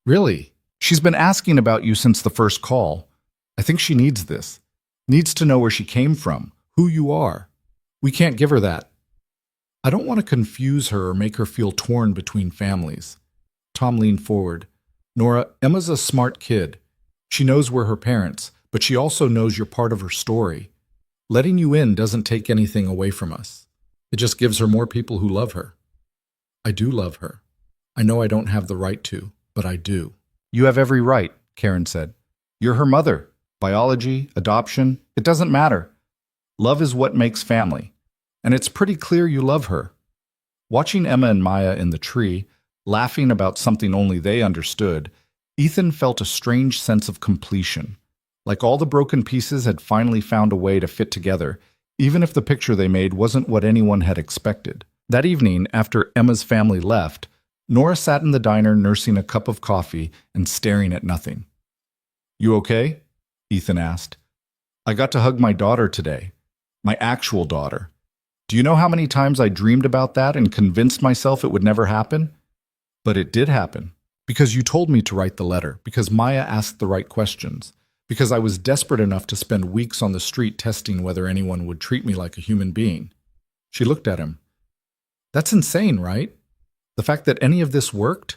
Really? She's been asking about you since the first call. I think she needs this. Needs to know where she came from, who you are. We can't give her that. I don't want to confuse her or make her feel torn between families. Tom leaned forward. Nora, Emma's a smart kid. She knows we're her parents, but she also knows you're part of her story. Letting you in doesn't take anything away from us. It just gives her more people who love her. I do love her. I know I don't have the right to, but I do. You have every right, Karen said. You're her mother. Biology, adoption, it doesn't matter. Love is what makes family. And it's pretty clear you love her. Watching Emma and Maya in the tree, laughing about something only they understood, Ethan felt a strange sense of completion. Like all the broken pieces had finally found a way to fit together, even if the picture they made wasn't what anyone had expected. That evening, after Emma's family left, Nora sat in the diner nursing a cup of coffee and staring at nothing. You okay? Ethan asked. I got to hug my daughter today. My actual daughter. Do you know how many times I dreamed about that and convinced myself it would never happen? But it did happen. Because you told me to write the letter, because Maya asked the right questions, because I was desperate enough to spend weeks on the street testing whether anyone would treat me like a human being. She looked at him. That's insane, right? The fact that any of this worked?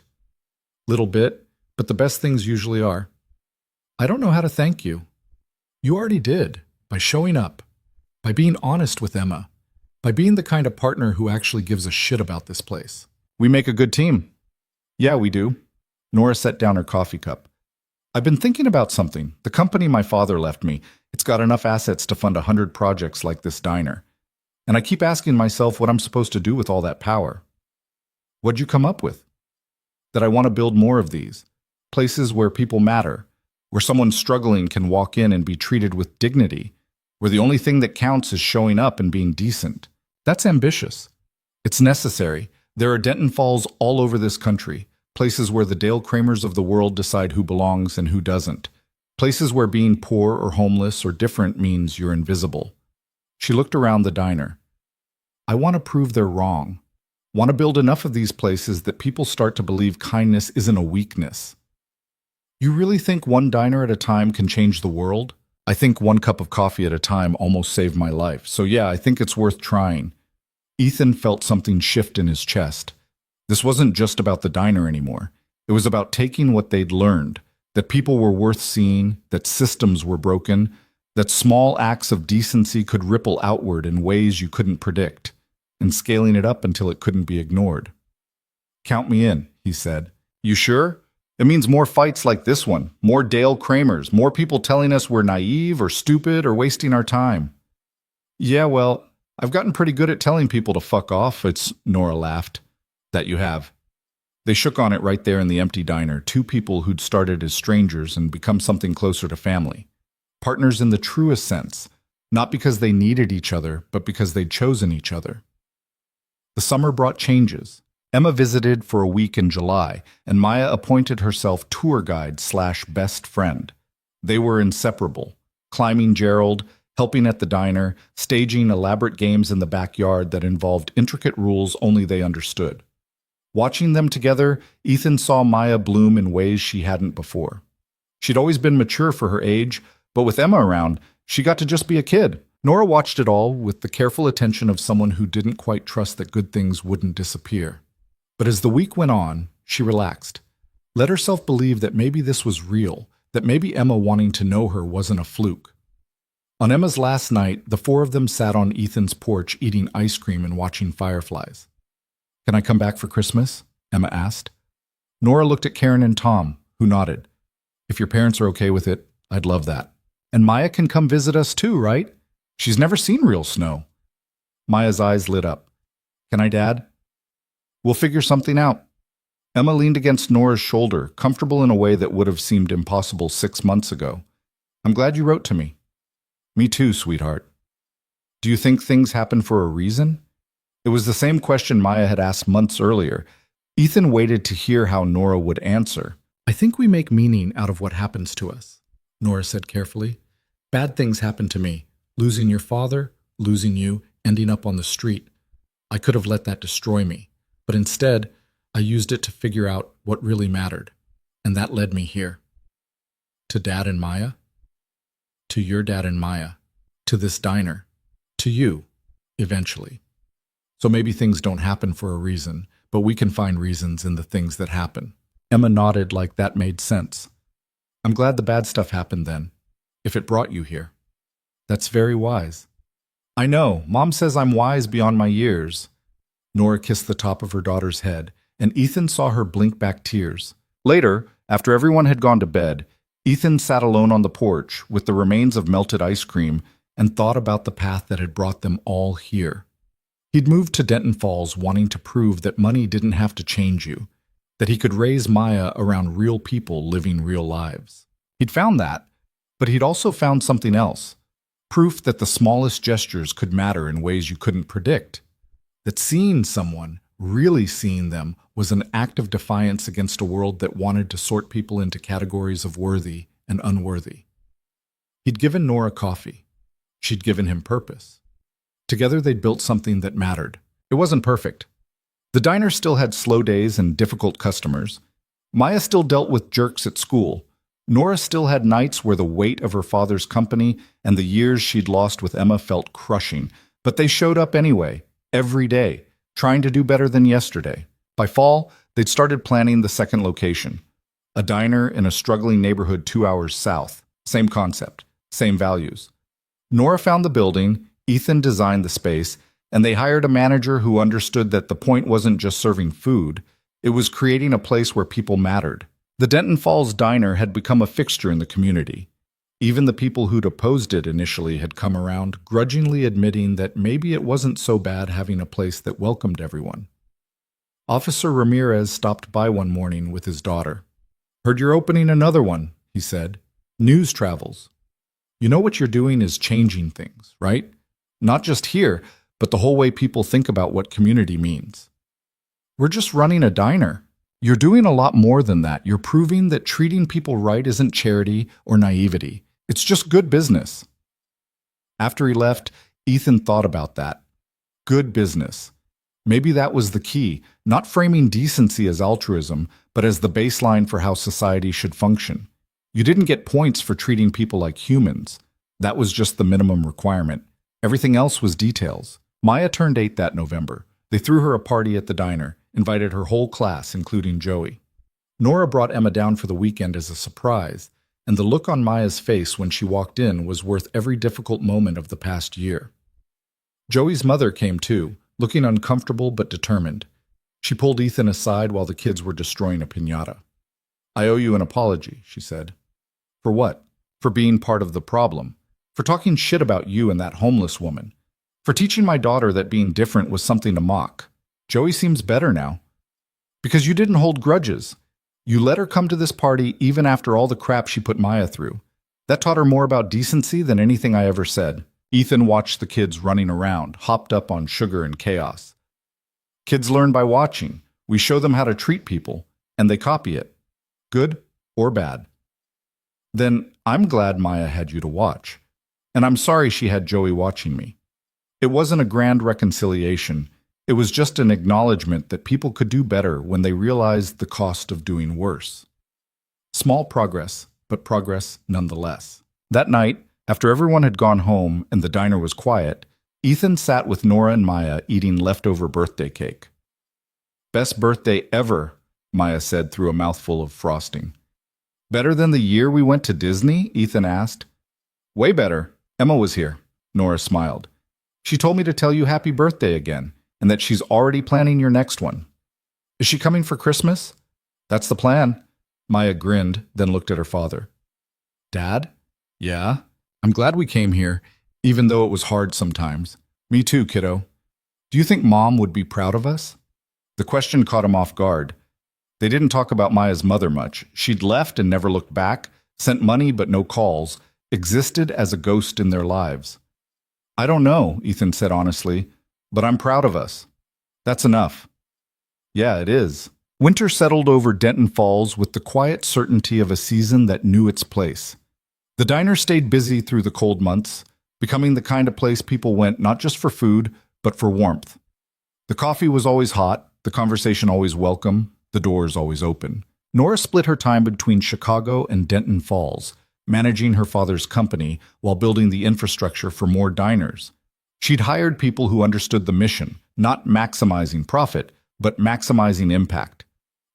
Little bit, but the best things usually are. I don't know how to thank you. You already did, by showing up, by being honest with Emma, by being the kind of partner who actually gives a shit about this place. We make a good team. Yeah, we do. Nora set down her coffee cup. I've been thinking about something. The company my father left me, it's got enough assets to fund 100 projects like this diner. And I keep asking myself what I'm supposed to do with all that power. What'd you come up with? That I want to build more of these. Places where people matter, where someone struggling can walk in and be treated with dignity, where the only thing that counts is showing up and being decent. That's ambitious. It's necessary. There are Denton Falls all over this country, places where the Dale Kramers of the world decide who belongs and who doesn't, places where being poor or homeless or different means you're invisible. She looked around the diner. I want to prove they're wrong. Want to build enough of these places that people start to believe kindness isn't a weakness. You really think one diner at a time can change the world? I think one cup of coffee at a time almost saved my life. So yeah, I think it's worth trying. Ethan felt something shift in his chest. This wasn't just about the diner anymore. It was about taking what they'd learned, that people were worth seeing, that systems were broken, that small acts of decency could ripple outward in ways you couldn't predict, and scaling it up until it couldn't be ignored. Count me in, he said. You sure? It means more fights like this one, more Dale Kramers, more people telling us we're naive or stupid or wasting our time. Yeah, well, I've gotten pretty good at telling people to fuck off, Nora laughed. That you have. They shook on it right there in the empty diner, two people who'd started as strangers and become something closer to family. Partners in the truest sense, not because they needed each other, but because they'd chosen each other. The summer brought changes. Emma visited for a week in July, and Maya appointed herself tour guide/best friend. They were inseparable, climbing Gerald, helping at the diner, staging elaborate games in the backyard that involved intricate rules only they understood. Watching them together, Ethan saw Maya bloom in ways she hadn't before. She'd always been mature for her age, but with Emma around, she got to just be a kid. Nora watched it all with the careful attention of someone who didn't quite trust that good things wouldn't disappear. But as the week went on, she relaxed. Let herself believe that maybe this was real, that maybe Emma wanting to know her wasn't a fluke. On Emma's last night, the four of them sat on Ethan's porch eating ice cream and watching fireflies. Can I come back for Christmas? Emma asked. Nora looked at Karen and Tom, who nodded. If your parents are okay with it, I'd love that. And Maya can come visit us too, right? She's never seen real snow. Maya's eyes lit up. Can I, Dad? We'll figure something out. Emma leaned against Nora's shoulder, comfortable in a way that would have seemed impossible 6 months ago. I'm glad you wrote to me. Me too, sweetheart. Do you think things happen for a reason? It was the same question Maya had asked months earlier. Ethan waited to hear how Nora would answer. I think we make meaning out of what happens to us, Nora said carefully. Bad things happened to me. Losing your father, losing you, ending up on the street. I could have let that destroy me. But instead, I used it to figure out what really mattered. And that led me here. To Dad and Maya? to your dad and Maya, to this diner, to you, eventually. So maybe things don't happen for a reason, but we can find reasons in the things that happen. Emma nodded like that made sense. I'm glad the bad stuff happened then, if it brought you here. That's very wise. I know, Mom says I'm wise beyond my years. Nora kissed the top of her daughter's head, and Ethan saw her blink back tears. Later, after everyone had gone to bed, Ethan sat alone on the porch with the remains of melted ice cream and thought about the path that had brought them all here. He'd moved to Denton Falls wanting to prove that money didn't have to change you, that he could raise Maya around real people living real lives. He'd found that, but he'd also found something else, proof that the smallest gestures could matter in ways you couldn't predict, that seeing someone, really seeing them, was an act of defiance against a world that wanted to sort people into categories of worthy and unworthy. He'd given Nora coffee. She'd given him purpose. Together they'd built something that mattered. It wasn't perfect. The diner still had slow days and difficult customers. Maya still dealt with jerks at school. Nora still had nights where the weight of her father's company and the years she'd lost with Emma felt crushing. But they showed up anyway, every day, trying to do better than yesterday. By fall, they'd started planning the second location, a diner in a struggling neighborhood 2 hours south. Same concept, same values. Nora found the building, Ethan designed the space, and they hired a manager who understood that the point wasn't just serving food, it was creating a place where people mattered. The Denton Falls Diner had become a fixture in the community. Even the people who'd opposed it initially had come around, grudgingly admitting that maybe it wasn't so bad having a place that welcomed everyone. Officer Ramirez stopped by one morning with his daughter. "Heard you're opening another one," he said. "News travels. You know what you're doing is changing things, right? Not just here, but the whole way people think about what community means." "We're just running a diner." "You're doing a lot more than that. You're proving that treating people right isn't charity or naivety. It's just good business." After he left, Ethan thought about that. Good business. Maybe that was the key, not framing decency as altruism, but as the baseline for how society should function. You didn't get points for treating people like humans. That was just the minimum requirement. Everything else was details. Maya turned 8 that November. They threw her a party at the diner, invited her whole class, including Joey. Nora brought Emma down for the weekend as a surprise, and the look on Maya's face when she walked in was worth every difficult moment of the past year. Joey's mother came too, looking uncomfortable but determined. She pulled Ethan aside while the kids were destroying a piñata. "I owe you an apology," she said. "For what?" "For being part of the problem. For talking shit about you and that homeless woman. For teaching my daughter that being different was something to mock. Joey seems better now. Because you didn't hold grudges. You let her come to this party even after all the crap she put Maya through. That taught her more about decency than anything I ever said." Ethan watched the kids running around, hopped up on sugar and chaos. "Kids learn by watching. We show them how to treat people, and they copy it. Good or bad." "Then I'm glad Maya had you to watch. And I'm sorry she had Joey watching me. It wasn't a grand reconciliation. It was just an acknowledgement that people could do better when they realized the cost of doing worse. Small progress, but progress nonetheless." That night, after everyone had gone home and the diner was quiet, Ethan sat with Nora and Maya eating leftover birthday cake. "Best birthday ever," Maya said through a mouthful of frosting. "Better than the year we went to Disney?" Ethan asked. "Way better. Emma was here," Nora smiled. "She told me to tell you happy birthday again, and that she's already planning your next one." "Is she coming for Christmas?" "That's the plan." Maya grinned, then looked at her father. "Dad?" "Yeah? I'm glad we came here, even though it was hard sometimes." "Me too, kiddo." "Do you think Mom would be proud of us?" The question caught him off guard. They didn't talk about Maya's mother much. She'd left and never looked back, sent money but no calls, existed as a ghost in their lives. "I don't know," Ethan said honestly, "but I'm proud of us." "That's enough." "Yeah, it is." Winter settled over Denton Falls with the quiet certainty of a season that knew its place. The diner stayed busy through the cold months, becoming the kind of place people went not just for food, but for warmth. The coffee was always hot, the conversation always welcome, the doors always open. Nora split her time between Chicago and Denton Falls, managing her father's company while building the infrastructure for more diners. She'd hired people who understood the mission, not maximizing profit, but maximizing impact.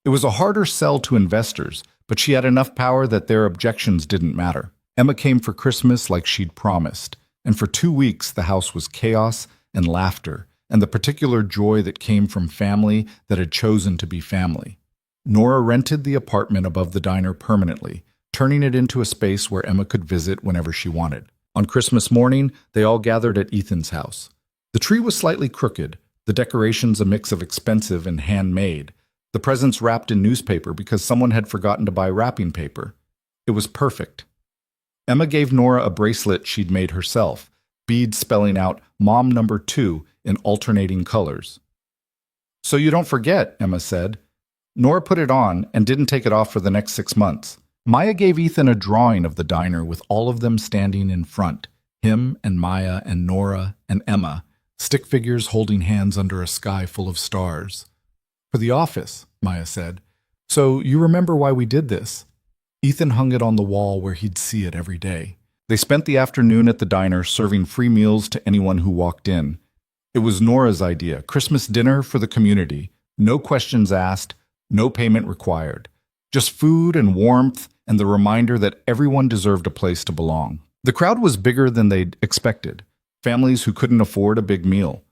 It was a harder sell to investors, but she had enough power that their objections didn't matter. Emma came for Christmas like she'd promised, and for 2 weeks the house was chaos and laughter, and the particular joy that came from family that had chosen to be family. Nora rented the apartment above the diner permanently, turning it into a space where Emma could visit whenever she wanted. On Christmas morning, they all gathered at Ethan's house. The tree was slightly crooked, the decorations a mix of expensive and handmade, the presents wrapped in newspaper because someone had forgotten to buy wrapping paper. It was perfect. Emma gave Nora a bracelet she'd made herself, beads spelling out Mom Number 2 in alternating colors. "So you don't forget," Emma said. Nora put it on and didn't take it off for the next 6 months. Maya gave Ethan a drawing of the diner with all of them standing in front, him and Maya and Nora and Emma, stick figures holding hands under a sky full of stars. "For the office," Maya said. "So you remember why we did this?" Ethan hung it on the wall where he'd see it every day. They spent the afternoon at the diner serving free meals to anyone who walked in. It was Nora's idea, Christmas dinner for the community, no questions asked, no payment required. Just food and warmth and the reminder that everyone deserved a place to belong. The crowd was bigger than they'd expected. Families who couldn't afford a big meal.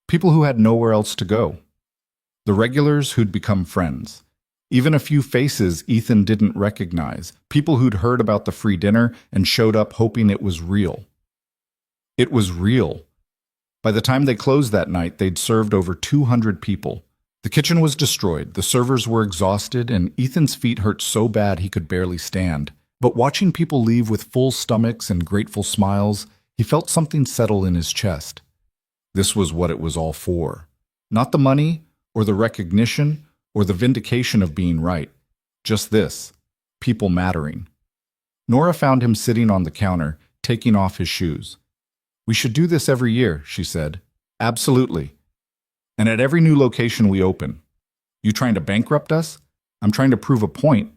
People who had nowhere else to go. The regulars who'd become friends. Even a few faces Ethan didn't recognize. People who'd heard about the free dinner and showed up hoping it was real. It was real. By the time they closed that night, they'd served over 200 people. The kitchen was destroyed, the servers were exhausted, and Ethan's feet hurt so bad he could barely stand. But watching people leave with full stomachs and grateful smiles, he felt something settle in his chest. This was what it was all for. Not the money, or the recognition, or the vindication of being right. Just this, people mattering. Nora found him sitting on the counter, taking off his shoes. "We should do this every year," she said. "Absolutely. And at every new location we open. You trying to bankrupt us? I'm trying to prove a point.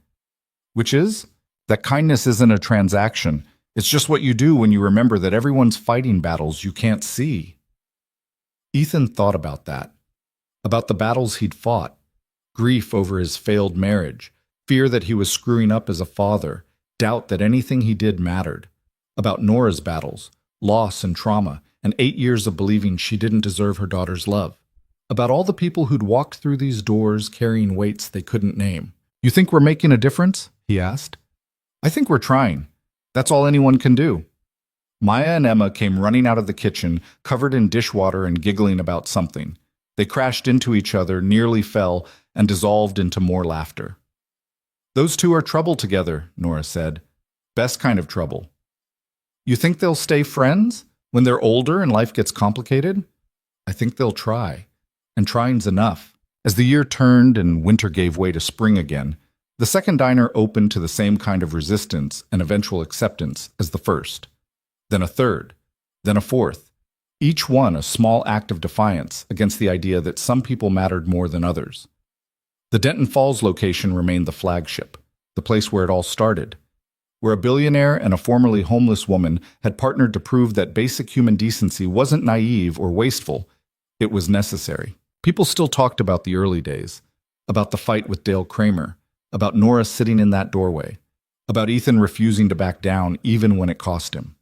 Which is that kindness isn't a transaction. It's just what you do when you remember that everyone's fighting battles you can't see." Ethan thought about that. About the battles he'd fought. Grief over his failed marriage. Fear that he was screwing up as a father. Doubt that anything he did mattered. About Nora's battles. Loss and trauma. And 8 years of believing she didn't deserve her daughter's love. About all the people who'd walked through these doors carrying weights they couldn't name. "You think we're making a difference?" he asked. "I think we're trying. That's all anyone can do." Maya and Emma came running out of the kitchen, covered in dishwater and giggling about something. They crashed into each other, nearly fell, and dissolved into more laughter. "Those two are trouble together," Nora said. "Best kind of trouble." "You think they'll stay friends when they're older and life gets complicated?" "I think they'll try. And trying's enough." As the year turned and winter gave way to spring again, the second diner opened to the same kind of resistance and eventual acceptance as the first. Then a third, then a fourth, each one a small act of defiance against the idea that some people mattered more than others. The Denton Falls location remained the flagship, the place where it all started, where a billionaire and a formerly homeless woman had partnered to prove that basic human decency wasn't naive or wasteful, it was necessary. People still talked about the early days, about the fight with Dale Kramer, about Nora sitting in that doorway, about Ethan refusing to back down even when it cost him.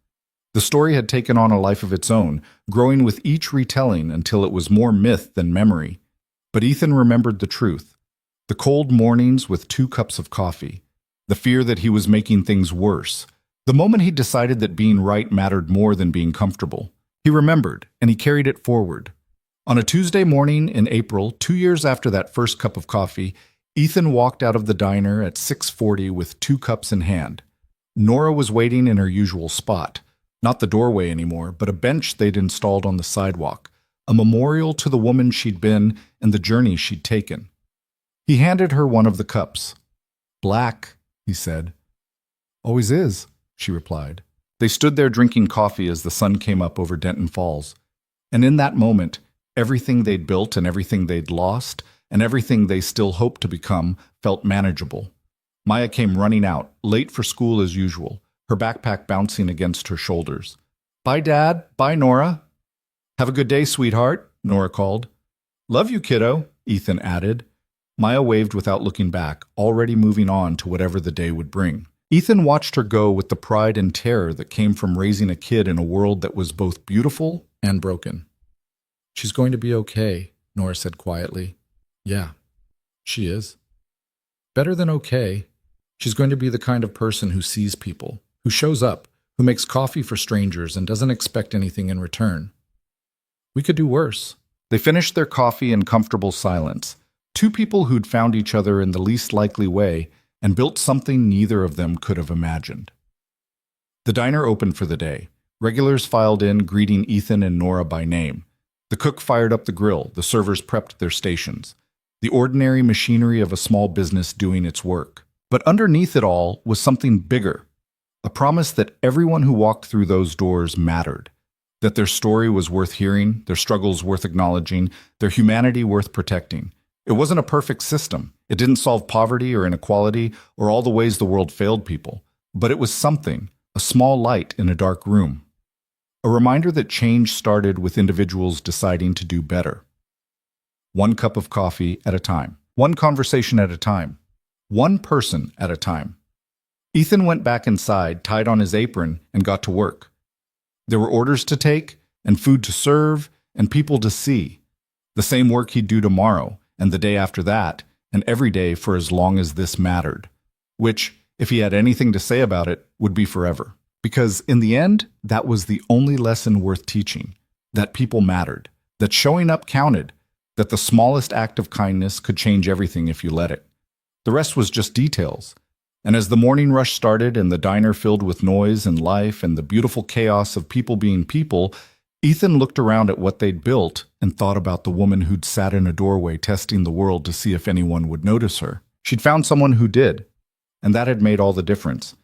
The story had taken on a life of its own, growing with each retelling until it was more myth than memory. But Ethan remembered the truth. The cold mornings with 2 cups of coffee, the fear that he was making things worse, the moment he decided that being right mattered more than being comfortable. He remembered, and he carried it forward. On a Tuesday morning in April, 2 years after that first cup of coffee, Ethan walked out of the diner at 6:40 with 2 cups in hand. Nora was waiting in her usual spot, not the doorway anymore, but a bench they'd installed on the sidewalk, a memorial to the woman she'd been and the journey she'd taken. He handed her one of the cups. "Black," he said. "Always is," she replied. They stood there drinking coffee as the sun came up over Denton Falls. And in that moment, everything they'd built and everything they'd lost and everything they still hoped to become felt manageable. Maya came running out, late for school as usual, her backpack bouncing against her shoulders. Bye, Dad. Bye, Nora. Have a good day, sweetheart, Nora called. Love you, kiddo, Ethan added. Maya waved without looking back, already moving on to whatever the day would bring. Ethan watched her go with the pride and terror that came from raising a kid in a world that was both beautiful and broken. She's going to be okay, Nora said quietly. Yeah, she is. Better than okay. She's going to be the kind of person who sees people, who shows up, who makes coffee for strangers and doesn't expect anything in return. We could do worse. They finished their coffee in comfortable silence. Two people who'd found each other in the least likely way and built something neither of them could have imagined. The diner opened for the day. Regulars filed in, greeting Ethan and Nora by name. The cook fired up the grill, the servers prepped their stations. The ordinary machinery of a small business doing its work. But underneath it all was something bigger. A promise that everyone who walked through those doors mattered. That their story was worth hearing, their struggles worth acknowledging, their humanity worth protecting. It wasn't a perfect system. It didn't solve poverty or inequality or all the ways the world failed people. But it was something, a small light in a dark room. A reminder that change started with individuals deciding to do better. One cup of coffee at a time. One conversation at a time. One person at a time. Ethan went back inside, tied on his apron, and got to work. There were orders to take, and food to serve, and people to see. The same work he'd do tomorrow, and the day after that, and every day for as long as this mattered. Which, if he had anything to say about it, would be forever. Because in the end, that was the only lesson worth teaching. That people mattered. That showing up counted. That the smallest act of kindness could change everything if you let it. The rest was just details. And as the morning rush started and the diner filled with noise and life and the beautiful chaos of people being people, Ethan looked around at what they'd built and thought about the woman who'd sat in a doorway testing the world to see if anyone would notice her. She'd found someone who did, and that had made all the difference.